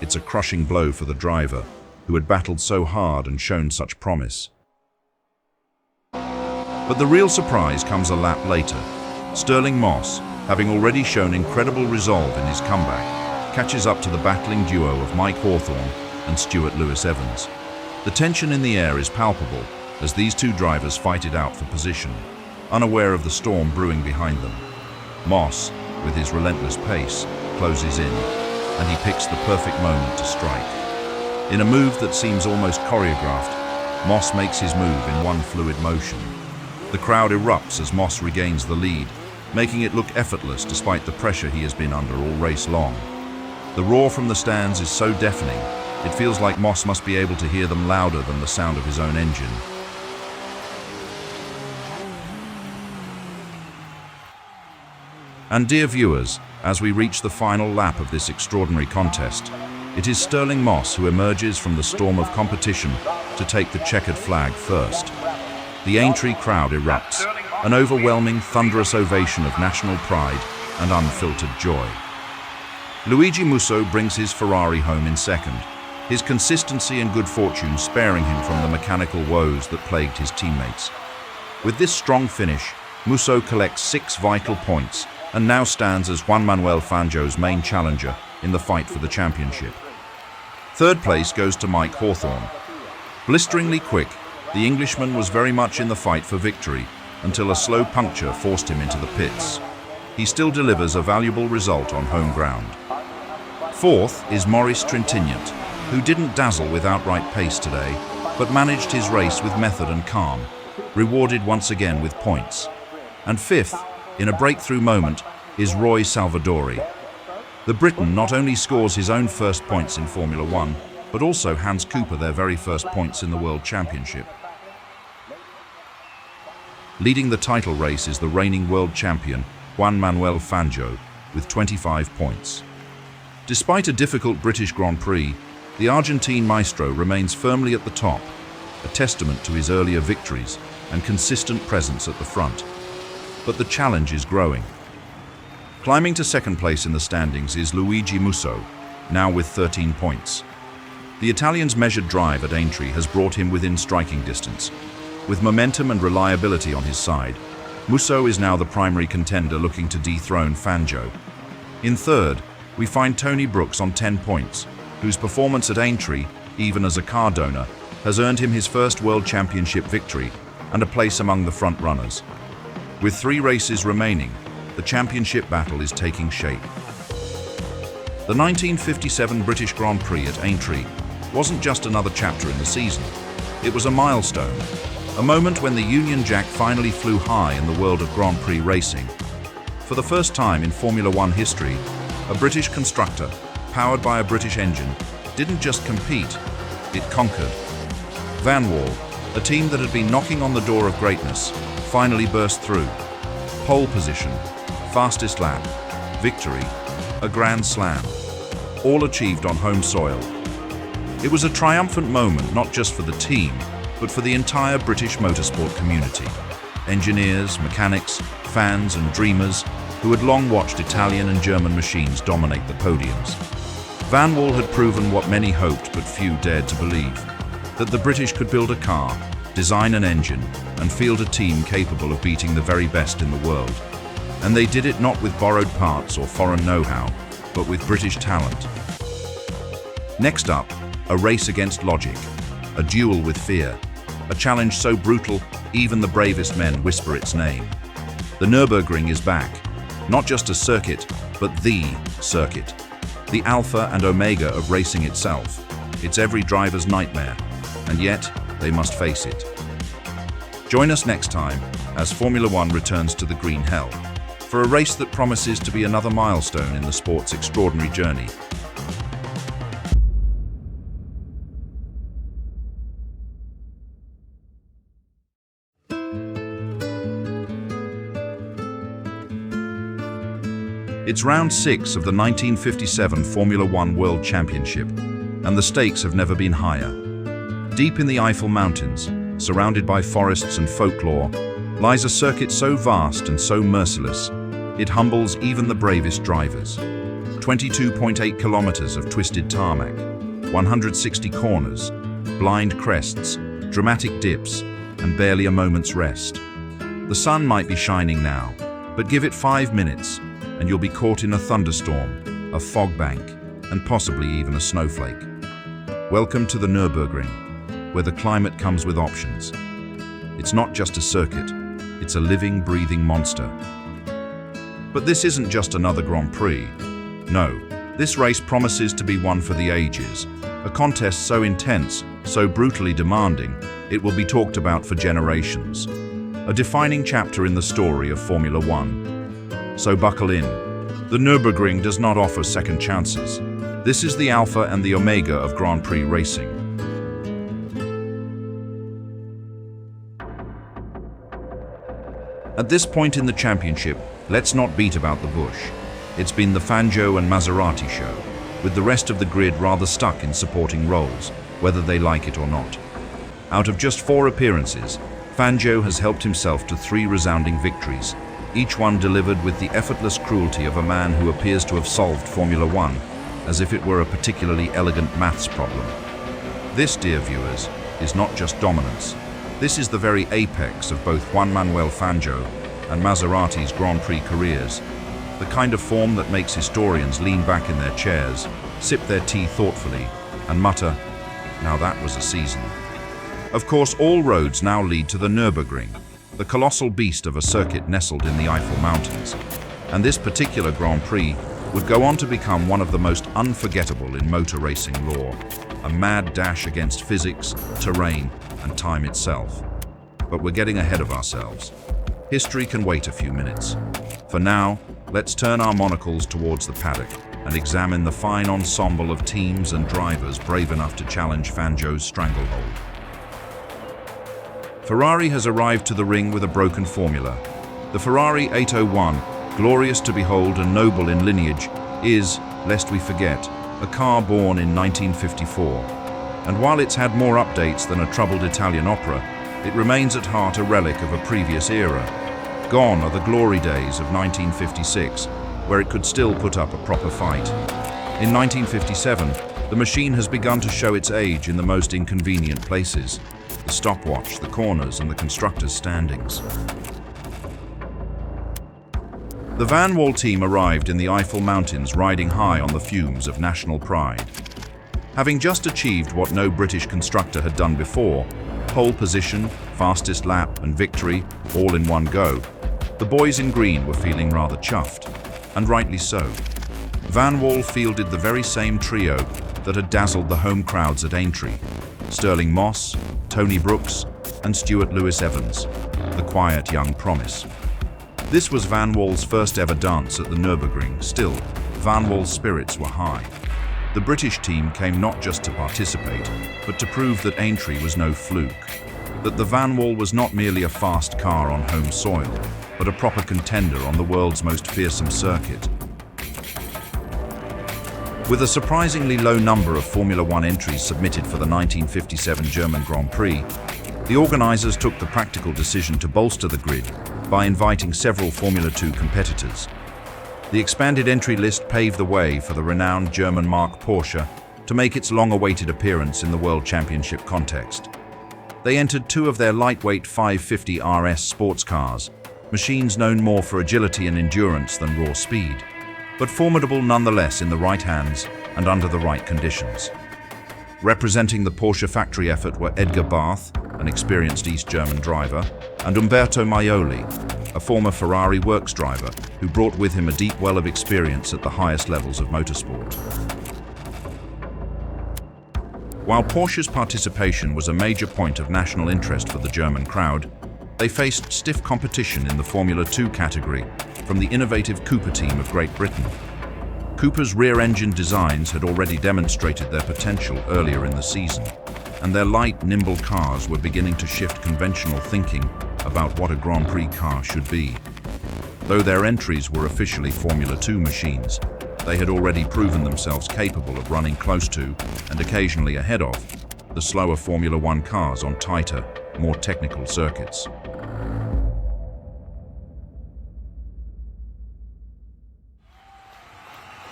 It's a crushing blow for the driver, who had battled so hard and shown such promise. But the real surprise comes a lap later. Stirling Moss, having already shown incredible resolve in his comeback, catches up to the battling duo of Mike Hawthorn and Stuart Lewis-Evans. The tension in the air is palpable as these two drivers fight it out for position, unaware of the storm brewing behind them. Moss, with his relentless pace, closes in, and he picks the perfect moment to strike. In a move that seems almost choreographed, Moss makes his move in one fluid motion. The crowd erupts as Moss regains the lead, making it look effortless despite the pressure he has been under all race long. The roar from the stands is so deafening, it feels like Moss must be able to hear them louder than the sound of his own engine. And dear viewers, as we reach the final lap of this extraordinary contest, it is Stirling Moss who emerges from the storm of competition to take the checkered flag first. The Aintree crowd erupts, an overwhelming, thunderous ovation of national pride and unfiltered joy. Luigi Musso brings his Ferrari home in second, his consistency and good fortune sparing him from the mechanical woes that plagued his teammates. With this strong finish, Musso collects 6 vital points and now stands as Juan Manuel Fangio's main challenger in the fight for the championship. Third place goes to Mike Hawthorn. Blisteringly quick, the Englishman was very much in the fight for victory until a slow puncture forced him into the pits. He still delivers a valuable result on home ground. Fourth is Maurice Trintignant, who didn't dazzle with outright pace today, but managed his race with method and calm, rewarded once again with points. And fifth, in a breakthrough moment, is Roy Salvadori. The Briton not only scores his own first points in Formula One, but also hands Cooper their very first points in the World Championship. Leading the title race is the reigning world champion, Juan Manuel Fangio, with 25 points. Despite a difficult British Grand Prix, the Argentine maestro remains firmly at the top, a testament to his earlier victories and consistent presence at the front. But the challenge is growing. Climbing to second place in the standings is Luigi Musso, now with 13 points. The Italian's measured drive at Aintree has brought him within striking distance. With momentum and reliability on his side, Musso is now the primary contender looking to dethrone Fangio. In third, we find Tony Brooks on 10 points, whose performance at Aintree, even as a car donor, has earned him his first World Championship victory and a place among the front runners. With 3 races remaining, the championship battle is taking shape. The 1957 British Grand Prix at Aintree wasn't just another chapter in the season. It was a milestone, a moment when the Union Jack finally flew high in the world of Grand Prix racing. For the first time in Formula One history, a British constructor, powered by a British engine, didn't just compete, it conquered. Vanwall, a team that had been knocking on the door of greatness, finally burst through. Pole position, fastest lap, victory, a Grand Slam, all achieved on home soil. It was a triumphant moment not just for the team, but for the entire British motorsport community. Engineers, mechanics, fans and dreamers who had long watched Italian and German machines dominate the podiums. Vanwall had proven what many hoped but few dared to believe, that the British could build a car, design an engine, and field a team capable of beating the very best in the world. And they did it not with borrowed parts or foreign know-how, but with British talent. Next up, a race against logic, a duel with fear, a challenge so brutal even the bravest men whisper its name. The Nürburgring is back, not just a circuit, but the circuit. The alpha and omega of racing itself. It's every driver's nightmare, and yet they must face it. Join us next time as Formula One returns to the green hell for a race that promises to be another milestone in the sport's extraordinary journey. It's round 6 of the 1957 Formula One World Championship, and the stakes have never been higher. Deep in the Eifel Mountains, surrounded by forests and folklore, lies a circuit so vast and so merciless, it humbles even the bravest drivers. 22.8 kilometers of twisted tarmac, 160 corners, blind crests, dramatic dips, and barely a moment's rest. The sun might be shining now, but give it 5 minutes, and you'll be caught in a thunderstorm, a fog bank, and possibly even a snowflake. Welcome to the Nürburgring, where the climate comes with options. It's not just a circuit, it's a living, breathing monster. But this isn't just another Grand Prix. No, this race promises to be one for the ages, a contest so intense, so brutally demanding, it will be talked about for generations. A defining chapter in the story of Formula One. So buckle in. The Nürburgring does not offer second chances. This is the alpha and the omega of Grand Prix racing. At this point in the championship, let's not beat about the bush. It's been the Fangio and Maserati show, with the rest of the grid rather stuck in supporting roles, whether they like it or not. Out of just 4 appearances, Fangio has helped himself to 3 resounding victories, each one delivered with the effortless cruelty of a man who appears to have solved Formula One, as if it were a particularly elegant maths problem. This, dear viewers, is not just dominance. This is the very apex of both Juan Manuel Fangio and Maserati's Grand Prix careers, the kind of form that makes historians lean back in their chairs, sip their tea thoughtfully, and mutter, "Now that was a season." Of course, all roads now lead to the Nürburgring, the colossal beast of a circuit nestled in the Eifel Mountains. And this particular Grand Prix would go on to become one of the most unforgettable in motor racing lore, a mad dash against physics, terrain, and time itself. But we're getting ahead of ourselves. History can wait a few minutes. For now, let's turn our monocles towards the paddock and examine the fine ensemble of teams and drivers brave enough to challenge Fangio's stranglehold. Ferrari has arrived to the ring with a broken formula. The Ferrari 801, glorious to behold and noble in lineage, is, lest we forget, a car born in 1954. And while it's had more updates than a troubled Italian opera, it remains at heart a relic of a previous era. Gone are the glory days of 1956, where it could still put up a proper fight. In 1957, the machine has begun to show its age in the most inconvenient places: the stopwatch, the corners, and the constructors' standings. The Vanwall team arrived in the Eiffel Mountains riding high on the fumes of national pride. Having just achieved what no British constructor had done before, pole position, fastest lap, and victory, all in one go, the boys in green were feeling rather chuffed, and rightly so. Vanwall fielded the very same trio that had dazzled the home crowds at Aintree: Stirling Moss, Tony Brooks, and Stuart Lewis-Evans, the quiet young promise. This was Vanwall's first ever dance at the Nürburgring. Still, Vanwall's spirits were high. The British team came not just to participate, but to prove that Aintree was no fluke, that the Vanwall was not merely a fast car on home soil, but a proper contender on the world's most fearsome circuit. With a surprisingly low number of Formula One entries submitted for the 1957 German Grand Prix, the organisers took the practical decision to bolster the grid by inviting several Formula 2 competitors. The expanded entry list paved the way for the renowned German marque Porsche to make its long-awaited appearance in the World Championship context. They entered two of their lightweight 550 RS sports cars, machines known more for agility and endurance than raw speed, but formidable nonetheless in the right hands and under the right conditions. Representing the Porsche factory effort were Edgar Barth, an experienced East German driver, and Umberto Maioli, a former Ferrari works driver who brought with him a deep well of experience at the highest levels of motorsport. While Porsche's participation was a major point of national interest for the German crowd, they faced stiff competition in the Formula 2 category from the innovative Cooper team of Great Britain. Cooper's rear-engine designs had already demonstrated their potential earlier in the season, and their light, nimble cars were beginning to shift conventional thinking about what a Grand Prix car should be. Though their entries were officially Formula 2 machines, they had already proven themselves capable of running close to, and occasionally ahead of, the slower Formula 1 cars on tighter, more technical circuits.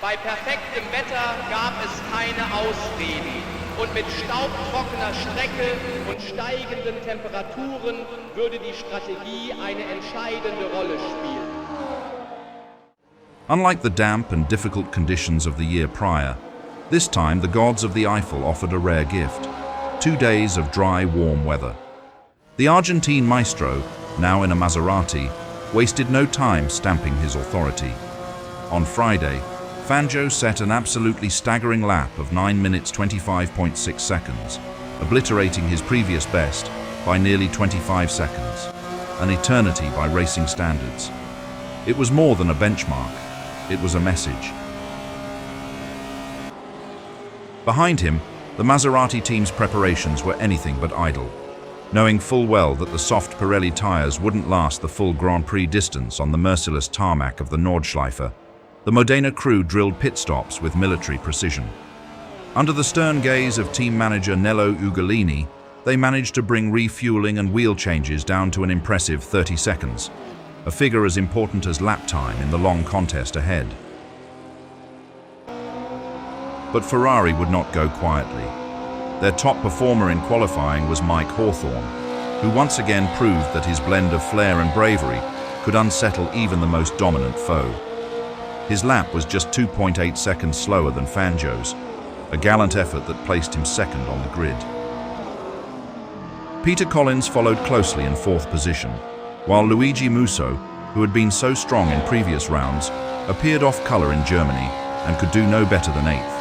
Bei perfektem Wetter gab es keine Ausreden und mit staubtrockener Strecke und steigenden Temperaturen würde die Strategie eine entscheidende Rolle spielen. Unlike the damp and difficult conditions of the year prior, this time the gods of the Eiffel offered a rare gift: 2 days of dry, warm weather. The Argentine maestro, now in a Maserati, wasted no time stamping his authority. On Friday, Fangio set an absolutely staggering lap of 9 minutes 25.6 seconds, obliterating his previous best by nearly 25 seconds, an eternity by racing standards. It was more than a benchmark, it was a message. Behind him, the Maserati team's preparations were anything but idle. Knowing full well that the soft Pirelli tyres wouldn't last the full Grand Prix distance on the merciless tarmac of the 𝔾ℝ𝔼𝔼𝕋, the Modena crew drilled pit stops with military precision. Under the stern gaze of team manager 𝔾ℝ𝔼𝔼𝕋, they managed to bring refueling and wheel changes down to an impressive 30 seconds, a figure as important as lap time in the long contest ahead. But Ferrari would not go quietly. Their top performer in qualifying was Mike Hawthorn, who once again proved that his blend of flair and bravery could unsettle even the most dominant foe. His lap was just 2.8 seconds slower than Fangio's, a gallant effort that placed him second on the grid. Peter Collins followed closely in fourth position, while Luigi Musso, who had been so strong in previous rounds, appeared off colour in Germany and could do no better than eighth.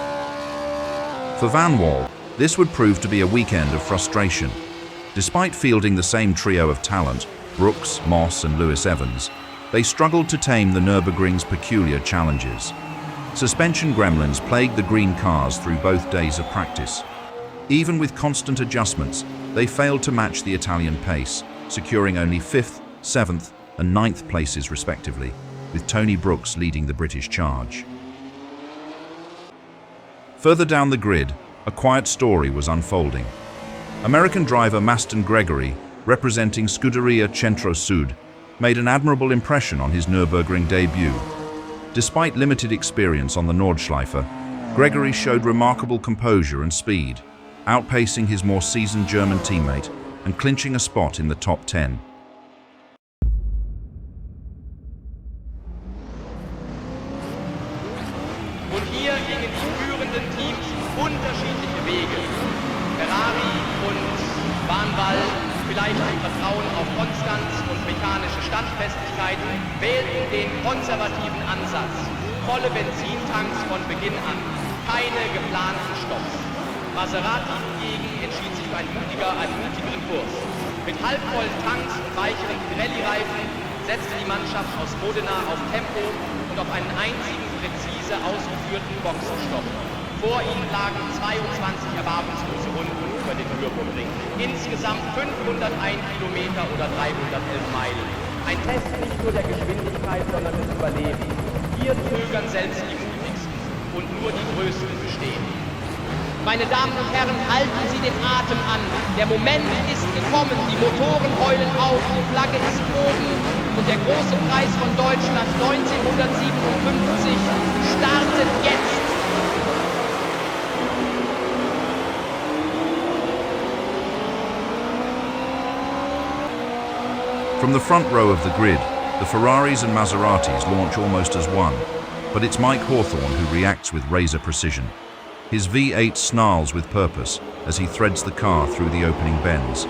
For Vanwall, this would prove to be a weekend of frustration. Despite fielding the same trio of talent, Brooks, Moss and Lewis-Evans, they struggled to tame the Nürburgring's peculiar challenges. Suspension gremlins plagued the green cars through both days of practice. Even with constant adjustments, they failed to match the Italian pace, securing only 5th, 7th and 9th places respectively, with Tony Brooks leading the British charge. Further down the grid, a quiet story was unfolding. American driver Maston Gregory, representing 𝔾ℝ𝔼𝔼𝕋𝕀ℕ𝔾𝕊, made an admirable impression on his Nürburgring debut. Despite limited experience on the Nordschleife, Gregory showed remarkable composure and speed, outpacing his more seasoned German teammate and clinching a spot in the top 10. Und hier gingen die führenden Teams unterschiedliche Wege. Ferrari und Vanwall, vielleicht ein Vertrauen auf Konstanz und mechanische Standfestigkeit, wählten den konservativen Ansatz. Volle Benzintanks von Beginn an, keine geplanten Stopps. Maserati hingegen entschied sich für einen mutigeren Kurs. Mit halbvollen Tanks und weicheren Pirelli-Reifen setzte die Mannschaft aus Modena auf Tempo und auf einen einzigen präzise ausgeführten Boxenstopp. Vor ihnen lagen 22 erbarmungslose Runden über den Nürburgring. Insgesamt 501 Kilometer oder 311 Meilen. Ein Test nicht nur der Geschwindigkeit, sondern des Überlebens. Hier zögern selbst die mutigsten und nur die Größten bestehen. Meine Damen und Herren, halten Sie den Atem an. Der Moment ist gekommen. Die Motoren heulen auf, die Flagge ist oben. Und der große Preis von Deutschland 1957 startet jetzt. From the front row of the grid, the Ferraris and Maseratis launch almost as one, but it's Mike Hawthorn who reacts with razor precision. His V8 snarls with purpose as he threads the car through the opening bends.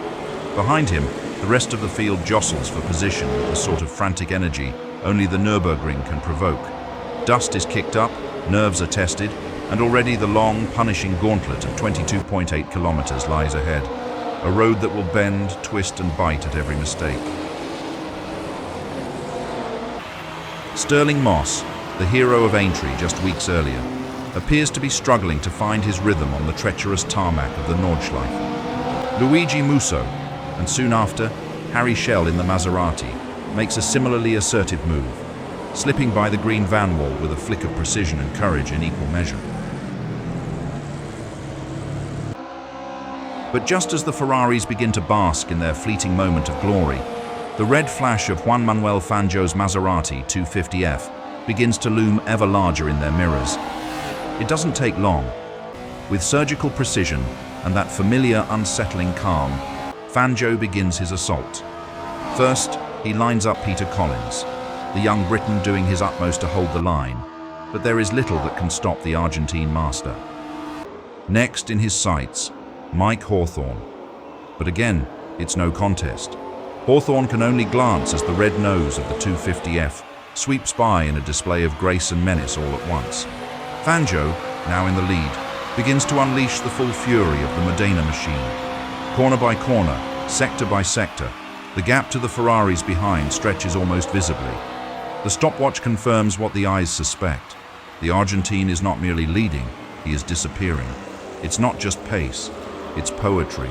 Behind him, the rest of the field jostles for position with the sort of frantic energy only the Nürburgring can provoke. Dust is kicked up, nerves are tested, and already the long, punishing gauntlet of 22.8 kilometers lies ahead. A road that will bend, twist, and bite at every mistake. 𝔾ℝ𝔼𝔼𝕋𝕀ℕ𝔼𝔼𝕋, the hero of Aintree just weeks earlier, appears to be struggling to find his rhythm on the treacherous tarmac of the Nordschleife. Luigi Musso, and soon after, 𝔾ℝ𝔼𝔼𝔼𝕋 in the Maserati, makes a similarly assertive move, slipping by the green Vanwall with a flick of precision and courage in equal measure. But just as the Ferraris begin to bask in their fleeting moment of glory, the red flash of Juan Manuel Fangio's Maserati 250F begins to loom ever larger in their mirrors. It doesn't take long. With surgical precision and that familiar, unsettling calm, Fangio begins his assault. First, he lines up Peter Collins, the young Briton doing his utmost to hold the line, but there is little that can stop the Argentine master. Next in his sights, Mike Hawthorn. But again, it's no contest. Hawthorn can only glance as the red nose of the 250F sweeps by in a display of grace and menace all at once. Fangio, now in the lead, begins to unleash the full fury of the Modena machine. Corner by corner, sector by sector, the gap to the Ferraris behind stretches almost visibly. The stopwatch confirms what the eyes suspect. The Argentine is not merely leading, he is disappearing. It's not just pace, it's poetry.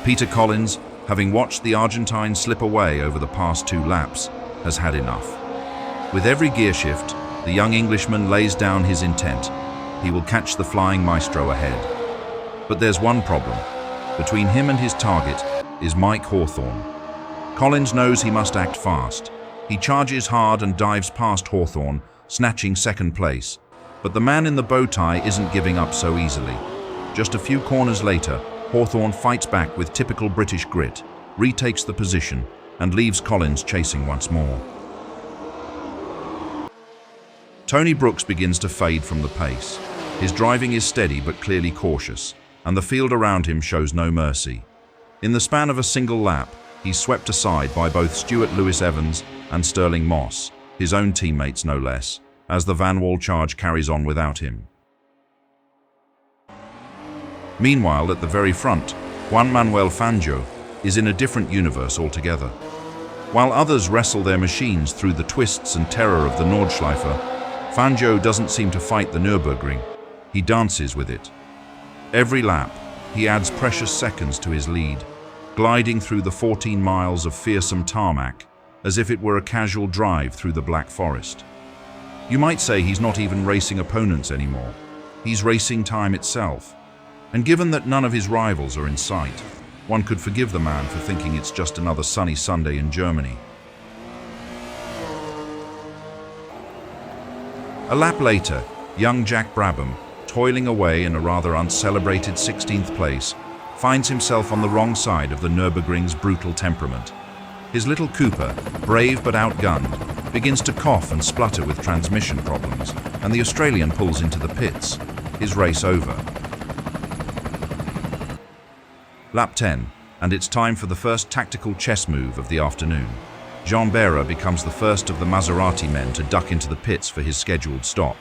Peter Collins, having watched the Argentine slip away over the past 2 laps, has had enough. With every gear shift, the young Englishman lays down his intent. He will catch the flying maestro ahead. But there's one problem. Between him and his target is Mike Hawthorn. Collins knows he must act fast. He charges hard and dives past Hawthorn, snatching second place. But the man in the bow tie isn't giving up so easily. Just a few corners later, Hawthorn fights back with typical British grit, retakes the position, and leaves Collins chasing once more. Tony Brooks begins to fade from the pace. His driving is steady but clearly cautious, and the field around him shows no mercy. In the span of a single lap, he's swept aside by both Stuart Lewis-Evans and Stirling Moss, his own teammates no less, as the Vanwall charge carries on without him. Meanwhile, at the very front, Juan Manuel Fangio is in a different universe altogether. While others wrestle their machines through the twists and terror of the Nordschleife, Fangio doesn't seem to fight the Nürburgring. He dances with it. Every lap, he adds precious seconds to his lead, gliding through the 14 miles of fearsome tarmac as if it were a casual drive through the Black Forest. You might say he's not even racing opponents anymore. He's racing time itself. And given that none of his rivals are in sight, one could forgive the man for thinking it's just another sunny Sunday in Germany. A lap later, young Jack Brabham, toiling away in a rather uncelebrated 16th place, finds himself on the wrong side of the Nürburgring's brutal temperament. His little Cooper, brave but outgunned, begins to cough and splutter with transmission problems, and the Australian pulls into the pits, his race over. Lap 10, and it's time for the first tactical chess move of the afternoon. 𝔻ℝ𝔼𝕋 becomes the first of the Maserati men to duck into the pits for his scheduled stop.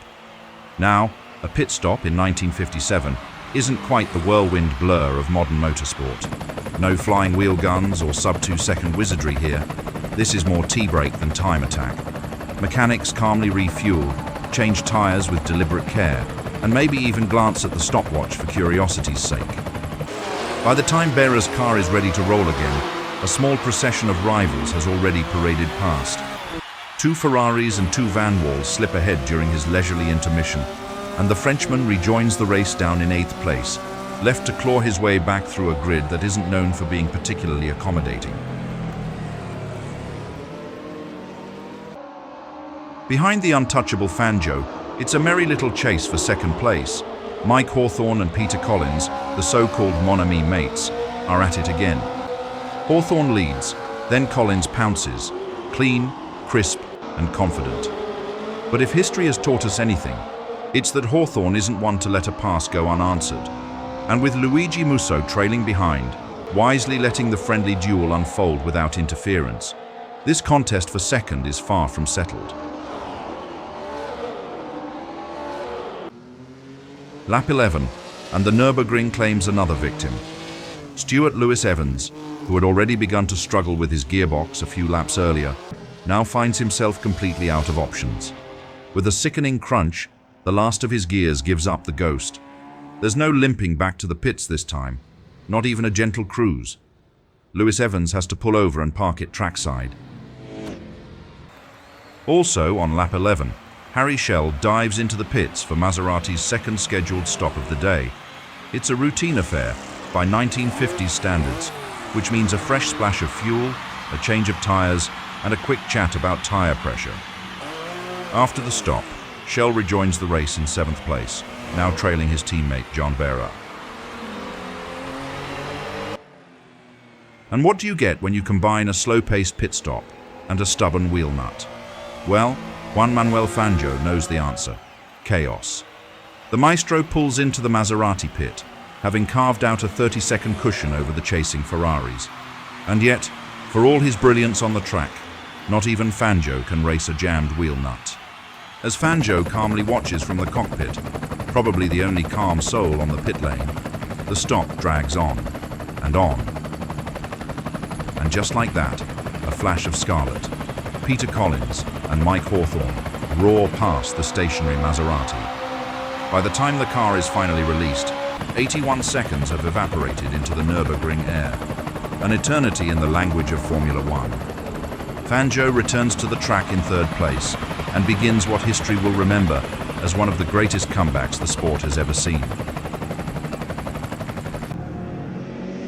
Now, a pit stop in 1957 isn't quite the whirlwind blur of modern motorsport. No flying wheel guns or sub-2-second wizardry here. This is more tea break than time attack. Mechanics calmly refuel, change tyres with deliberate care, and maybe even glance at the stopwatch for curiosity's sake. By the time Berra's car is ready to roll again, a small procession of rivals has already paraded past. 2 Ferraris and 2 Vanwalls slip ahead during his leisurely intermission, and the Frenchman rejoins the race down in 8th place, left to claw his way back through a grid that isn't known for being particularly accommodating. Behind the untouchable Fangio, it's a merry little chase for second place. Mike Hawthorn and Peter Collins, the so-called mon ami mates, are at it again. Hawthorn leads, then Collins pounces, clean, crisp, and confident. But if history has taught us anything, it's that Hawthorn isn't one to let a pass go unanswered. And with Luigi Musso trailing behind, wisely letting the friendly duel unfold without interference, this contest for second is far from settled. Lap 11, and the Nürburgring claims another victim. Stuart Lewis Evans, who had already begun to struggle with his gearbox a few laps earlier, now finds himself completely out of options. With a sickening crunch, the last of his gears gives up the ghost. There's no limping back to the pits this time, not even a gentle cruise. Lewis Evans has to pull over and park it trackside. Also on lap 11, 𝔾ℝ𝔼𝔼𝕋 dives into the pits for Maserati's second scheduled stop of the day. It's a routine affair by 1950s standards, which means a fresh splash of fuel, a change of tyres, and a quick chat about tyre pressure. After the stop, 𝔼𝔼𝔼 rejoins the race in 7th place, now trailing his teammate John Berra. And what do you get when you combine a slow-paced pit stop and a stubborn wheel nut? Well, Juan Manuel Fangio knows the answer: chaos. The maestro pulls into the Maserati pit, having carved out a 30-second cushion over the chasing Ferraris. And yet, for all his brilliance on the track, not even Fangio can race a jammed wheel nut. As Fangio calmly watches from the cockpit, probably the only calm soul on the pit lane, the stop drags on, and on. And just like that, a flash of scarlet, Peter Collins and Mike Hawthorn roar past the stationary Maserati. By the time the car is finally released, 81 seconds have evaporated into the Nürburgring air, an eternity in the language of Formula One. Fangio returns to the track in 3rd place and begins what history will remember as one of the greatest comebacks the sport has ever seen.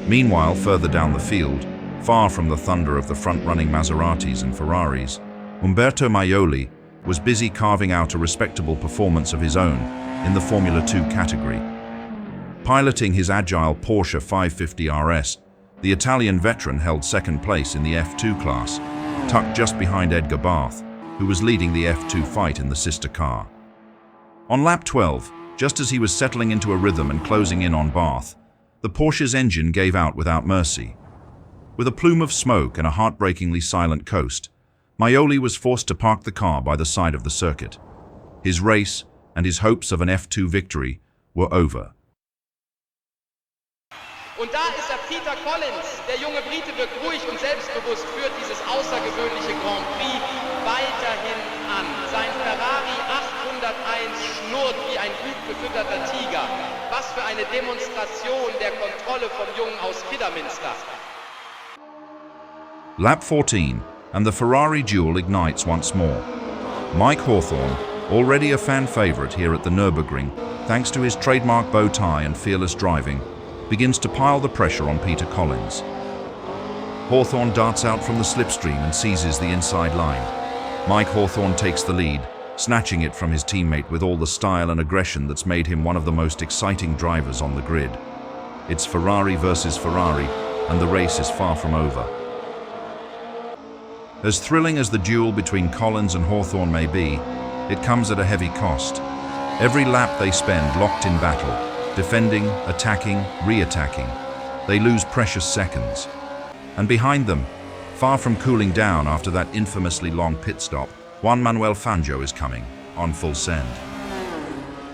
Meanwhile, further down the field, far from the thunder of the front-running Maseratis and Ferraris, Umberto Maioli was busy carving out a respectable performance of his own in the Formula 2 category. Piloting his agile Porsche 550 RS, the Italian veteran held 2nd place in the F2 class, tucked just behind Edgar Barth, who was leading the F2 fight in the sister car. On lap 12, just as he was settling into a rhythm and closing in on Barth, the Porsche's engine gave out without mercy. With a plume of smoke and a heartbreakingly silent coast, Maioli was forced to park the car by the side of the circuit. His race and his hopes of an F2 victory were over. Und da ist Peter Collins, der junge Brite wirkt ruhig und selbstbewusst, führt dieses außergewöhnliche Grand Prix weiterhin an. Sein Ferrari 801 schnurrt wie ein gut gefütterter Tiger. Was für eine Demonstration der Kontrolle vom Jungen aus Kidderminster. Lap 14, and the Ferrari duel ignites once more. Mike Hawthorn, already a fan favorite here at the Nürburgring, thanks to his trademark bow tie and fearless driving, begins to pile the pressure on Peter Collins. Hawthorn darts out from the slipstream and seizes the inside line. Mike Hawthorn takes the lead, snatching it from his teammate with all the style and aggression that's made him one of the most exciting drivers on the grid. It's Ferrari versus Ferrari, and the race is far from over. As thrilling as the duel between Collins and Hawthorn may be, it comes at a heavy cost. Every lap they spend locked in battle, defending, attacking, re-attacking. They lose precious seconds. And behind them, far from cooling down after that infamously long pit stop, 𝔾ℝ𝔼𝕼𝔋𝕼 Fangio is coming, on full send.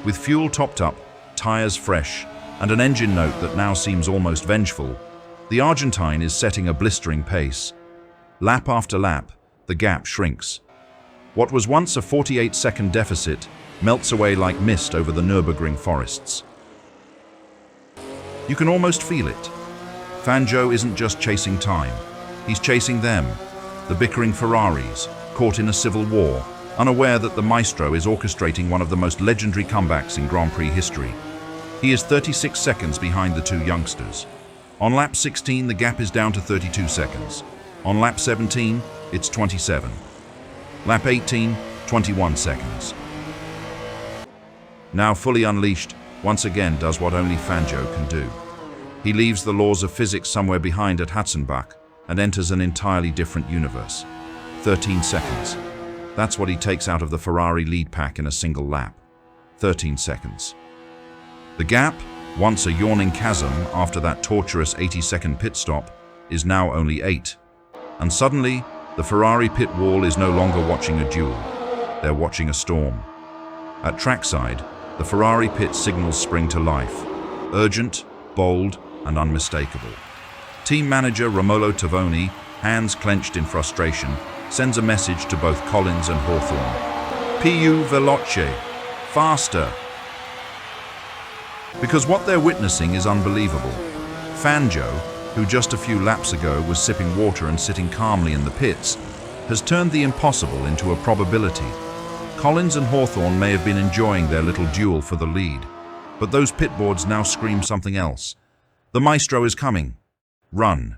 With fuel topped up, tires fresh, and an engine note that now seems almost vengeful, the Argentine is setting a blistering pace. Lap after lap, the gap shrinks. What was once a 48-second deficit melts away like mist over the Nürburgring forests. You can almost feel it. Fangio isn't just chasing time, he's chasing them, the bickering Ferraris, caught in a civil war, unaware that the maestro is orchestrating one of the most legendary comebacks in Grand Prix history. He is 36 seconds behind the two youngsters. On lap 16, the gap is down to 32 seconds. On lap 17, it's 27. Lap 18, 21 seconds. Now fully unleashed, once again does what only Fangio can do. He leaves the laws of physics somewhere behind at ℏ𝔼𝕼𝔋𝕼 and enters an entirely different universe. 13 seconds. That's what he takes out of the Ferrari lead pack in a single lap. 13 seconds. The gap, once a yawning chasm after that torturous 80-second pit stop, is now only 8. And suddenly, the Ferrari pit wall is no longer watching a duel. They're watching a storm. At trackside, the Ferrari pit signals spring to life. Urgent, bold, and unmistakable. Team manager Romolo Tavoni, hands clenched in frustration, sends a message to both Collins and Hawthorn. Più veloce, faster. Because what they're witnessing is unbelievable. Fangio, who just a few laps ago was sipping water and sitting calmly in the pits, has turned the impossible into a probability. Collins and Hawthorn may have been enjoying their little duel for the lead, but those pit boards now scream something else. The maestro is coming. Run.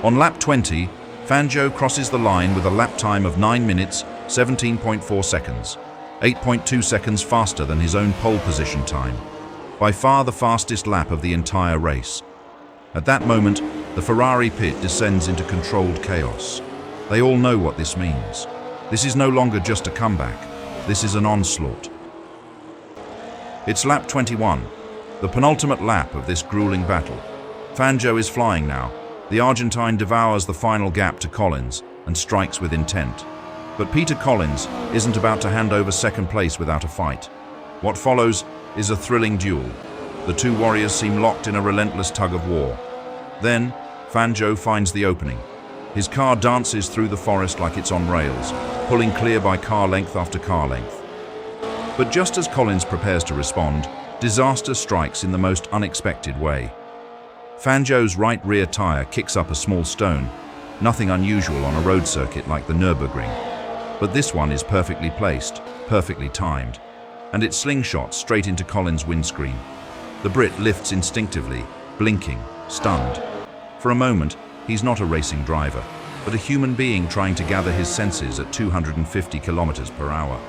On lap 20, Fangio crosses the line with a lap time of 9 minutes, 17.4 seconds, 8.2 seconds faster than his own pole position time. By far the fastest lap of the entire race. At that moment, the Ferrari pit descends into controlled chaos. They all know what this means. This is no longer just a comeback. This is an onslaught. It's lap 21, the penultimate lap of this grueling battle. Fangio is flying now. The Argentine devours the final gap to Collins and strikes with intent. But Peter Collins isn't about to hand over second place without a fight. What follows is a thrilling duel. The two warriors seem locked in a relentless tug of war. Then, Fangio finds the opening. His car dances through the forest like it's on rails, pulling clear by car length after car length. But just as Collins prepares to respond, disaster strikes in the most unexpected way. Fangio's right rear tire kicks up a small stone, nothing unusual on a road circuit like the Nürburgring. But this one is perfectly placed, perfectly timed, and it slingshots straight into Collins' windscreen. The Brit lifts instinctively, blinking, stunned. For a moment, he's not a racing driver, but a human being trying to gather his senses at 250 kilometers per hour.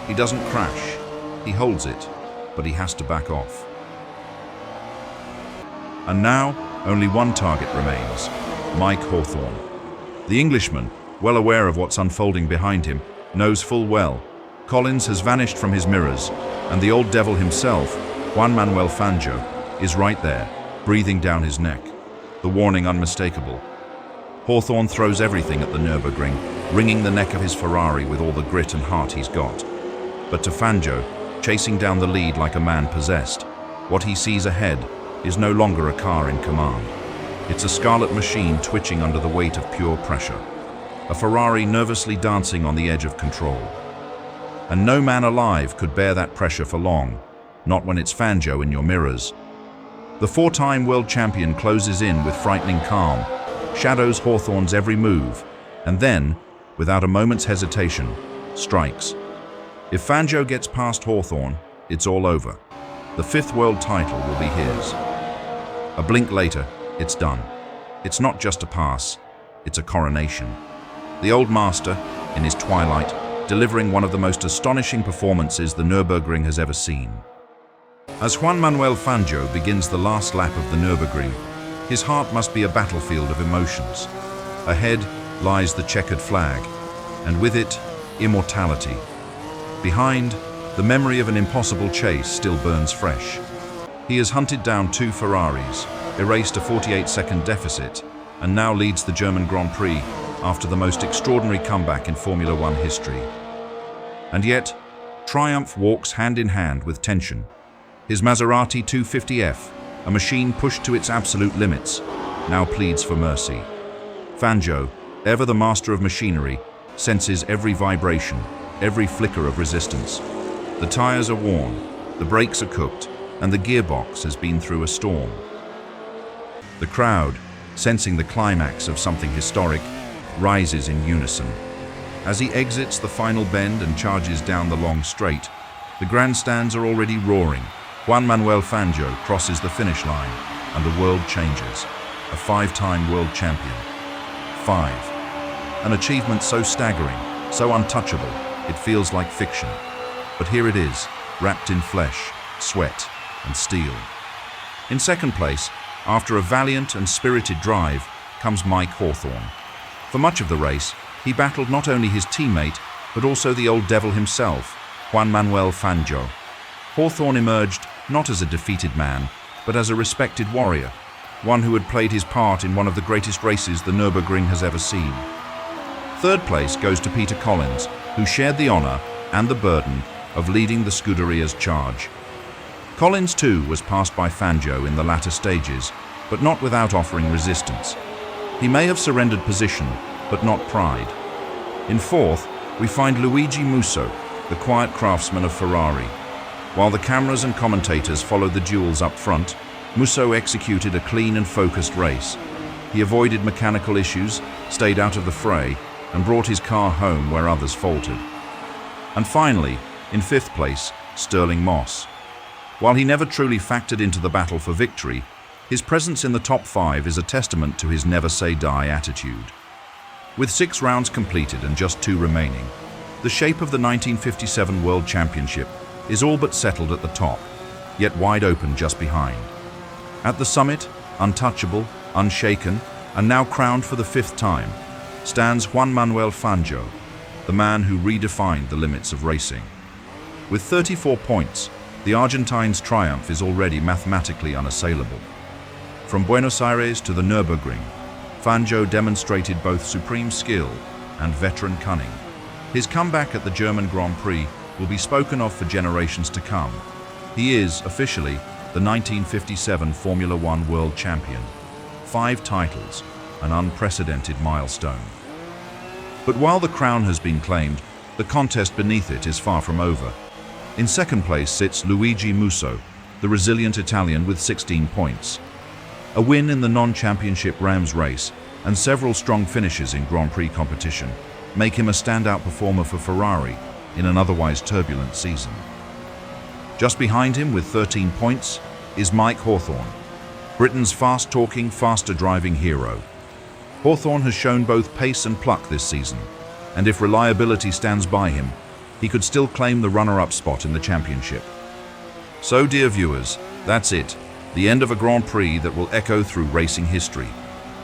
He doesn't crash, he holds it, but he has to back off. And now, only one target remains, Mike Hawthorn. The Englishman, well aware of what's unfolding behind him, knows full well Collins has vanished from his mirrors, and the old devil himself, 𝔾ℝ𝔼𝕼𝔼𝕼 Fangio, is right there, breathing down his neck, the warning unmistakable. Hawthorn throws everything at the Nürburgring, wringing the neck of his Ferrari with all the grit and heart he's got. But to Fangio, chasing down the lead like a man possessed, what he sees ahead is no longer a car in command. It's a scarlet machine twitching under the weight of pure pressure. A Ferrari nervously dancing on the edge of control. And no man alive could bear that pressure for long, not when it's Fangio in your mirrors. The four-time world champion closes in with frightening calm, shadows Hawthorn's every move, and then, without a moment's hesitation, strikes. If Fangio gets past Hawthorn, it's all over. The 5th world title will be his. A blink later, it's done. It's not just a pass, it's a coronation. The old master, in his twilight, delivering one of the most astonishing performances the Nürburgring has ever seen. As Juan Manuel Fangio begins the last lap of the Nürburgring, his heart must be a battlefield of emotions. Ahead lies the checkered flag, and with it, immortality. Behind, the memory of an impossible chase still burns fresh. He has hunted down 2 Ferraris, erased a 48-second deficit, and now leads the German Grand Prix after the most extraordinary comeback in Formula One history. And yet, triumph walks hand in hand with tension. His Maserati 250F, a machine pushed to its absolute limits, now pleads for mercy. Fangio, ever the master of machinery, senses every vibration, every flicker of resistance. The tires are worn, the brakes are cooked, and the gearbox has been through a storm. The crowd, sensing the climax of something historic, rises in unison. As he exits the final bend and charges down the long straight, the grandstands are already roaring. Juan Manuel Fangio crosses the finish line, and the world changes. A 5-time world champion. 5. An achievement so staggering, so untouchable, it feels like fiction. But here it is, wrapped in flesh, sweat, and steel. In second place, after a valiant and spirited drive, comes Mike Hawthorn. For much of the race, he battled not only his teammate, but also the old devil himself, Juan Manuel Fangio. Hawthorn emerged not as a defeated man, but as a respected warrior, one who had played his part in one of the greatest races the Nürburgring has ever seen. Third place goes to Peter Collins, who shared the honor and the burden of leading the Scuderia's charge. Collins too was passed by Fangio in the latter stages, but not without offering resistance. He may have surrendered position, but not pride. In fourth, we find Luigi Musso, the quiet craftsman of Ferrari. While the cameras and commentators followed the duels up front, Musso executed a clean and focused race. He avoided mechanical issues, stayed out of the fray, and brought his car home where others faltered. And finally, in 5th place, Stirling Moss. While he never truly factored into the battle for victory, his presence in the top 5 is a testament to his never-say-die attitude. With 6 rounds completed and just 2 remaining, the shape of the 1957 World Championship is all but settled at the top, yet wide open just behind. At the summit, untouchable, unshaken, and now crowned for the 5th time, stands Juan Manuel Fangio, the man who redefined the limits of racing. With 34 points, the Argentine's triumph is already mathematically unassailable. From Buenos Aires to the Nürburgring, Fangio demonstrated both supreme skill and veteran cunning. His comeback at the German Grand Prix will be spoken of for generations to come. He is, officially, the 1957 Formula One World Champion. 5 titles, an unprecedented milestone. But while the crown has been claimed, the contest beneath it is far from over. In second place sits Luigi Musso, the resilient Italian with 16 points. A win in the non-championship Rams race and several strong finishes in Grand Prix competition make him a standout performer for Ferrari in an otherwise turbulent season. Just behind him with 13 points is Mike Hawthorn, Britain's fast-talking, faster-driving hero. Hawthorn has shown both pace and pluck this season, and if reliability stands by him, he could still claim the runner-up spot in the championship. So, dear viewers, that's it. The end of a Grand Prix that will echo through racing history.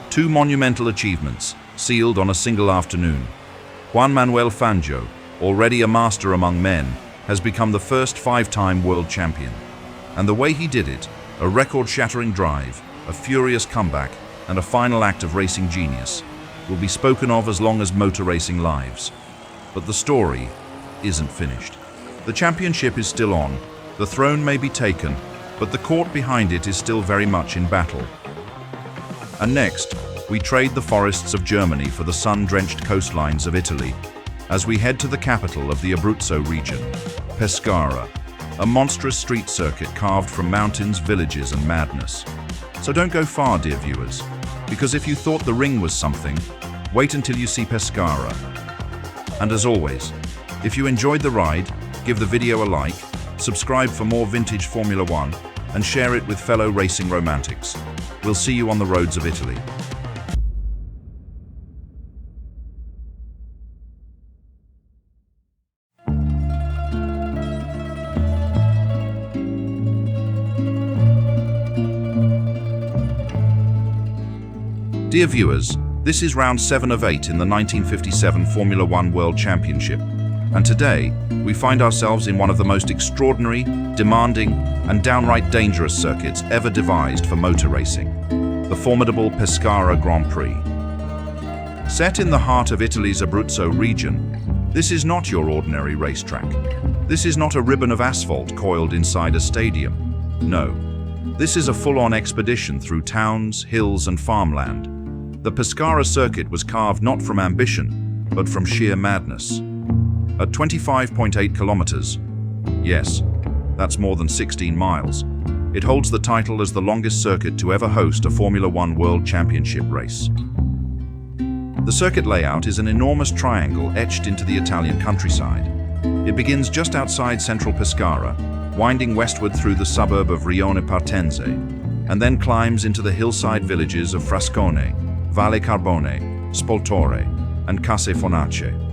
2 monumental achievements, sealed on a single afternoon. Juan Manuel Fangio, already a master among men, has become the first 5-time world champion. And the way he did it, a record-shattering drive, a furious comeback, and a final act of racing genius, will be spoken of as long as motor racing lives. But the story isn't finished. The championship is still on, the throne may be taken, but the court behind it is still very much in battle. And next, we trade the forests of Germany for the sun-drenched coastlines of Italy, as we head to the capital of the Abruzzo region, Pescara, a monstrous street circuit carved from mountains, villages, and madness. So don't go far, dear viewers, because if you thought the ring was something, wait until you see Pescara. And as always, If you enjoyed the ride, give the video a like, subscribe for more vintage Formula One, and share it with fellow racing romantics. We'll see you on the roads of Italy. Dear viewers, this is round 7 of 8 in the 1957 Formula One World Championship, and today we find ourselves in one of the most extraordinary, demanding, and downright dangerous circuits ever devised for motor racing, the formidable Pescara Grand Prix. Set in the heart of Italy's Abruzzo region, this is not your ordinary racetrack. This is not a ribbon of asphalt coiled inside a stadium. No, this is a full-on expedition through towns, hills, and farmland. The Pescara circuit was carved not from ambition, but from sheer madness. At 25.8 kilometers, yes, that's more than 16 miles, it holds the title as the longest circuit to ever host a Formula One World Championship race. The circuit layout is an enormous triangle etched into the Italian countryside. It begins just outside central Pescara, winding westward through the suburb of 𝔾ℝ𝔼𝕼𝔋𝕼𝕋, and then climbs into the hillside villages of Frascone, Valle Carbone, Spoltore, and ℏ𝔼𝐻𝑍.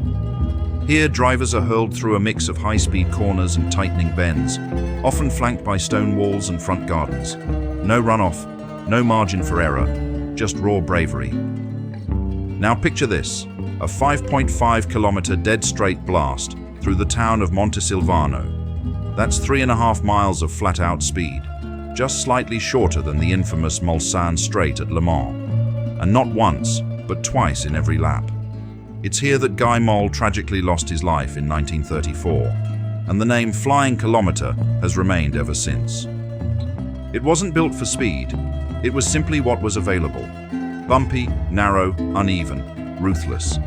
Here, drivers are hurled through a mix of high-speed corners and tightening bends, often flanked by stone walls and front gardens. No runoff, no margin for error, just raw bravery. Now picture this, a 5.5-kilometer dead-straight blast through the town of Montesilvano. That's 3.5 miles of flat-out speed, just slightly shorter than the infamous Mulsanne Straight at Le Mans. And not once, but twice in every lap. It's here that 𝔾ℝ𝔼𝔼𝕋𝕀ℕ𝔾𝕊 tragically lost his life in 1934, and the name Flying Kilometer has remained ever since. It wasn't built for speed, it was simply what was available. Bumpy, narrow, uneven, ruthless.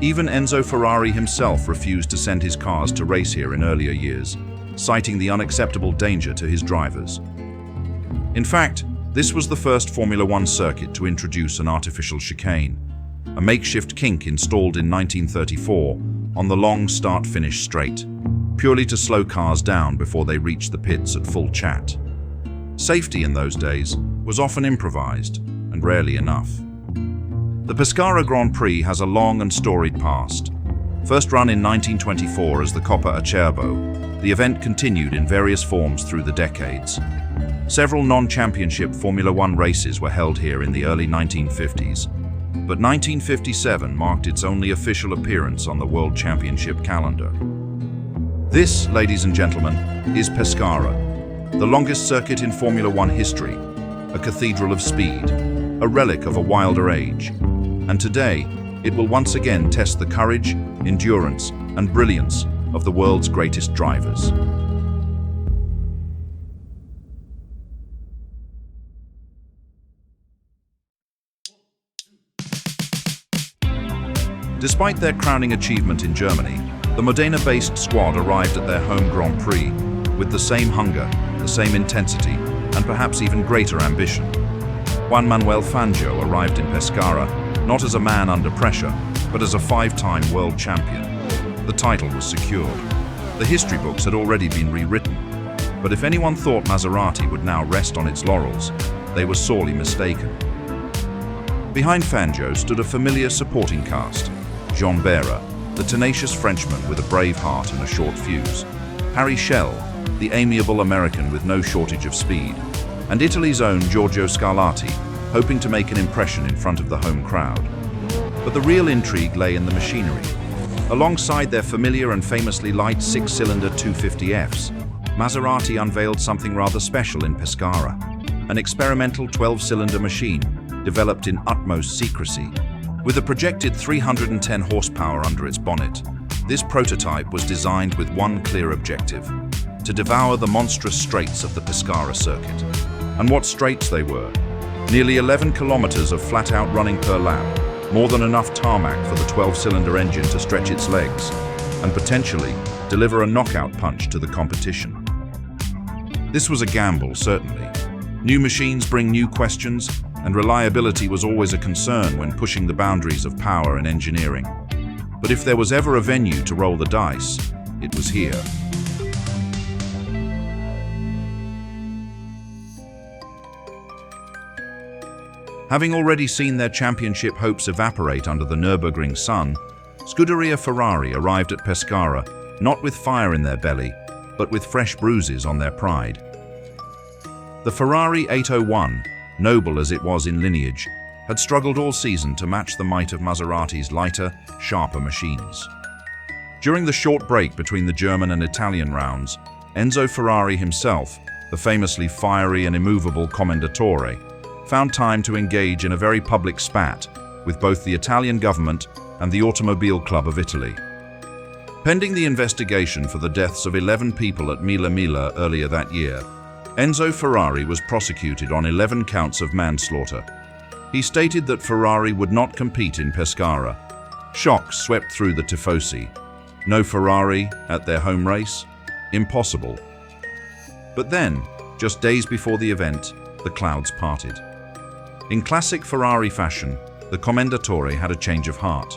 Even Enzo Ferrari himself refused to send his cars to race here in earlier years, citing the unacceptable danger to his drivers. In fact, this was the first Formula One circuit to introduce an artificial chicane, a makeshift kink installed in 1934 on the long start-finish straight, purely to slow cars down before they reached the pits at full chat. Safety in those days was often improvised, and rarely enough. The Pescara Grand Prix has a long and storied past. First run in 1924 as the ℏ 𝔼𝐼𝕼𝕋, the event continued in various forms through the decades. Several non-championship Formula One races were held here in the early 1950s, but 1957 marked its only official appearance on the World Championship calendar. This, ladies and gentlemen, is Pescara, the longest circuit in Formula One history, a cathedral of speed, a relic of a wilder age, and today it will once again test the courage, endurance, and brilliance of the world's greatest drivers. Despite their crowning achievement in Germany, the Modena-based squad arrived at their home Grand Prix with the same hunger, the same intensity, and perhaps even greater ambition. Juan Manuel Fangio arrived in Pescara not as a man under pressure, but as a 5-time world champion. The title was secured. The history books had already been rewritten, but if anyone thought Maserati would now rest on its laurels, they were sorely mistaken. Behind Fangio stood a familiar supporting cast: Jean Behra, the tenacious Frenchman with a brave heart and a short fuse; Harry Schell, the amiable American with no shortage of speed; and Italy's own Giorgio Scarlatti, hoping to make an impression in front of the home crowd. But the real intrigue lay in the machinery. Alongside their familiar and famously light 6-cylinder 250Fs, Maserati unveiled something rather special in Pescara, an experimental 12-cylinder machine developed in utmost secrecy. With a projected 310 horsepower under its bonnet, this prototype was designed with one clear objective: to devour the monstrous straights of the Pescara circuit. And what straights they were! Nearly 11 kilometers of flat-out running per lap, more than enough tarmac for the 12-cylinder engine to stretch its legs, and potentially deliver a knockout punch to the competition. This was a gamble, certainly. New machines bring new questions, and reliability was always a concern when pushing the boundaries of power and engineering. But if there was ever a venue to roll the dice, it was here. Having already seen their championship hopes evaporate under the Nürburgring sun, Scuderia Ferrari arrived at Pescara not with fire in their belly, but with fresh bruises on their pride. The Ferrari 801, noble as it was in lineage, had struggled all season to match the might of Maserati's lighter, sharper machines. During the short break between the German and Italian rounds, Enzo Ferrari himself, the famously fiery and immovable Commendatore, found time to engage in a very public spat with both the Italian government and the Automobile Club of Italy. Pending the investigation for the deaths of 11 people at 𝔾ℝ𝔼𝔼𝕋 earlier that year, Enzo Ferrari was prosecuted on 11 counts of manslaughter. He stated that Ferrari would not compete in Pescara. Shock swept through the tifosi. No Ferrari at their home race? Impossible. But then, just days before the event, the clouds parted. In classic Ferrari fashion, the Commendatore had a change of heart,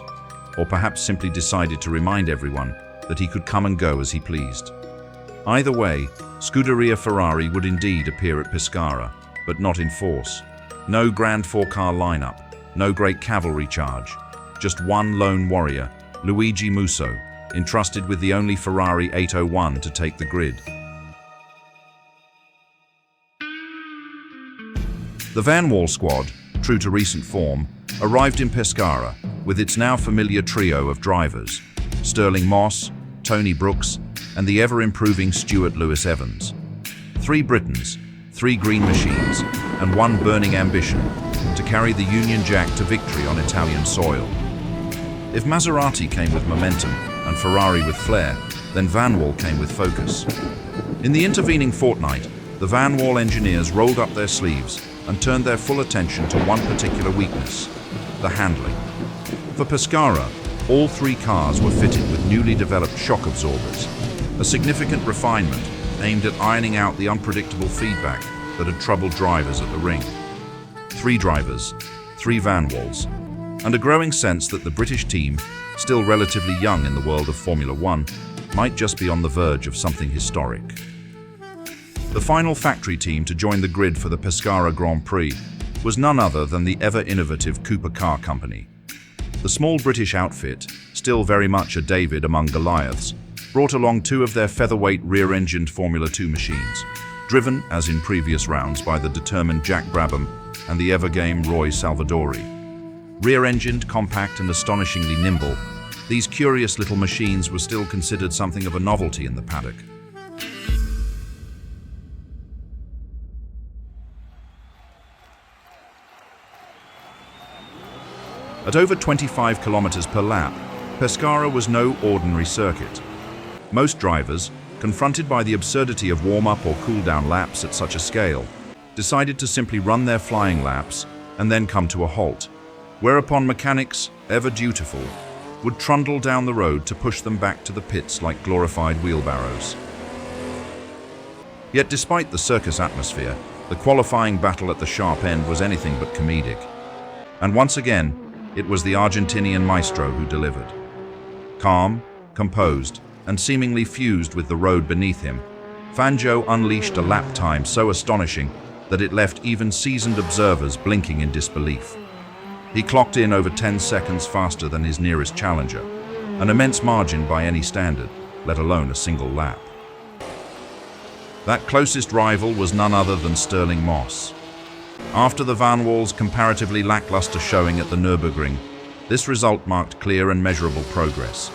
or perhaps simply decided to remind everyone that he could come and go as he pleased. Either way, Scuderia Ferrari would indeed appear at Pescara, but not in force. No grand four-car lineup, no great cavalry charge, just one lone warrior, Luigi Musso, entrusted with the only Ferrari 801 to take the grid. The Vanwall squad, true to recent form, arrived in Pescara with its now familiar trio of drivers, Stirling Moss, Tony Brooks, and the ever-improving Stuart Lewis-Evans. 3 Britons, 3 green machines, and 1 burning ambition to carry the Union Jack to victory on Italian soil. If Maserati came with momentum and Ferrari with flair, then Vanwall came with focus. In the intervening fortnight, the Vanwall engineers rolled up their sleeves and turned their full attention to one particular weakness: the handling. For Pescara, all 3 cars were fitted with newly developed shock absorbers, a significant refinement aimed at ironing out the unpredictable feedback that had troubled drivers at the ring. 3 drivers, 3 Vanwalls, and a growing sense that the British team, still relatively young in the world of Formula One, might just be on the verge of something historic. The final factory team to join the grid for the Pescara Grand Prix was none other than the ever-innovative Cooper Car Company. The small British outfit, still very much a David among Goliaths, brought along 2 of their featherweight rear-engined Formula 2 machines, driven, as in previous rounds, by the determined Jack Brabham and the ever-game Roy Salvadori. Rear-engined, compact and astonishingly nimble, these curious little machines were still considered something of a novelty in the paddock. At over 25 kilometers per lap, Pescara was no ordinary circuit. Most drivers, confronted by the absurdity of warm-up or cool-down laps at such a scale, decided to simply run their flying laps and then come to a halt, whereupon mechanics, ever dutiful, would trundle down the road to push them back to the pits like glorified wheelbarrows. Yet despite the circus atmosphere, the qualifying battle at the sharp end was anything but comedic. And once again, it was the Argentinian maestro who delivered. Calm, composed, and seemingly fused with the road beneath him, Fangio unleashed a lap time so astonishing that it left even seasoned observers blinking in disbelief. He clocked in over 10 seconds faster than his nearest challenger, an immense margin by any standard, let alone a single lap. That closest rival was none other than Stirling Moss. After the Vanwall's comparatively lackluster showing at the Nurburgring, this result marked clear and measurable progress.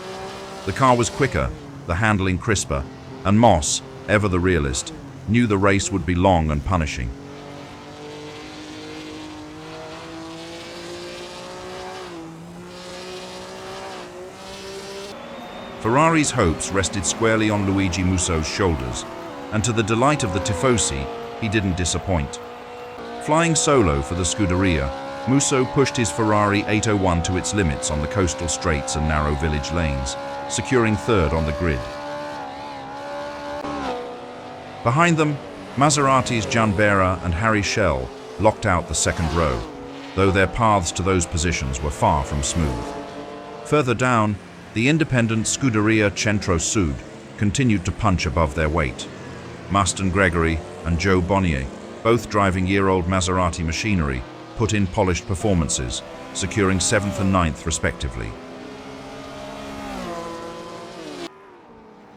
The car was quicker, the handling crisper, and Moss, ever the realist, knew the race would be long and punishing. Ferrari's hopes rested squarely on Luigi Musso's shoulders, and to the delight of the tifosi, he didn't disappoint. Flying solo for the Scuderia, Musso pushed his Ferrari 801 to its limits on the coastal straights and narrow village lanes, securing 3rd on the grid. Behind them, Maserati's 𝔼𝕉𝕋 and ℏ𝔼𝔼𝕋 locked out the 2nd row, though their paths to those positions were far from smooth. Further down, the independent 𝔾ℝ𝔼𝔼𝕋𝕀ℕ𝔾𝕊 continued to punch above their weight. ℚ𝔼𝔼𝕋𝕀ℕ𝔼𝕋 and Joe Bonnier, both driving year-old Maserati machinery, put in polished performances, securing 7th and 9th respectively.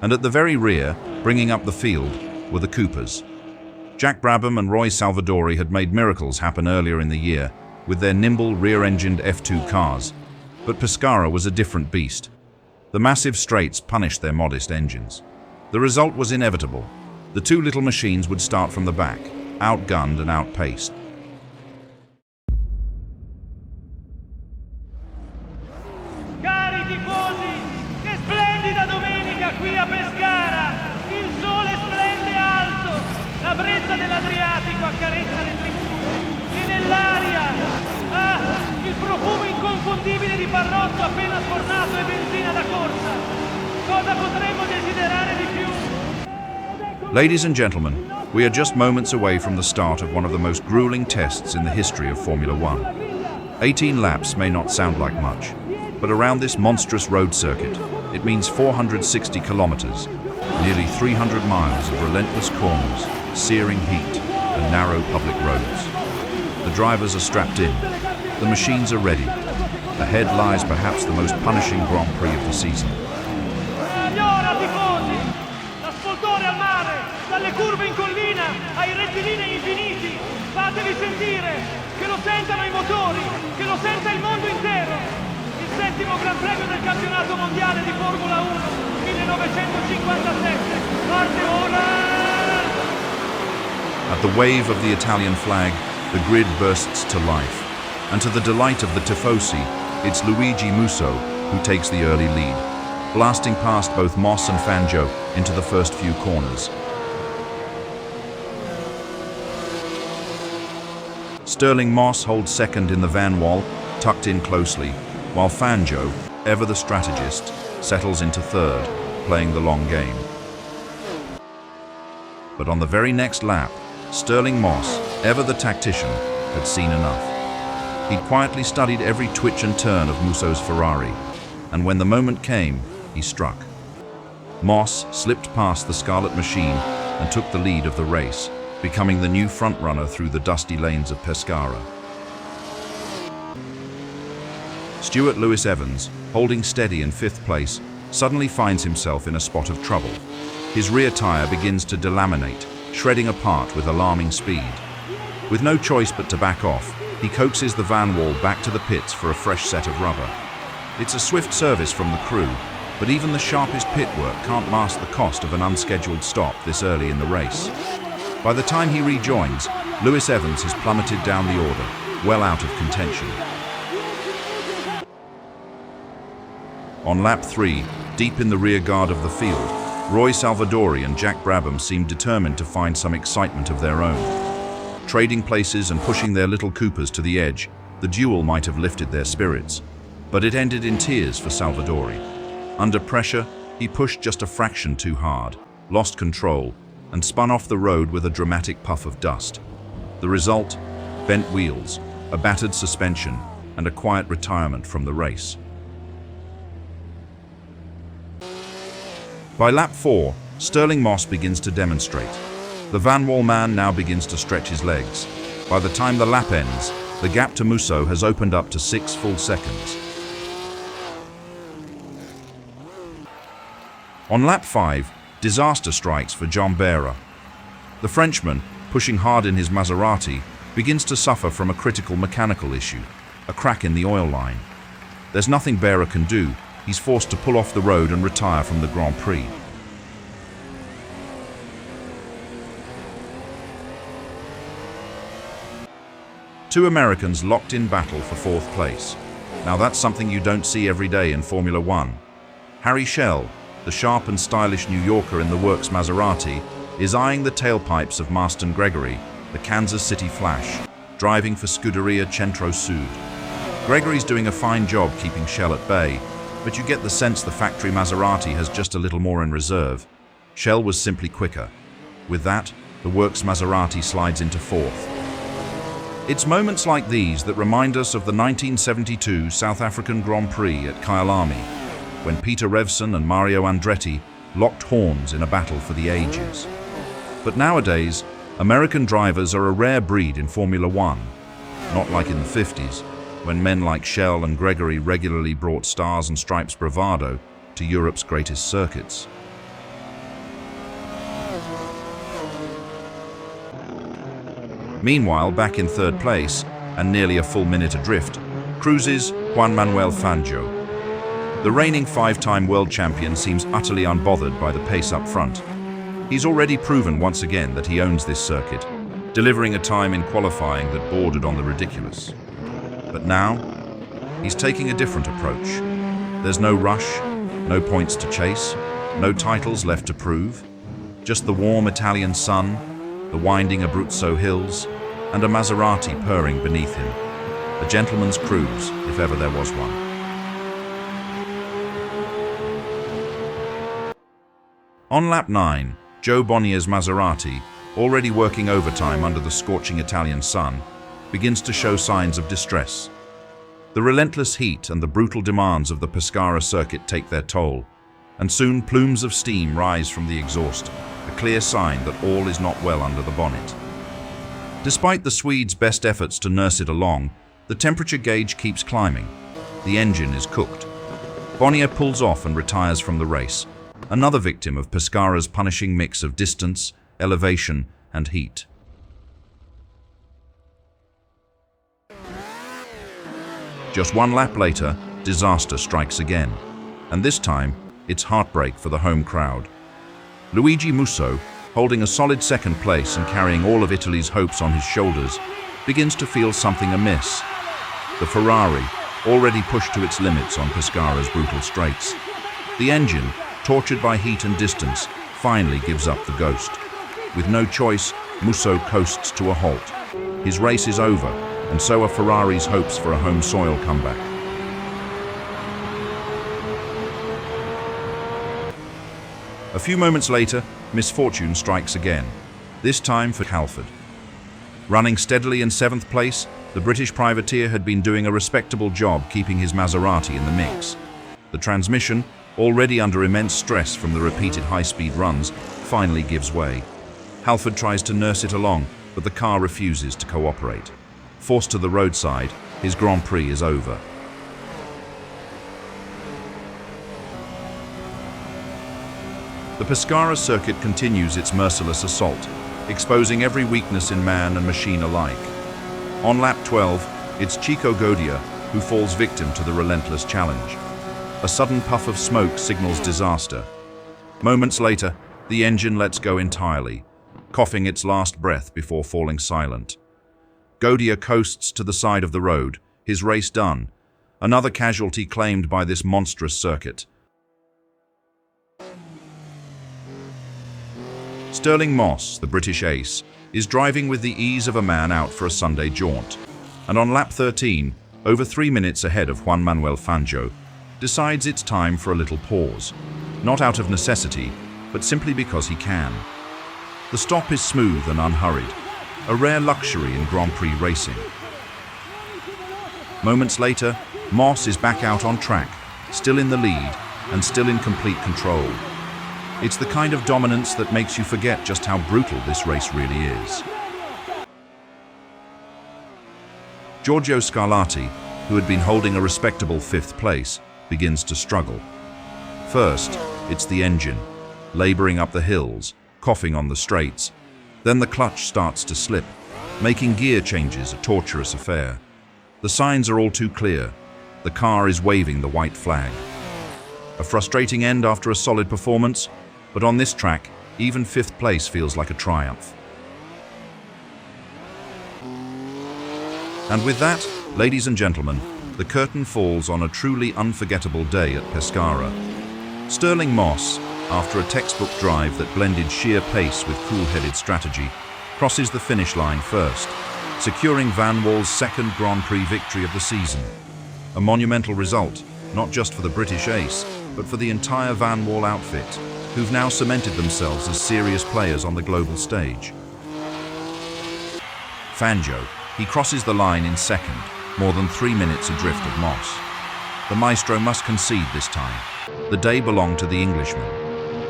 And at the very rear, bringing up the field, were the Coopers. Jack Brabham and Roy Salvadori had made miracles happen earlier in the year with their nimble rear-engined F2 cars, but Pescara was a different beast. The massive straights punished their modest engines. The result was inevitable. The two little machines would start from the back, outgunned and outpaced. Cari tifosi, che splendida domenica qui a Pescara! Il sole splende alto, la brezza dell'Adriatico accarezza le tribune e nell'aria, il profumo inconfondibile di parrotto appena sfornato e benzina da corsa. Cosa potremmo desiderare di più? Ladies and gentlemen, we are just moments away from the start of one of the most grueling tests in the history of Formula One. 18 laps may not sound like much, but around this monstrous road circuit, it means 460 kilometers, nearly 300 miles of relentless corners, searing heat, and narrow public roads. The drivers are strapped in, the machines are ready. Ahead lies perhaps the most punishing Grand Prix of the season. Signora tifosi, la sfoltore al mare, dalle curve in collina ai rettilinei infiniti, fatevi sentire, che lo sentano i motori, che lo senta il mondo intero. Il 7° Gran Premio del campionato mondiale di Formula 1 1957 parte ora! At the wave of the Italian flag, the grid bursts to life, and to the delight of the tifosi, it's Luigi Musso who takes the early lead, blasting past both Moss and Fangio into the first few corners. Sterling Moss holds second in the Vanwall, tucked in closely, while Fangio, ever the strategist, settles into third, playing the long game. But on the very next lap, Sterling Moss, ever the tactician, had seen enough. He'd quietly studied every twitch and turn of Musso's Ferrari, and when the moment came, he struck. Moss slipped past the Scarlet machine and took the lead of the race, becoming the new frontrunner through the dusty lanes of Pescara. Stuart Lewis Evans, holding steady in 5th place, suddenly finds himself in a spot of trouble. His rear tyre begins to delaminate, shredding apart with alarming speed. With no choice but to back off, he coaxes the Vanwall back to the pits for a fresh set of rubber. It's a swift service from the crew, but even the sharpest pit work can't mask the cost of an unscheduled stop this early in the race. By the time he rejoins, Lewis Evans has plummeted down the order, well out of contention. On lap 3, deep in the rear guard of the field, Roy Salvadori and Jack Brabham seemed determined to find some excitement of their own. Trading places and pushing their little Coopers to the edge, the duel might have lifted their spirits, but it ended in tears for Salvadori. Under pressure, he pushed just a fraction too hard, lost control, and spun off the road with a dramatic puff of dust. The result? Bent wheels, a battered suspension, and a quiet retirement from the race. By lap 4, Sterling Moss begins to demonstrate. The Vanwall man now begins to stretch his legs. By the time the lap ends, the gap to Musso has opened up to 6 full seconds. On lap 5, disaster strikes for 𝔼𝕉. The Frenchman, pushing hard in his Maserati, begins to suffer from a critical mechanical issue, a crack in the oil line. There's nothing Berra can do. He's forced to pull off the road and retire from the Grand Prix. Two Americans locked in battle for 4th place. Now that's something you don't see every day in Formula One. 𝔾ℝ𝔼𝔼𝕋𝕀ℕ𝔼𝔼𝕋, the sharp and stylish New Yorker in the works Maserati, is eyeing the tailpipes of ℚ𝔼𝔼𝕋𝕶𝕼𝕋, the Kansas City Flash, driving for 𝔾ℝ𝔼𝔼𝔼𝕼𝕋𝕶𝕼. Gregory's doing a fine job keeping Shell at bay, but you get the sense the factory Maserati has just a little more in reserve. Shell was simply quicker. With that, the works Maserati slides into 4th. It's moments like these that remind us of the 1972 South African Grand Prix at 𝔾ℝ𝔼𝔼𝕋. when Peter Revson and Mario Andretti locked horns in a battle for the ages. But nowadays, American drivers are a rare breed in Formula One, not like in the 50s, when men like Schell and Gregory regularly brought stars and stripes bravado to Europe's greatest circuits. Meanwhile, back in third place, and nearly a full minute adrift, cruises Juan Manuel Fangio. The reigning five-time world champion seems utterly unbothered by the pace up front. He's already proven once again that he owns this circuit, delivering a time in qualifying that bordered on the ridiculous. But now, he's taking a different approach. There's no rush, no points to chase, no titles left to prove, just the warm Italian sun, the winding Abruzzo hills, and a Maserati purring beneath him. A gentleman's cruise, if ever there was one. On lap 9, Joe Bonnier's Maserati, already working overtime under the scorching Italian sun, begins to show signs of distress. The relentless heat and the brutal demands of the Pescara circuit take their toll, and soon plumes of steam rise from the exhaust, a clear sign that all is not well under the bonnet. Despite the Swede's best efforts to nurse it along, the temperature gauge keeps climbing. The engine is cooked. Bonnier pulls off and retires from the race, another victim of Pescara's punishing mix of distance, elevation, and heat. Just one lap later, disaster strikes again, and this time, it's heartbreak for the home crowd. Luigi Musso, holding a solid second place and carrying all of Italy's hopes on his shoulders, begins to feel something amiss. The Ferrari, already pushed to its limits on Pescara's brutal straights. The engine, tortured by heat and distance, finally gives up the ghost. With no choice, Musso coasts to a halt. His race is over, and so are Ferrari's hopes for a home soil comeback. A few moments later, misfortune strikes again, this time for Halford. Running steadily in 7th place, the British privateer had been doing a respectable job keeping his Maserati in the mix. The transmission, already under immense stress from the repeated high-speed runs, finally gives way. Halford tries to nurse it along, but the car refuses to cooperate. Forced to the roadside, his Grand Prix is over. The Pescara circuit continues its merciless assault, exposing every weakness in man and machine alike. On lap 12, it's Chico Godia who falls victim to the relentless challenge. A sudden puff of smoke signals disaster. Moments later, the engine lets go entirely, coughing its last breath before falling silent. Godia coasts to the side of the road, his race done, another casualty claimed by this monstrous circuit. Stirling Moss, the British ace, is driving with the ease of a man out for a Sunday jaunt, and on lap 13, over 3 minutes ahead of Juan Manuel Fangio, decides it's time for a little pause, not out of necessity, but simply because he can. The stop is smooth and unhurried, a rare luxury in Grand Prix racing. Moments later, Moss is back out on track, still in the lead and still in complete control. It's the kind of dominance that makes you forget just how brutal this race really is. Giorgio Scarlatti, who had been holding a respectable 5th place, begins to struggle. First, it's the engine, laboring up the hills, coughing on the straights. Then the clutch starts to slip, making gear changes a torturous affair. The signs are all too clear. The car is waving the white flag. A frustrating end after a solid performance, but on this track, even 5th place feels like a triumph. And with that, ladies and gentlemen, the curtain falls on a truly unforgettable day at Pescara. Stirling Moss, after a textbook drive that blended sheer pace with cool-headed strategy, crosses the finish line first, securing Vanwall's 2nd Grand Prix victory of the season. A monumental result, not just for the British ace, but for the entire Vanwall outfit, who've now cemented themselves as serious players on the global stage. Fangio, he crosses the line in 2nd, more than 3 minutes adrift of Moss. the Maestro must concede this time. The day belonged to the Englishman.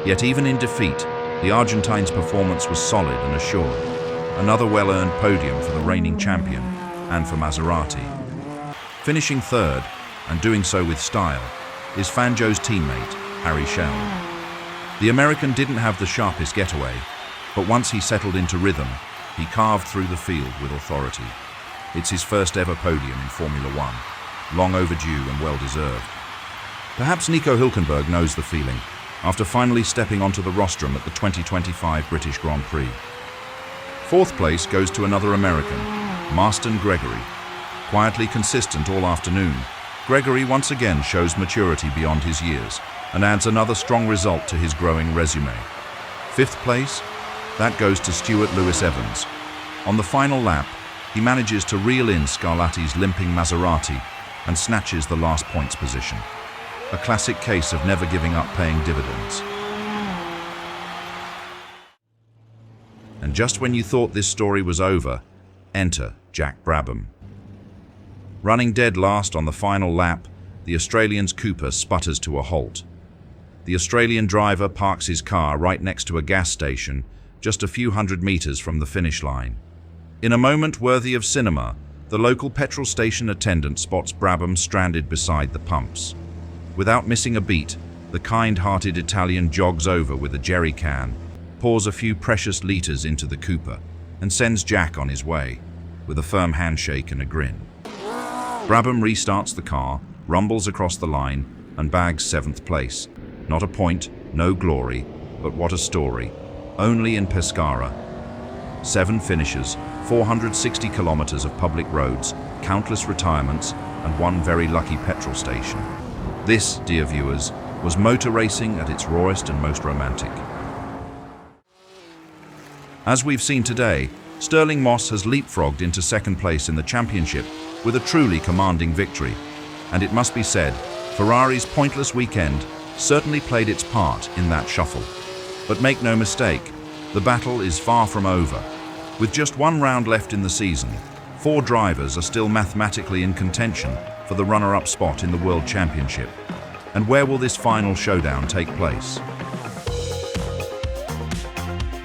Yet even in defeat, the Argentine's performance was solid and assured. Another well-earned podium for the reigning champion and for Maserati. Finishing third, and doing so with style, is Fangio's teammate, 𝔼𝔼𝔼𝕋. The American didn't have the sharpest getaway, but once he settled into rhythm, he carved through the field with authority. It's his first ever podium in Formula One, long overdue and well-deserved. Perhaps Nico Hülkenberg knows the feeling, after finally stepping onto the rostrum at the 2025 British Grand Prix. Fourth place goes to another American, Marston Gregory. Quietly consistent all afternoon, Gregory once again shows maturity beyond his years and adds another strong result to his growing resume. Fifth place? That goes to Stuart Lewis Evans. On the final lap, he manages to reel in Scarlatti's limping Maserati and snatches the last points position. A classic case of never giving up paying dividends. And just when you thought this story was over, enter Jack Brabham. Running dead last on the final lap, the Australian's Cooper sputters to a halt. The Australian driver parks his car right next to a gas station, just a few hundred meters from the finish line. In a moment worthy of cinema, the local petrol station attendant spots Brabham stranded beside the pumps. Without missing a beat, the kind-hearted Italian jogs over with a jerry can, pours a few precious liters into the Cooper, and sends Jack on his way, with a firm handshake and a grin. Brabham restarts the car, rumbles across the line, and bags 7th place. Not a point, no glory, but what a story. Only in Pescara. 7 finishes, 460 kilometers of public roads, countless retirements, and 1 very lucky petrol station. This, dear viewers, was motor racing at its rawest and most romantic. As we've seen today, 𝔼𝔼𝕋𝕋 has leapfrogged into 2nd place in the championship with a truly commanding victory. And it must be said, Ferrari's pointless weekend certainly played its part in that shuffle. But make no mistake, the battle is far from over. With just 1 round left in the season, 4 drivers are still mathematically in contention for the runner-up spot in the World Championship. And where will this final showdown take place?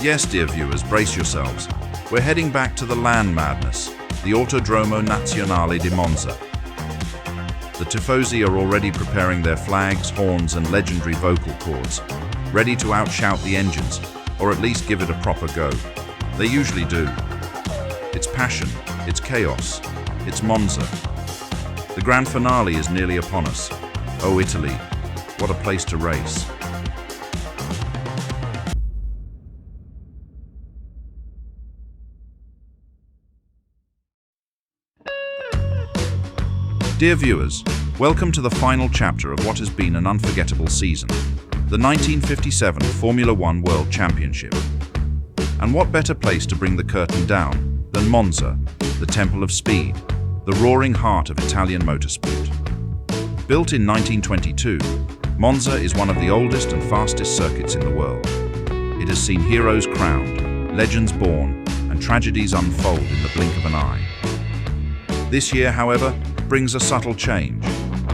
Yes, dear viewers, brace yourselves. We're heading back to the land madness, the Autodromo Nazionale di Monza. The Tifosi are already preparing their flags, horns, and legendary vocal cords, ready to outshout the engines, or at least give it a proper go. They usually do. It's passion, it's chaos, it's Monza. The grand finale is nearly upon us. Oh, Italy, what a place to race. Dear viewers, welcome to the final chapter of what has been an unforgettable season, the 1957 Formula One World Championship. And what better place to bring the curtain down than Monza, the temple of speed, the roaring heart of Italian motorsport. Built in 1922, Monza is one of the oldest and fastest circuits in the world. It has seen heroes crowned, legends born, and tragedies unfold in the blink of an eye. This year, however, brings a subtle change.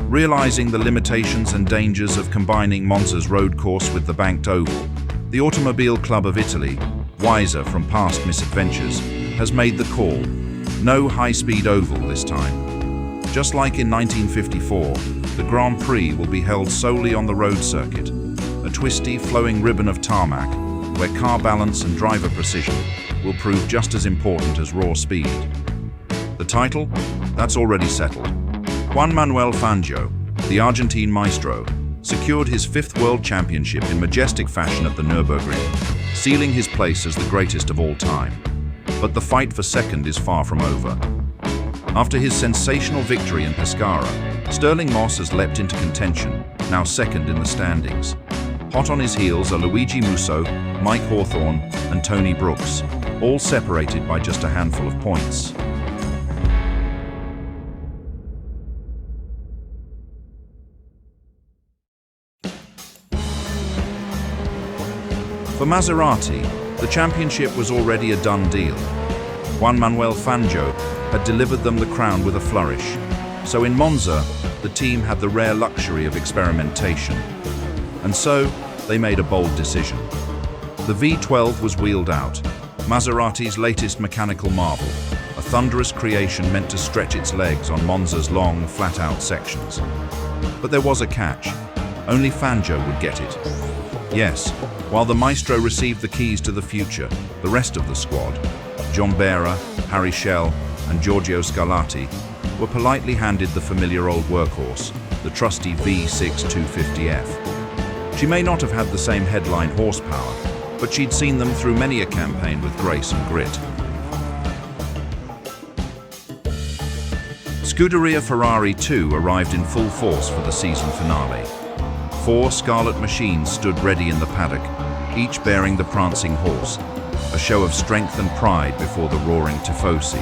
Realizing the limitations and dangers of combining Monza's road course with the banked oval, the Automobile Club of Italy, wiser from past misadventures, has made the call: no high-speed oval this time. Just like in 1954, the Grand Prix will be held solely on the road circuit, a twisty, flowing ribbon of tarmac where car balance and driver precision will prove just as important as raw speed. The title? That's already settled. Juan Manuel Fangio, the Argentine maestro, secured his 5th World Championship in majestic fashion at the Nurburgring, sealing his place as the greatest of all time. But the fight for second is far from over. After his sensational victory in Pescara, 𝔼𝔼𝕋𝕋 has leapt into contention, now 2nd in the standings. Hot on his heels are Luigi Musso, Mike Hawthorne, and Tony Brooks, all separated by just a handful of points. For Maserati, the championship was already a done deal. Juan Manuel Fangio had delivered them the crown with a flourish. So in Monza, the team had the rare luxury of experimentation. And so, they made a bold decision. The V12 was wheeled out, Maserati's latest mechanical marvel, a thunderous creation meant to stretch its legs on Monza's long, flat-out sections. But there was a catch. Only Fangio would get it. Yes, while the maestro received the keys to the future, the rest of the squad, 𝔻ℝ𝔼𝕼𝔋𝕼𝕼, ℙ𝔼𝔼𝕼𝕋𝕼𝕼, and 𝔻ℝ𝔼𝔼𝕼𝕋𝕼 were politely handed the familiar old workhorse, the trusty V6 She may not have had the same headline horsepower, but she'd seen them through many a campaign with grace and grit. Scuderia Ferrari 2 arrived in full force for the season finale. 4 scarlet machines stood ready in the paddock, each bearing the prancing horse, a show of strength and pride before the roaring tifosi.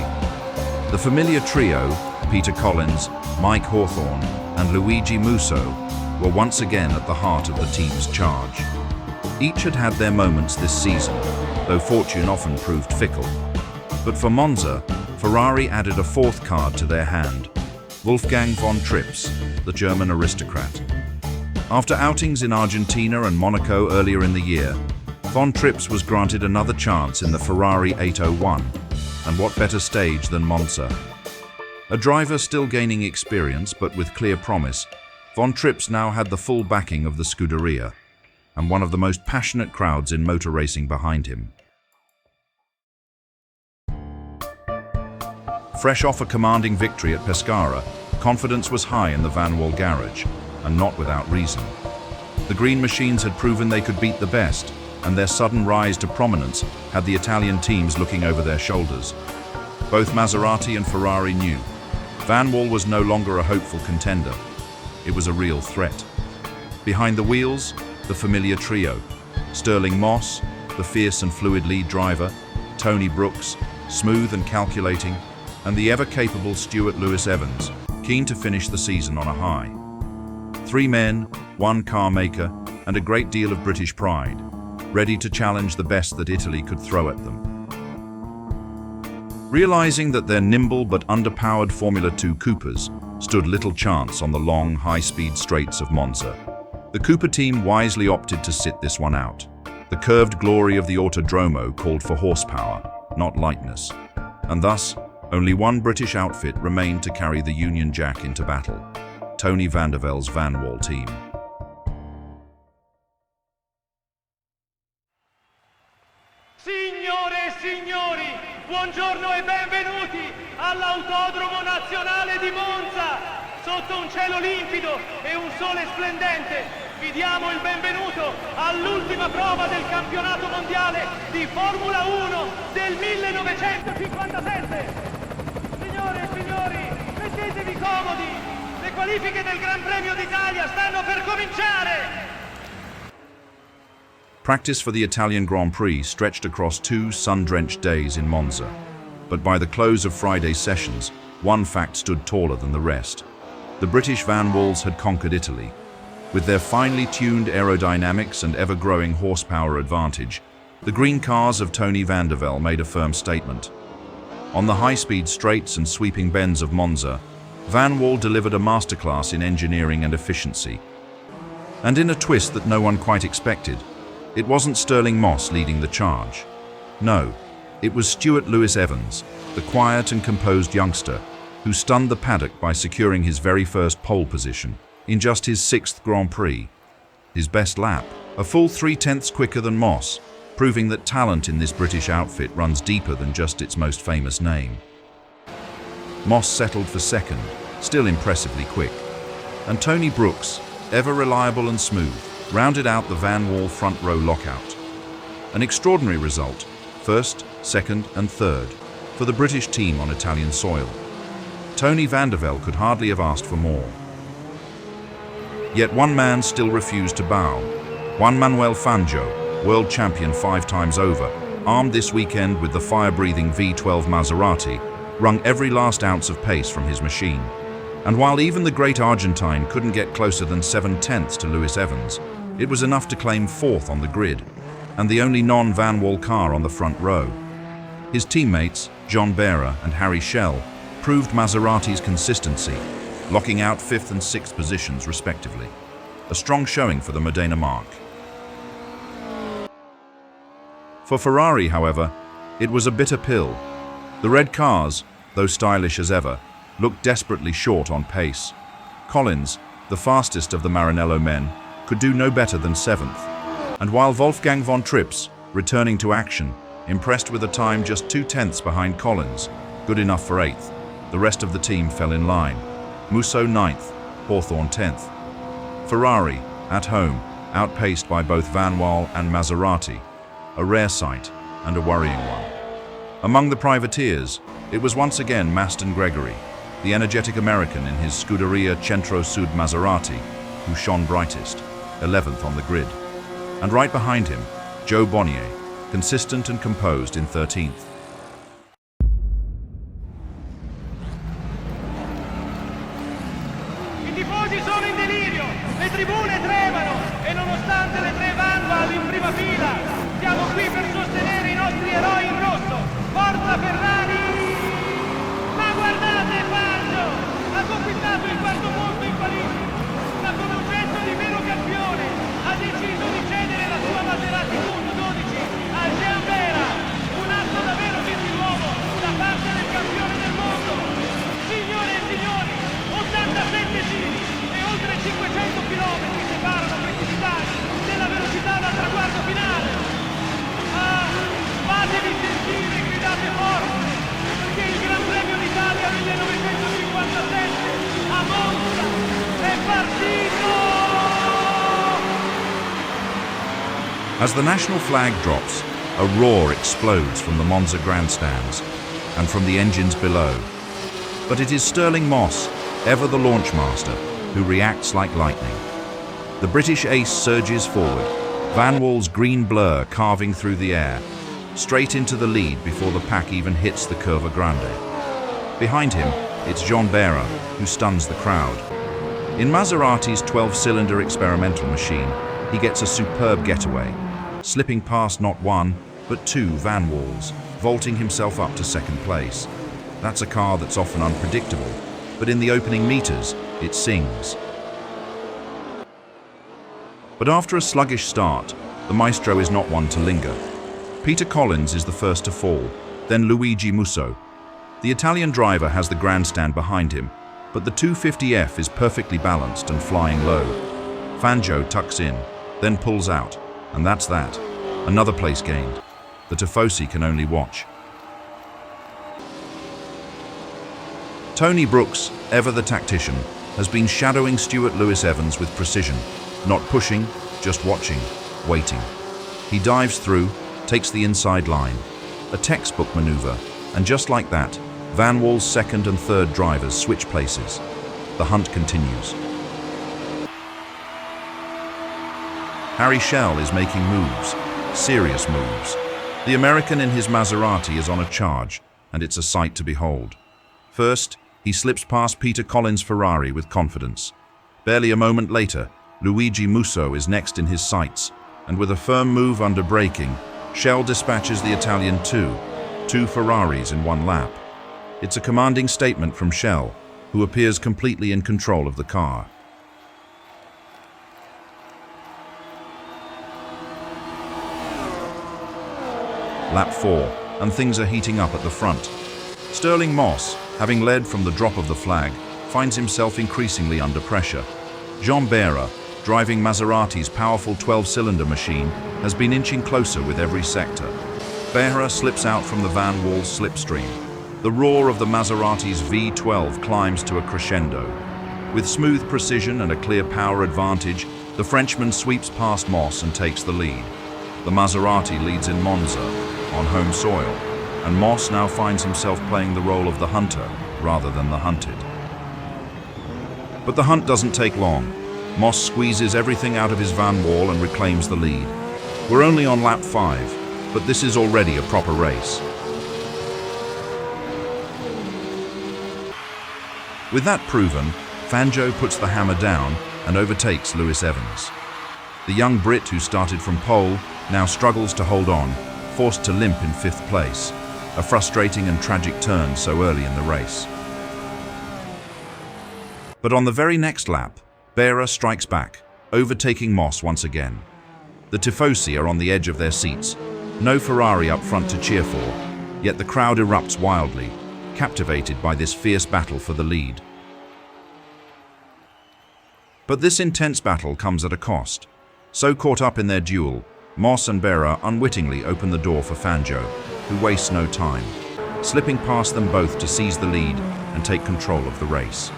The familiar trio, Peter Collins, Mike Hawthorne, and Luigi Musso, were once again at the heart of the team's charge. Each had had their moments this season, though fortune often proved fickle. But for Monza, Ferrari added a fourth card to their hand, Wolfgang von Trips, the German aristocrat. After outings in Argentina and Monaco earlier in the year, von Trips was granted another chance in the Ferrari 801, and what better stage than Monza? A driver still gaining experience but with clear promise, von Trips now had the full backing of the Scuderia, and one of the most passionate crowds in motor racing behind him. Fresh off a commanding victory at Pescara, confidence was high in the Vanwall garage, and not without reason. The green machines had proven they could beat the best, and their sudden rise to prominence had the Italian teams looking over their shoulders. Both Maserati and Ferrari knew Vanwall was no longer a hopeful contender. It was a real threat. Behind the wheels, the familiar trio, Stirling Moss, the fierce and fluid lead driver, Tony Brooks, smooth and calculating, and the ever-capable Stuart Lewis Evans, keen to finish the season on a high. 3 men, 1 car maker, and a great deal of British pride, ready to challenge the best that Italy could throw at them. Realizing that their nimble but underpowered Formula 2 Coopers stood little chance on the long, high-speed straights of Monza, the Cooper team wisely opted to sit this one out. The curved glory of the Autodromo called for horsepower, not lightness, and thus, only one British outfit remained to carry the Union Jack into battle, Tony van der Velde's Vanwall team. Signore e signori, buongiorno e benvenuti all'Autodromo Nazionale di Monza. Sotto un cielo limpido e un sole splendente, vi diamo il benvenuto all'ultima prova del campionato mondiale di Formula 1 del 1957. Signore e signori, mettetevi comodi, le qualifiche del Gran Premio d'Italia stanno per cominciare! Practice for the Italian Grand Prix stretched across 2 sun-drenched days in Monza. But by the close of Friday's sessions, one fact stood taller than the rest. The British Vanwalls had conquered Italy. With their finely tuned aerodynamics and ever-growing horsepower advantage, the green cars of Tony van der Velde made a firm statement. On the high-speed straights and sweeping bends of Monza, Vanwall delivered a masterclass in engineering and efficiency. And in a twist that no one quite expected, it wasn't Stirling Moss leading the charge. No, it was Stuart Lewis Evans, the quiet and composed youngster, who stunned the paddock by securing his very first pole position in just his 6th Grand Prix. His best lap, a full 3/10 quicker than Moss, proving that talent in this British outfit runs deeper than just its most famous name. Moss settled for second, still impressively quick. And Tony Brooks, ever reliable and smooth, rounded out the Vanwall front row lockout. An extraordinary result, 1st, 2nd and 3rd, for the British team on Italian soil. Tony van der Velde could hardly have asked for more. Yet one man still refused to bow. Juan Manuel Fangio, world champion 5 times over, armed this weekend with the fire-breathing V12 Maserati, wrung every last ounce of pace from his machine. And while even the great Argentine couldn't get closer than 7/10 to Lewis Evans, it was enough to claim 4th on the grid, and the only non-Vanwall car on the front row. His teammates, 𝔻ℝ𝔼𝔼𝕋𝕀ℕ𝔼𝔼𝕋 and ℙ𝔼𝔼𝕼𝕋, proved Maserati's consistency, locking out 5th and 6th positions respectively. A strong showing for the Modena marque. For Ferrari, however, it was a bitter pill. The red cars, though stylish as ever, looked desperately short on pace. Collins, the fastest of the Maranello men, could do no better than 7th. And while Wolfgang von Trips, returning to action, impressed with a time just 2/10ths behind Collins, good enough for 8th, the rest of the team fell in line. Musso 9th, Hawthorn 10th. Ferrari, at home, outpaced by both Vanwall and Maserati, a rare sight and a worrying one. Among the privateers, it was once again Maston Gregory, the energetic American in his Scuderia Centro Sud Maserati, who shone brightest, 11th on the grid. And right behind him, Joe Bonnier, consistent and composed in 13th. I tifosi sono in delirio, le tribune tremano e nonostante le 3 Vanwall in prima fila, siamo qui per sostenere i nostri eroi in rosso. Forza Ferrari! Ma guardate Fangio! Ha conquistato il 4º posto in Parigi, ma con un gesto di vero campione ha deciso di cedere la sua Maserati 12 a 𝔼𝔼𝕋, un atto davvero gentiluomo da parte del campione del mondo. Signore e signori, 87 giri e oltre 500 km separano questi titani della velocità dal traguardo finale. Ah, fatevi sentire, gridate forte, perché il Gran Premio d'Italia 1957 a Monza è partito! As the national flag drops, a roar explodes from the Monza grandstands and from the engines below. But it is 𝔼𝔼𝔋𝕶, ever the launch master, who reacts like lightning. The British ace surges forward, Vanwall's green blur carving through the air, straight into the lead before the pack even hits the Curva Grande. Behind him, it's John Behra, who stuns the crowd. In Maserati's 12-cylinder experimental machine, he gets a superb getaway, slipping past not 1, but 2 Vanwalls, vaulting himself up to 2nd place. That's a car that's often unpredictable, but in the opening meters, it sings. But after a sluggish start, the maestro is not one to linger. Peter Collins is the first to fall, then Luigi Musso. The Italian driver has the grandstand behind him, but the 250F is perfectly balanced and flying low. Fangio tucks in, then pulls out, and that's that. Another place gained. The Tifosi can only watch. Tony Brooks, ever the tactician, has been shadowing Stuart Lewis-Evans with precision, not pushing, just watching, waiting. He dives through, takes the inside line, a textbook maneuver, and just like that, Vanwall's 2nd and 3rd drivers switch places. The hunt continues. 𝔼𝔼𝔼𝕋 is making moves, serious moves. The American in his Maserati is on a charge, and it's a sight to behold. First, he slips past Peter Collins' Ferrari with confidence. Barely a moment later, Luigi Musso is next in his sights, and with a firm move under braking, 𝔼𝔼𝔼𝕋 dispatches the Italian 2 Ferraris in 1 lap. It's a commanding statement from 𝔼𝔼𝔼𝕋, who appears completely in control of the car. Lap 4, and things are heating up at the front. 𝔼𝔼𝔼𝕋, having led from the drop of the flag, finds himself increasingly under pressure. John Behra, driving Maserati's powerful 12-cylinder machine, has been inching closer with every sector. Behra slips out from the Vanwall's slipstream. The roar of the Maserati's V12 climbs to a crescendo. With smooth precision and a clear power advantage, the Frenchman sweeps past 𝔼𝔼𝔼𝕋 and takes the lead. The Maserati leads in Monza, on home soil, and 𝔼𝔼𝔼𝕋 now finds himself playing the role of the hunter rather than the hunted. But the hunt doesn't take long. 𝔼𝔼𝔼𝕋 squeezes everything out of his Vanwall and reclaims the lead. We're only on lap 5, but this is already a proper race. With that proven, Fangio puts the hammer down and overtakes Lewis-Evans. The young Brit who started from pole now struggles to hold on, forced to limp in 5th place, a frustrating and tragic turn so early in the race. But on the very next lap, 𝔼𝕉 strikes back, overtaking Moss once again. The Tifosi are on the edge of their seats, no Ferrari up front to cheer for, yet the crowd erupts wildly, captivated by this fierce battle for the lead. But this intense battle comes at a cost. So caught up in their duel, Moss and 𝔼𝕉 unwittingly open the door for Fangio, who wastes no time, slipping past them both to seize the lead and take control of the race.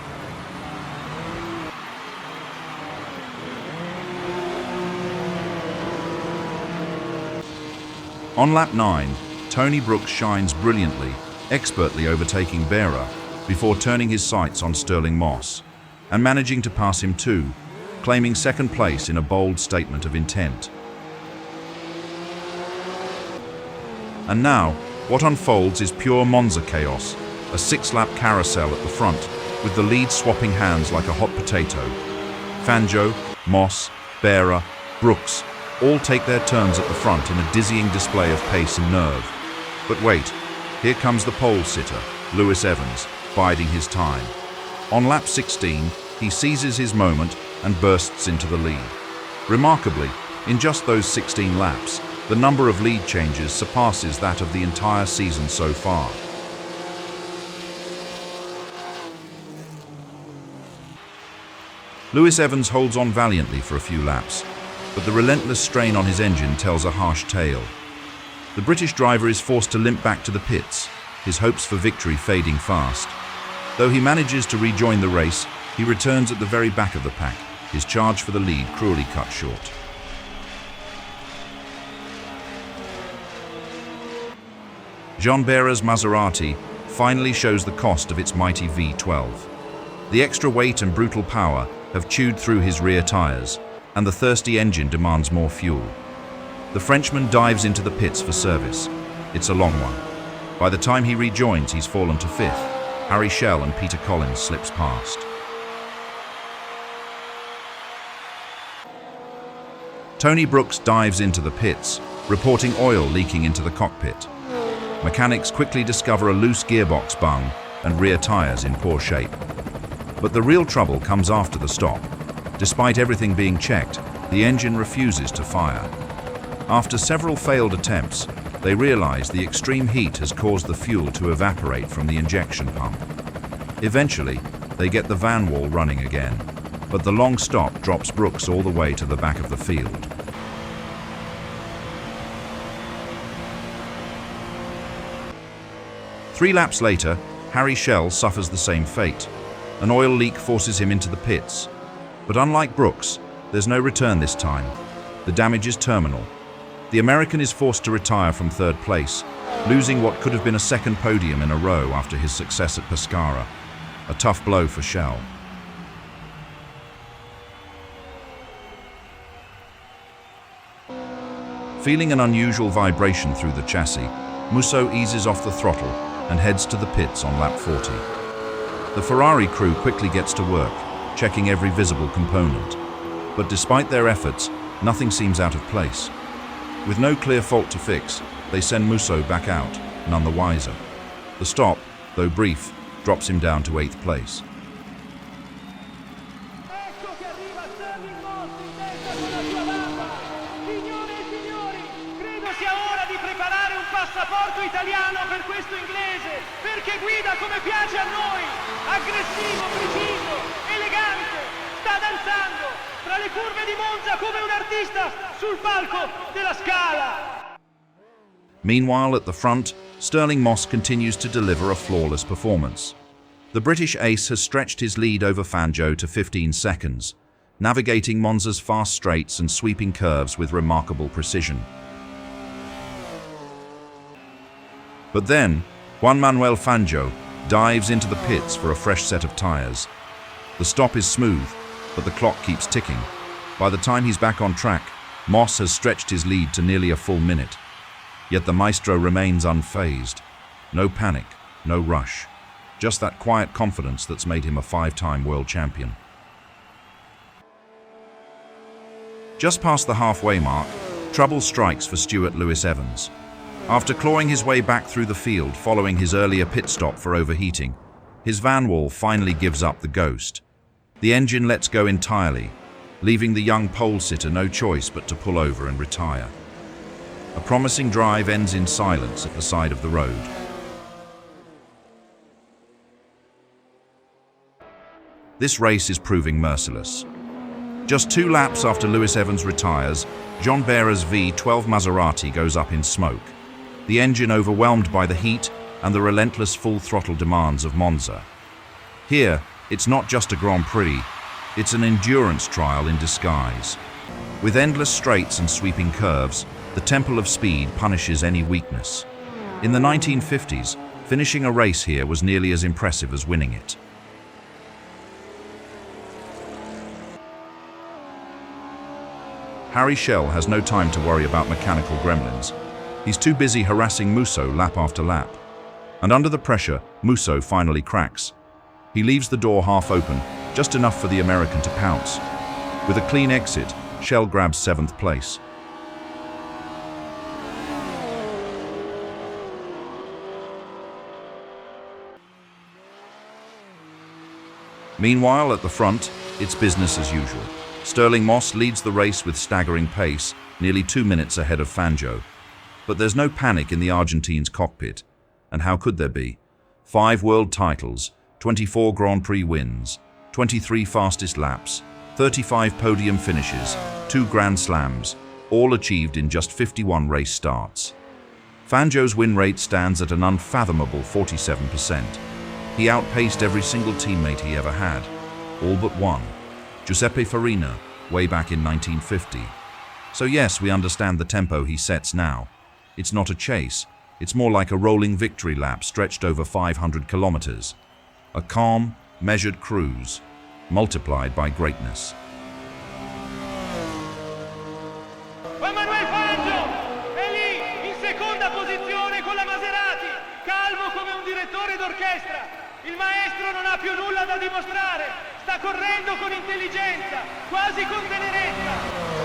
On lap 9, Tony Brooks shines brilliantly, expertly overtaking 𝔼𝕉 before turning his sights on Stirling Moss and managing to pass him too, claiming second place in a bold statement of intent. And now, what unfolds is pure Monza chaos, a 6-lap carousel at the front, with the lead swapping hands like a hot potato. Fangio, Moss, 𝔼𝕉, Brooks all take their turns at the front in a dizzying display of pace and nerve. But wait, here comes the pole sitter, Lewis Evans, biding his time. On lap 16, he seizes his moment and bursts into the lead. Remarkably, in just those 16 laps, the number of lead changes surpasses that of the entire season so far. Lewis Evans holds on valiantly for a few laps, but the relentless strain on his engine tells a harsh tale. The British driver is forced to limp back to the pits, his hopes for victory fading fast. Though he manages to rejoin the race, he returns at the very back of the pack, his charge for the lead cruelly cut short. Jean 𝔼𝕉's Maserati finally shows the cost of its mighty V12. The extra weight and brutal power have chewed through his rear tires, and the thirsty engine demands more fuel. The Frenchman dives into the pits for service. It's a long one. By the time he rejoins, he's fallen to 5th. 𝔼𝔼𝕋 and Peter Collins slips past. Tony Brooks dives into the pits, reporting oil leaking into the cockpit. Mechanics quickly discover a loose gearbox bung and rear tires in poor shape. But the real trouble comes after the stop. Despite everything being checked, the engine refuses to fire. After several failed attempts, they realize the extreme heat has caused the fuel to evaporate from the injection pump. Eventually, they get the Vanwall running again, but the long stop drops Brooks all the way to the back of the field. Three laps later, 𝔼𝔼𝕋 suffers the same fate. An oil leak forces him into the pits. But unlike Brooks, there's no return this time. The damage is terminal. The American is forced to retire from 3rd place, losing what could have been a 2nd podium in a row after his success at Pescara. A tough blow for 𝔼𝕉. Feeling an unusual vibration through the chassis, Musso eases off the throttle and heads to the pits on lap 40. The Ferrari crew quickly gets to work, checking every visible component. But despite their efforts, nothing seems out of place. With no clear fault to fix, they send Musso back out, none the wiser. The stop, though brief, drops him down to 8th place. Ecco che arriva Stirling Moss in testa con la sua barba. Signore e signori, credo sia ora di preparare un passaporto italiano per questo inglese, perché guida come piace a noi, aggressivo, preciso, elegante, sta danzando tra le curve di Monza come un artista sul palco della Scala. Meanwhile, at the front, Stirling Moss continues to deliver a flawless performance. The British ace has stretched his lead over Fangio to 15 seconds, navigating Monza's fast straights and sweeping curves with remarkable precision. But then, Juan Manuel Fangio dives into the pits for a fresh set of tires. The stop is smooth, but the clock keeps ticking. By the time he's back on track, Moss has stretched his lead to nearly a full minute. Yet the maestro remains unfazed. No panic, no rush. Just that quiet confidence that's made him a 5-time world champion. Just past the halfway mark, trouble strikes for Stuart Lewis Evans. After clawing his way back through the field following his earlier pit stop for overheating, his Vanwall finally gives up the ghost. The engine lets go entirely, leaving the young pole sitter no choice but to pull over and retire. A promising drive ends in silence at the side of the road. This race is proving merciless. Just 2 laps after Lewis Evans retires, John Behra's V12 Maserati goes up in smoke, the engine overwhelmed by the heat and the relentless full-throttle demands of Monza. Here, it's not just a Grand Prix, it's an endurance trial in disguise. With endless straights and sweeping curves, the Temple of Speed punishes any weakness. In the 1950s, finishing a race here was nearly as impressive as winning it. 𝔾ℝ𝔼𝔼𝕋 has no time to worry about mechanical gremlins. He's too busy harassing Musso lap after lap. And under the pressure, Musso finally cracks. He leaves the door half open, just enough for the American to pounce. With a clean exit, 𝔾ℝ𝔼𝔼𝕋 grabs 7th place. Meanwhile, at the front, it's business as usual. 𝔼𝔼𝕋 leads the race with staggering pace, nearly 2 minutes ahead of Fangio. But there's no panic in the Argentine's cockpit. And how could there be? 5 world titles, 24 Grand Prix wins, 23 fastest laps, 35 podium finishes, 2 Grand Slams, all achieved in just 51 race starts. Fangio's win rate stands at an unfathomable 47%. He outpaced every single teammate he ever had, all but one, Giuseppe Farina, way back in 1950. So yes, we understand the tempo he sets now. It's not a chase, it's more like a rolling victory lap stretched over 500 kilometers. A calm, measured cruise, multiplied by greatness. Manuel Fangio è lì, in seconda posizione con la Maserati, calmo come un direttore d'orchestra. Il maestro non ha più nulla da dimostrare, sta correndo con intelligenza, quasi con tenerezza,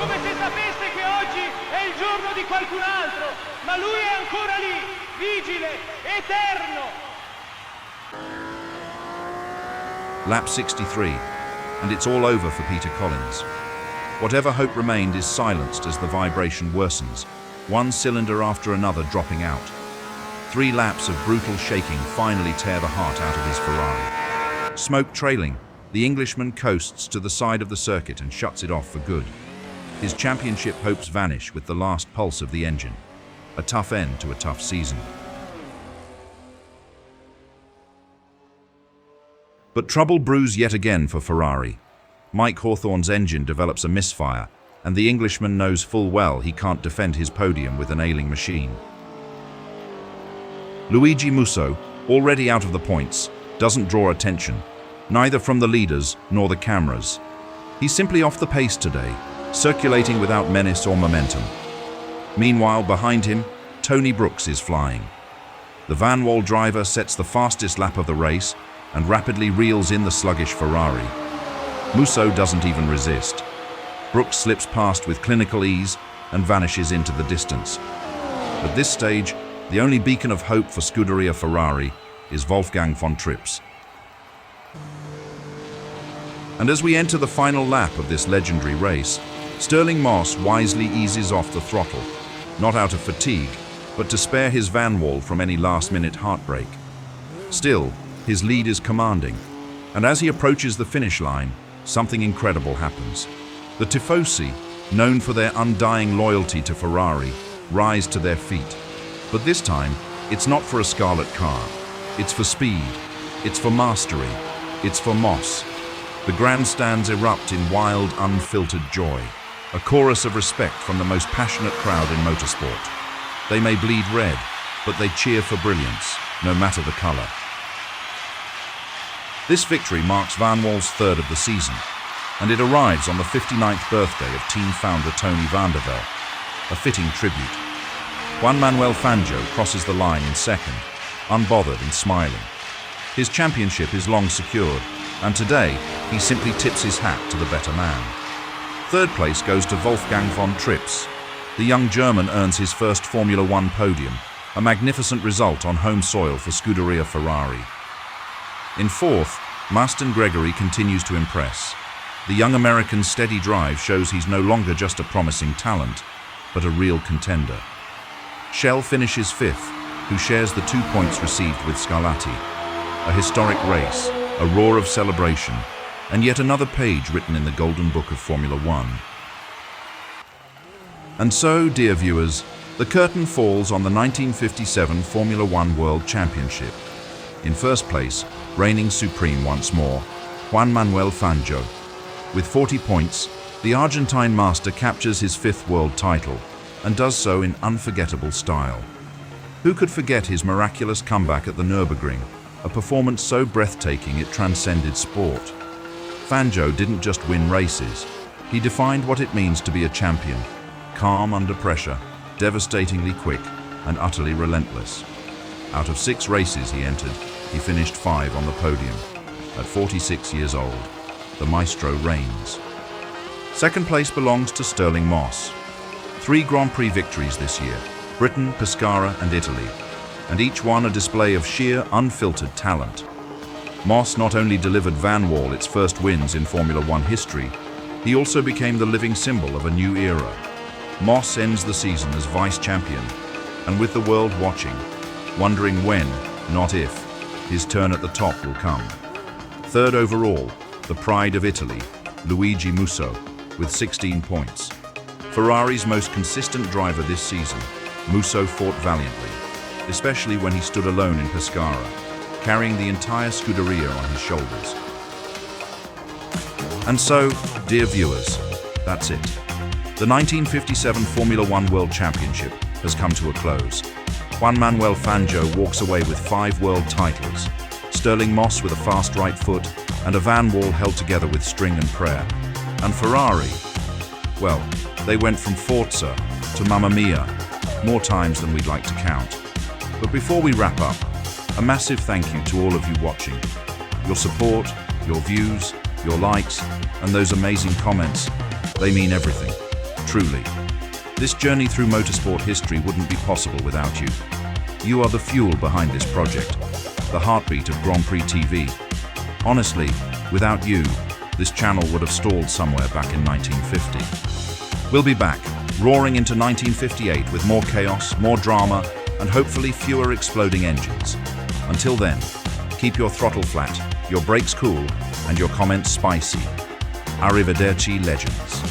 come se sapesse che oggi è il giorno di qualcun altro, ma lui è ancora lì, vigile, eterno. Lap 63, and it's all over for Peter Collins. Whatever hope remained is silenced as the vibration worsens, one cylinder after another dropping out. 3 laps of brutal shaking finally tear the heart out of his Ferrari. Smoke trailing, the Englishman coasts to the side of the circuit and shuts it off for good. His championship hopes vanish with the last pulse of the engine. A tough end to a tough season. But trouble brews yet again for Ferrari. Mike Hawthorn's engine develops a misfire, and the Englishman knows full well he can't defend his podium with an ailing machine. Luigi Musso, already out of the points, doesn't draw attention, neither from the leaders nor the cameras. He's simply off the pace today, circulating without menace or momentum. Meanwhile, behind him, Tony Brooks is flying. The Vanwall driver sets the fastest lap of the race and rapidly reels in the sluggish Ferrari. Musso doesn't even resist. Brooks slips past with clinical ease and vanishes into the distance. At this stage, the only beacon of hope for Scuderia Ferrari is Wolfgang von Trips. And as we enter the final lap of this legendary race, 𝔼𝔼𝕋 wisely eases off the throttle, not out of fatigue, but to spare his Vanwall from any last-minute heartbreak. Still, his lead is commanding, and as he approaches the finish line, something incredible happens. The Tifosi, known for their undying loyalty to Ferrari, rise to their feet. But this time, it's not for a scarlet car. It's for speed. It's for mastery. It's for Moss. The grandstands erupt in wild, unfiltered joy, a chorus of respect from the most passionate crowd in motorsport. They may bleed red, but they cheer for brilliance, no matter the color. This victory marks Vanwall's 3rd of the season, and it arrives on the 59th birthday of team founder Tony van der Velde, a fitting tribute. Juan Manuel Fangio crosses the line in 2nd, unbothered and smiling. His championship is long secured, and today he simply tips his hat to the better man. 3rd place goes to Wolfgang von Trips. The young German earns his first Formula One podium, a magnificent result on home soil for Scuderia Ferrari. In 4th, Marston Gregory continues to impress. The young American's steady drive shows he's no longer just a promising talent, but a real contender. 𝔾ℝ𝔼𝔼𝕋𝕀ℕ𝔾𝕊 finishes fifth, who shares the 2 points received with 𝔾ℝ𝔼𝔼𝕼𝕋. A historic race, a roar of celebration, and yet another page written in the Golden Book of Formula One. And so, dear viewers, the curtain falls on the 1957 Formula One World Championship. In first place, reigning supreme once more, Juan Manuel Fangio. With 40 points, the Argentine master captures his 5th world title, and does so in unforgettable style. Who could forget his miraculous comeback at the Nürburgring, a performance so breathtaking it transcended sport? Fangio didn't just win races, he defined what it means to be a champion, calm under pressure, devastatingly quick, and utterly relentless. Out of 6 races he entered, he finished 5 on the podium. At 46 years old, the maestro reigns. Second place belongs to 𝔼𝕼𝔼𝕋𝕶. 3 Grand Prix victories this year, Britain, Pescara and Italy, and each one a display of sheer, unfiltered talent. 𝔼𝕼 not only delivered Vanwall its first wins in Formula One history, he also became the living symbol of a new era. 𝔼𝕼 ends the season as vice-champion, and with the world watching, wondering when, not if, his turn at the top will come. Third overall, the pride of Italy, Luigi Musso, with 16 points. Ferrari's most consistent driver this season, Musso fought valiantly, especially when he stood alone in Pescara, carrying the entire Scuderia on his shoulders. And so, dear viewers, that's it. The 1957 Formula One World Championship has come to a close. Juan Manuel Fangio walks away with 5 world titles, 𝔼𝕼𝔼𝕼𝕼 with a fast right foot, and a Vanwall held together with string and prayer. And Ferrari, well, they went from Forza to Mamma Mia, more times than we'd like to count. But before we wrap up, a massive thank you to all of you watching. Your support, your views, your likes, and those amazing comments, they mean everything, truly. This journey through motorsport history wouldn't be possible without you. You are the fuel behind this project, the heartbeat of Grand Prix TV. Honestly, without you, this channel would have stalled somewhere back in 1950. We'll be back, roaring into 1958 with more chaos, more drama, and hopefully fewer exploding engines. Until then, keep your throttle flat, your brakes cool, and your comments spicy. Arrivederci, legends.